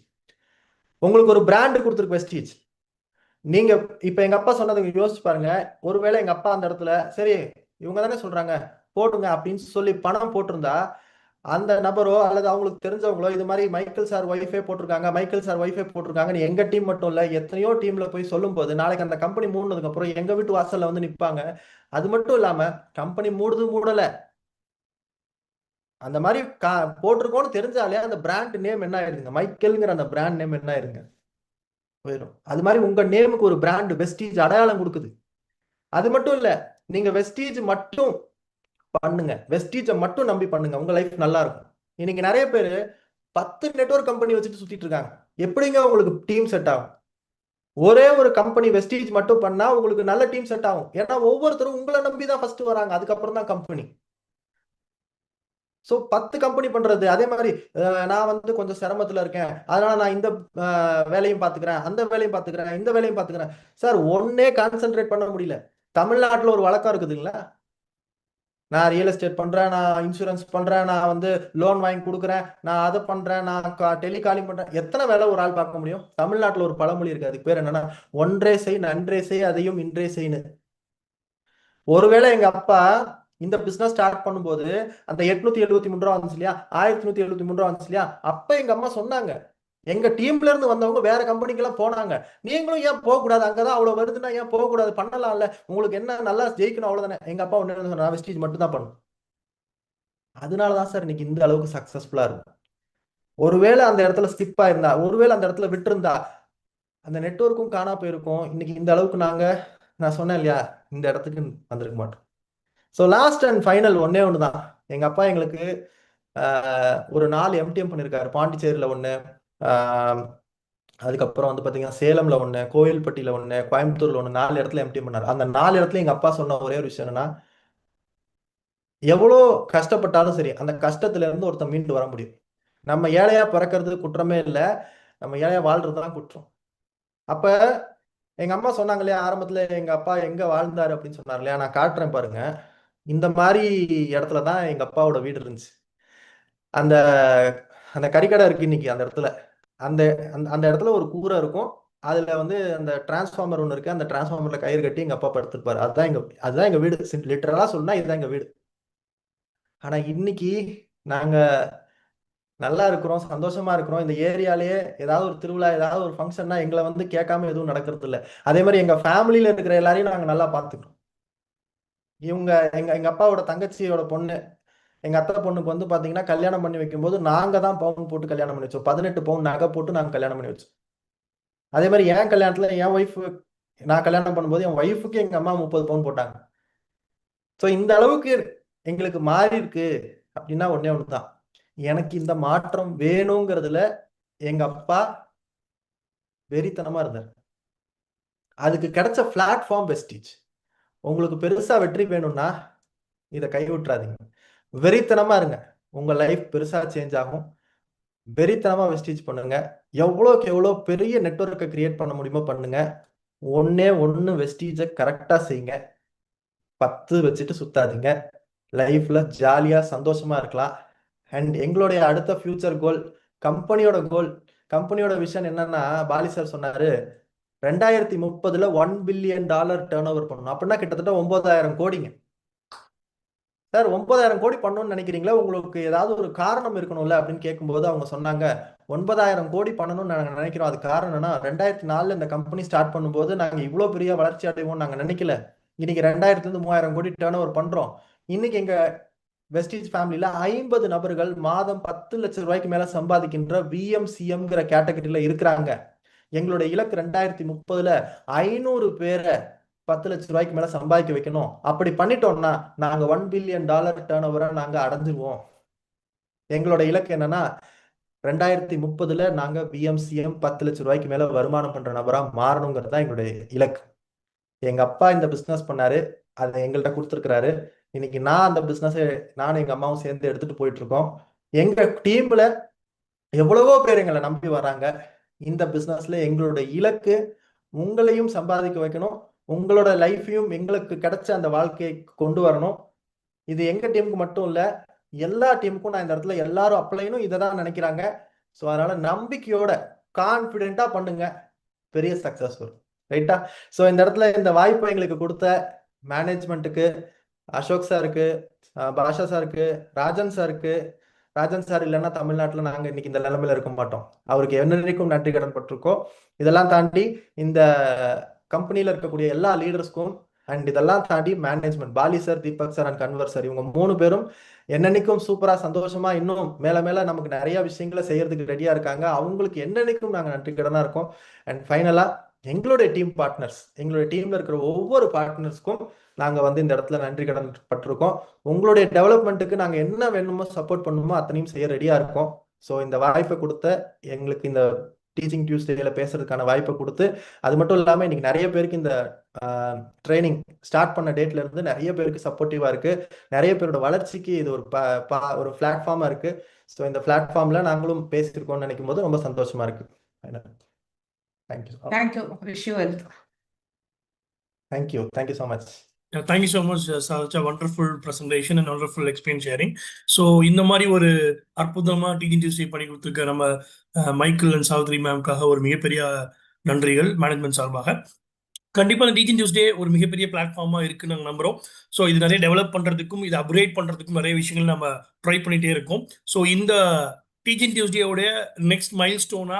உங்களுக்கு ஒரு பிராண்ட் கொடுத்துருக்கு வெஸ்டீஜ். நீங்க இப்ப எங்க அப்பா சொன்னதை யோசிச்சு பாருங்க. ஒருவேளை எங்க அப்பா அந்த இடத்துல சரி இவங்க தானே சொல்றாங்க போட்டுங்க அப்படின்னு சொல்லி பணம் போட்டிருந்தா, அந்த நபரோ அல்லது அவங்களுக்கு தெரிஞ்சவங்களோ இது மாதிரி மைக்கேல் சார் ஒய்ஃபே போட்டிருக்காங்க, மைக்கேல் சார் ஒய்ஃபே போட்டிருக்காங்கன்னு எங்க டீம் மட்டும் இல்ல எத்தனையோ டீம்ல போய் சொல்லும் போது நாளைக்கு அந்த கம்பெனி மூடினதுக்கு அப்புறம் எங்க வீட்டு வாசல்ல வந்து நிப்பாங்க. அது மட்டும் இல்லாம கம்பெனி மூடுது மூடல, அந்த மாதிரி போட்டிருக்கோன்னு தெரிஞ்சாலே அந்த பிராண்ட் நேம் என்ன ஆயிருங்க, மைக்கேல்ங்கிற அந்த பிராண்ட் நேம் என்ன ஆயிருங்க, போயிடும். அது மாதிரி உங்க நேமுக்கு ஒரு பிராண்ட் வெஸ்டீஜ் அடையாளம் கொடுக்குது. அது மட்டும் இல்ல, நீங்க வெஸ்டீஜ் மட்டும் பண்ணுங்க, வெஸ்டீஜை மட்டும் நம்பி பண்ணுங்க, உங்க லைஃப் நல்லா இருக்கும். இன்னைக்கு நிறைய பேர் 10 நெட்வொர்க் கம்பெனி வச்சுட்டு சுத்திட்டு இருக்காங்க. எப்படிங்க உங்களுக்கு டீம் செட் ஆகும்? ஒரே ஒரு கம்பெனி வெஸ்டீஜ் மட்டும் பண்ணா உங்களுக்கு நல்ல டீம் செட் ஆகும். ஏன்னா ஒவ்வொருத்தரும் உங்களை நம்பி தான் ஃபர்ஸ்ட் வராங்க, அதுக்கப்புறம் தான் கம்பெனி. ஸோ 10 கம்பெனி பண்றது அதே மாதிரி நான் வந்து கொஞ்சம் சிரமத்துல இருக்கேன், அதனால நான் இந்த வேலையும் பார்த்துக்கிறேன், அந்த வேலையும் பார்த்துக்கிறேன், இந்த வேலையும் பார்த்துக்கிறேன். சார் ஒன்னே கான்சென்ட்ரேட் பண்ண முடியல. தமிழ்நாட்டில் ஒரு வழக்கம் இருக்குதுங்களா, நான் ரியல் எஸ்டேட் பண்றேன், நான் இன்சூரன்ஸ் பண்றேன், நான் வந்து லோன் வாங்கி கொடுக்குறேன், நான் அதை பண்றேன், நான் டெலிகாலிங் பண்றேன். எத்தனை வேலை ஒரு ஆள் பார்க்க முடியும்? தமிழ்நாட்டில் ஒரு பழமொழி இருக்கு, அதுக்கு பேர் என்னன்னா ஒன்றே செய் நன்றே செய் அதையும் இன்றே செய்யு. ஒருவேளை எங்க அப்பா இந்த பிசினஸ் ஸ்டார்ட் பண்ணும்போது அந்த 873 ரூபா வந்துச்சு இல்லையா, 1173 ரூபா வந்துச்சு இல்லையா, அப்ப எங்க அம்மா சொன்னாங்க, எங்க டீம்ல இருந்து வந்தவங்க வேற கம்பெனிக்கு எல்லாம் போனாங்க, நீங்களும் ஏன் போக கூடாது, அங்கதான் அவ்வளவு வருதுன்னா ஏன் போக கூடாது, பண்ணலாம்ல, உங்களுக்கு என்ன நல்லா ஜெயிக்கணும் அவ்வளவுதானே. எங்க அப்பா ஒண்ணு சொன்னா வெஸ்டீஜ் மட்டும் தான் பண்ணும். அதனாலதான் சார் இன்னைக்கு இந்த அளவுக்கு சக்சஸ்ஃபுல்லா இருக்கும். ஒருவேளை அந்த இடத்துல ஸ்கிப் ஆயிருந்தா, ஒருவேளை அந்த இடத்துல விட்டு இருந்தா அந்த நெட்வொர்க்கும் காணா போயிருக்கும், இன்னைக்கு இந்த அளவுக்கு நான் சொன்னேன் இல்லையா, இந்த இடத்துக்கு வந்திருக்க மாட்டோம். ஸோ லாஸ்ட் அண்ட் ஃபைனல் ஒன்னே ஒன்று தான். எங்கள் அப்பா எங்களுக்கு ஒரு 4 எம்டிஎம் பண்ணியிருக்காரு. பாண்டிச்சேரியில் ஒன்று, அதுக்கப்புறம் வந்து பார்த்தீங்கன்னா சேலமில் ஒன்று, கோயில்பட்டியில் ஒன்று, கோயம்புத்தூரில் ஒன்று, 4 இடத்துல எம்டிஎம் பண்ணார். அந்த 4 இடத்துல எங்கள் அப்பா சொன்ன ஒரே ஒரு விஷயம் என்னன்னா, எவ்வளோ கஷ்டப்பட்டாலும் சரி அந்த கஷ்டத்துல இருந்து ஒருத்தன் மீண்டு வர முடியும். நம்ம ஏழையா பிறக்கிறது குற்றமே இல்லை, நம்ம ஏழையா வாழ்றது தான் குற்றம். அப்ப எங்க அம்மா சொன்னாங்க இல்லையா ஆரம்பத்துல எங்க அப்பா எங்க வாழ்ந்தாரு அப்படின்னு சொன்னார் இல்லையா, நான் காட்டுறேன் பாருங்க. இந்த மாதிரி இடத்துல தான் எங்க அப்பாவோட வீடு இருந்துச்சு. அந்த அந்த கறிக்கடை இருக்கு இன்னைக்கு அந்த இடத்துல, அந்த அந்த இடத்துல ஒரு கூரை இருக்கும். அதுல வந்து அந்த டிரான்ஸ்ஃபார்மர் ஒன்று இருக்கு, அந்த டிரான்ஸ்ஃபார்மர்ல கயிறு கட்டி எங்க அப்பா படுத்திருப்பாரு. அதுதான் எங்க வீடு. லிட்டரலா சொன்னா இதுதான் எங்க வீடு. ஆனா இன்னைக்கு நாங்க நல்லா இருக்கிறோம், சந்தோஷமா இருக்கிறோம். இந்த ஏரியாலேயே ஏதாவது ஒரு திருவிழா ஏதாவது ஒரு ஃபங்க்ஷன்னா எங்களை வந்து கேட்காம எதுவும் நடக்கிறது இல்லை. அதே மாதிரி எங்க ஃபேமிலியில இருக்கிற எல்லாரையும் நாங்க நல்லா பார்த்துக்கிறோம். இவங்க எங்க எங்க அப்பாவோட தங்கச்சியோட பொண்ணு, எங்க அத்தை பொண்ணுக்கு வந்து பாத்தீங்கன்னா கல்யாணம் பண்ணி வைக்கும்போது நாங்க தான் பவுன் போட்டு கல்யாணம் பண்ணி வச்சோம். 18 பவுன் நகை போட்டு நாங்க கல்யாணம் பண்ணி வச்சோம். அதே மாதிரி என் கல்யாணத்துல என் ஒய்ஃப், நான் கல்யாணம் பண்ணும்போது என் ஒய்ஃபுக்கு எங்க அம்மா 30 பவுன் போட்டாங்க. ஸோ இந்த அளவுக்கு எங்களுக்கு மாறி இருக்கு அப்படின்னா ஒன்னே ஒண்ணுதான், எனக்கு இந்த மாற்றம் வேணுங்கிறதுல எங்க அப்பா வெறித்தனமா இருந்தார். அதுக்கு கிடைச்ச பிளாட்ஃபார்ம் வெஸ்டீஜ். உங்களுக்கு பெருசா வெற்றி வேணும்னா இதை கை விட்டுறாதீங்க, வெறித்தனமா இருங்க, உங்க லைஃப் பெருசா சேஞ்ச் ஆகும். வெறித்தனமா வெஸ்டீஜ் பண்ணுங்க, எவ்வளோக்கு எவ்வளோ பெரிய நெட்வொர்க்கை கிரியேட் பண்ண முடியுமோ பண்ணுங்க. ஒன்னே ஒன்று வெஸ்டீஜை கரெக்டா செய்யுங்க, 10 வச்சுட்டு சுத்தாதீங்க. லைஃப்ல ஜாலியா சந்தோஷமா இருக்கலாம். அண்ட் எங்களுடைய அடுத்த ஃபியூச்சர் கோல், கம்பெனியோட விஷன் என்னன்னா, பாலி சார் சொன்னாரு 2030 $1 பில்லியன் டர்ன் ஓவர் பண்ணணும். அப்படின்னா கிட்டத்தட்ட 9,000 கோடிங்க. சார் 9,000 கோடி பண்ணணும்னு நினைக்கிறீங்களா, உங்களுக்கு ஏதாவது ஒரு காரணம் இருக்கணும்ல அப்படின்னு கேட்கும்போது அவங்க சொன்னாங்க 9,000 கோடி பண்ணணும்னு நாங்கள் நினைக்கிறோம். அது காரணம் என்னன்னா 2004 இந்த கம்பெனி ஸ்டார்ட் பண்ணும்போது நாங்கள் இவ்வளோ பெரிய வளர்ச்சி அடைவோம் நாங்கள் நினைக்கல. இன்னைக்கு 2000 3,000 கோடி டர்ன் ஓவர் பண்றோம். இன்னைக்கு எங்க வெஸ்டீஜ் ஃபேமிலியில 50 நபர்கள் மாதம் 10 லட்சம் ரூபாய்க்கு மேல சம்பாதிக்கின்ற விஎம்சிஎம்ங்கிற கேட்டகரியில இருக்கிறாங்க. எங்களுடைய இலக்கு 2030 500 பேரை 10 லட்சம் ரூபாய்க்கு மேல சம்பாதிக்க வைக்கணும். அப்படி பண்ணிட்டோம்னா நாங்க $1 பில்லியன் டர்ன் ஓவரை நாங்க அடைஞ்சிருவோம். எங்களோட இலக்கு என்னன்னா 2030 நாங்க பிஎம்சிஎம் 10 லட்சம் ரூபாய்க்கு மேல வருமானம் பண்ற நபரா மாறணுங்கிறது தான் எங்களுடைய இலக்கு. எங்க அப்பா இந்த பிசினஸ் பண்ணாரு, அதை எங்கள்கிட்ட கொடுத்துருக்கிறாரு. இன்னைக்கு நான் அந்த பிசினஸ் நானும் எங்க அம்மாவும் சேர்ந்து எடுத்துட்டு போயிட்டு இருக்கோம். எங்க டீம்ல எவ்வளவோ பேர் எங்களை நம்பி வராங்க. இந்த பிசினஸ்ல எங்களோட இலக்கு உங்களையும் சம்பாதிக்க வைக்கணும், உங்களோட லைஃபையும் எங்களுக்கு கிடைச்ச அந்த வாழ்க்கையை கொண்டு வரணும். இது எங்க டீமுக்கு மட்டும் இல்ல, எல்லா டீமுக்கும் நான் இந்த இடத்துல எல்லாரும் அப்ளைனும் இதை தான் நினைக்கிறாங்க. ஸோ அதனால நம்பிக்கையோட கான்ஃபிடென்ட்டா பண்ணுங்க, பெரிய சக்சஸ் வரும். ரைட்டா? ஸோ இந்த இடத்துல இந்த வாய்ப்பை எங்களுக்கு கொடுத்த மேனேஜ்மெண்ட்டுக்கு, அசோக் சாருக்கு, பாஷா சாருக்கு, ராஜன் சாருக்கு. ராஜன் சார் இல்லைன்னா தமிழ்நாட்டில் நாங்கள் இன்னைக்கு இந்த நிலைமையில இருக்க மாட்டோம். அவருக்கு என்னைக்கும் நன்றி கடன் பட்டிருக்கோம். இதெல்லாம் தாண்டி இந்த கம்பெனியில் இருக்கக்கூடிய எல்லா லீடர்ஸ்க்கும் அண்ட் இதெல்லாம் தாண்டி management Pali sir, Deepak sir and Kanwar sir, இவங்க 3 பேரும் என்னன்னைக்கும் சூப்பரா சந்தோஷமா இன்னும் மேல மேல நமக்கு நிறைய விஷயங்களை செய்யறதுக்கு ரெடியா இருக்காங்க. அவங்களுக்கு என்னன்னைக்கும் நாங்கள் நன்றி கடனா இருக்கோம். அண்ட் ஃபைனலா எங்களுடைய டீம் பார்ட்னர்ஸ், எங்களுடைய டீம்ல இருக்கிற ஒவ்வொரு பார்ட்னர்ஸ்க்கும் நாங்க இந்த இடத்துல நன்றி கடன் பட்டிருக்கோம். உங்களுடைய டெவலப்மெண்ட்டுக்கு நாங்க என்ன வேணுமோ சப்போர்ட் பண்ணுமோ அத்தனையும் செய்ய ரெடியா இருக்கோம். ஸோ இந்த வாய்ப்பை கொடுத்த எங்களுக்கு இந்த டீச்சிங் டியூஸ்டேல பேசுறதுக்கான வாய்ப்பை கொடுத்து, அது மட்டும் இல்லாமல் இன்னைக்கு நிறைய பேருக்கு இந்த ட்ரைனிங் ஸ்டார்ட் பண்ண டேட்ல இருந்து நிறைய பேருக்கு சப்போர்ட்டிவா இருக்கு. நிறைய பேரோட வளர்ச்சிக்கு இது ஒரு பிளாட்ஃபார்மா இருக்கு. ஸோ இந்த பிளாட்ஃபார்ம்ல நாங்களும் பேசியிருக்கோம்னு நினைக்கும் போது ரொம்ப சந்தோஷமா இருக்கு. Thank you. Thank you. Wish you well. Thank you. Thank you so much. Thank you so much, such a wonderful presentation and wonderful experience sharing. So இந்த மாதிரி ஒரு அற்புதமா டீச்சிங் டியூஸ்டே பண்ணி கொடுத்துருக்க நம்ம மைக்கேல் அண்ட் சாவித்ரி மேம்காக ஒரு மிகப்பெரிய நன்றிகள் மேனேஜ்மெண்ட் சார்பாக. கண்டிப்பாக இந்த டீச்சிங் டியூஸ்டே ஒரு மிகப்பெரிய பிளாட்ஃபார்மா இருக்குன்னு நாங்கள் நம்புறோம். ஸோ இது நிறைய டெவலப் பண்ணுறதுக்கும் இது அப்கிரேட் பண்ணுறதுக்கும் நிறைய விஷயங்கள் நம்ம ட்ரை பண்ணிகிட்டே இருக்கோம். ஸோ இந்த டீச்சிங் டியூஸ்டேயோடைய நெக்ஸ்ட் மைல் ஸ்டோனா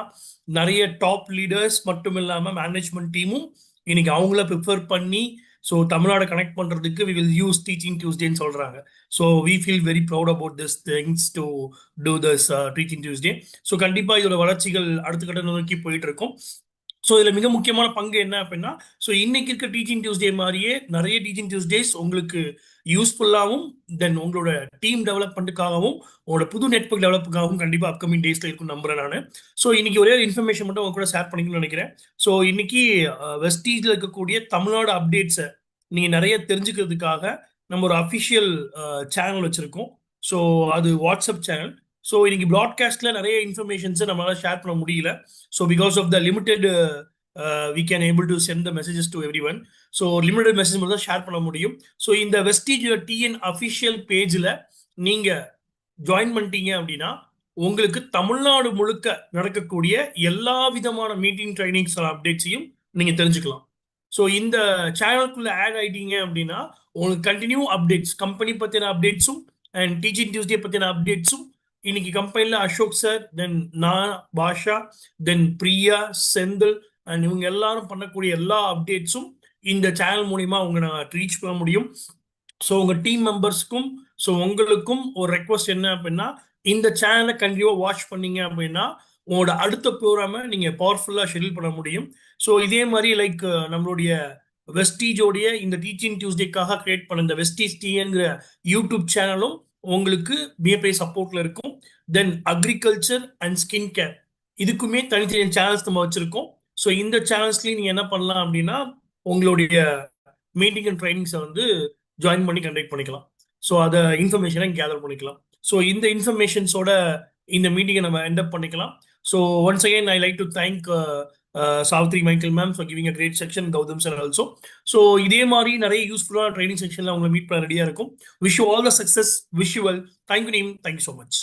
நிறைய டாப் லீடர்ஸ் மட்டும் இல்லாமல் மேனேஜ்மெண்ட் டீமும் இன்னைக்கு அவங்கள ப்ரிஃபர் பண்ணி ஸோ தமிழ்நாடு கனெக்ட் பண்ணுறதுக்கு வி வில் யூஸ் டீச்சிங் டியூஸ்டேன்னு சொல்கிறாங்க. So we feel very proud about this things to do this teaching Tuesday. So கண்டிப்பாக இதோட வளர்ச்சிகள் அடுத்த கட்ட நோக்கி போயிட்டு இருக்கும். ஸோ இதில் மிக முக்கியமான பங்கு என்ன அப்படின்னா, ஸோ இன்னைக்கு இருக்க டீச்சிங் டியூஸ்டே மாதிரியே நிறைய டீச்சிங் டியூஸ்டேஸ் உங்களுக்கு யூஸ்ஃபுல்லாகவும் தென் உங்களோட டீம் டெவலப்மெண்ட்டுக்காகவும் உங்களோட புது நெட்வொர்க் டெவலப்புக்காகவும் கண்டிப்பாக அப்கமிங் டேஸில் இருக்கும் நம்புறேன் நான். ஸோ இன்னைக்கு ஒரே இன்ஃபர்மேஷன் மட்டும் உங்க கூட ஷேர் பண்ணிக்கணும்னு நினைக்கிறேன். ஸோ இன்னைக்கு வெஸ்டீஜில் இருக்கக்கூடிய தமிழ்நாடு அப்டேட்ஸை நீங்கள் நிறைய தெரிஞ்சுக்கிறதுக்காக நம்ம ஒரு அஃபிஷியல் சேனல் வச்சுருக்கோம். ஸோ அது வாட்ஸ்அப் சேனல். ஸோ இன்னைக்கு ப்ராட்காஸ்ட்ல நிறைய இன்ஃபர்மேஷன்ஸை நம்மளால ஷேர் பண்ண முடியல. So because of the limited we can able to send the messages to everyone. So limited message மட்டும் தான் ஷேர் பண்ண முடியும். ஸோ இந்த வெஸ்டீஜ் டிஎன் அஃபிஷியல் பேஜில் நீங்கள் ஜாயின் பண்ணிட்டீங்க அப்படின்னா உங்களுக்கு தமிழ்நாடு முழுக்க நடக்கக்கூடிய எல்லா விதமான மீட்டிங் ட்ரைனிங்ஸ் அப்டேட்ஸையும் நீங்கள் தெரிஞ்சுக்கலாம். ஸோ இந்த சேனலுக்குள்ள ஆட் ஆகிட்டீங்க அப்படின்னா உங்களுக்கு கண்டினியூ அப்டேட்ஸ், கம்பெனி பற்றின அப்டேட்ஸும் அண்ட் டீச்சிங் டியூஸ்டே பற்றின அப்டேட்ஸும் இன்னைக்கு கம்பெனியில் அசோக் சார், தென் நான், பாஷா, தென் பிரியா, செந்தில் அண்ட் இவங்க எல்லாரும் பண்ணக்கூடிய எல்லா அப்டேட்ஸும் இந்த சேனல் மூலிமா அவங்க நான் ரீச் பண்ண முடியும். ஸோ உங்கள் டீம் மெம்பர்ஸ்க்கும் ஸோ உங்களுக்கும் ஒரு ரெக்வஸ்ட் என்ன அப்படின்னா, இந்த சேனலை கண்டிப்பாக வாட்ச் பண்ணீங்க அப்படின்னா உங்களோட அடுத்த ப்ரோக்ராமை நீங்கள் பவர்ஃபுல்லாக ஷெட்யூல் பண்ண முடியும். ஸோ இதே மாதிரி லைக் நம்மளுடைய வெஸ்டீஜோடைய இந்த டீச்சிங் டியூஸ்டேக்காக கிரியேட் பண்ண இந்த வெஸ்டீஜ் டிஎன்கிற யூடியூப் சேனலும் உங்களுக்கு மிகப்பெரிய சப்போர்ட்ல இருக்கும். தென் அக்ரிகல்ச்சர் அண்ட் ஸ்கின் கேர் இதுக்குமே தனித்தனி சேனல்ஸ் நம்ம வச்சிருக்கோம். ஸோ இந்த சேனல்ஸ்லயும் நீங்க என்ன பண்ணலாம் அப்படின்னா உங்களுடைய மீட்டிங் அண்ட் ட்ரைனிங்ஸை ஜாயின் பண்ணி கண்டக்ட் பண்ணிக்கலாம். ஸோ அதை இன்ஃபர்மேஷனை கேதர் பண்ணிக்கலாம். ஸோ இந்த இன்ஃபர்மேஷன்ஸோட இந்த மீட்டிங்கை நம்ம எண்ட் அப் பண்ணிக்கலாம். So once again I like to thank Savitri Michael ma'am for giving a great section, Gautam sir also. So இதே மாதிரி நிறைய யூஸ்ஃபுல்லான ட்ரைனிங் செக்ஷன்ல அவங்களை மீட் பண்ண ரெடியா இருக்கும். Wish you all the success. Wish you well. Thank you name. Thank you so much.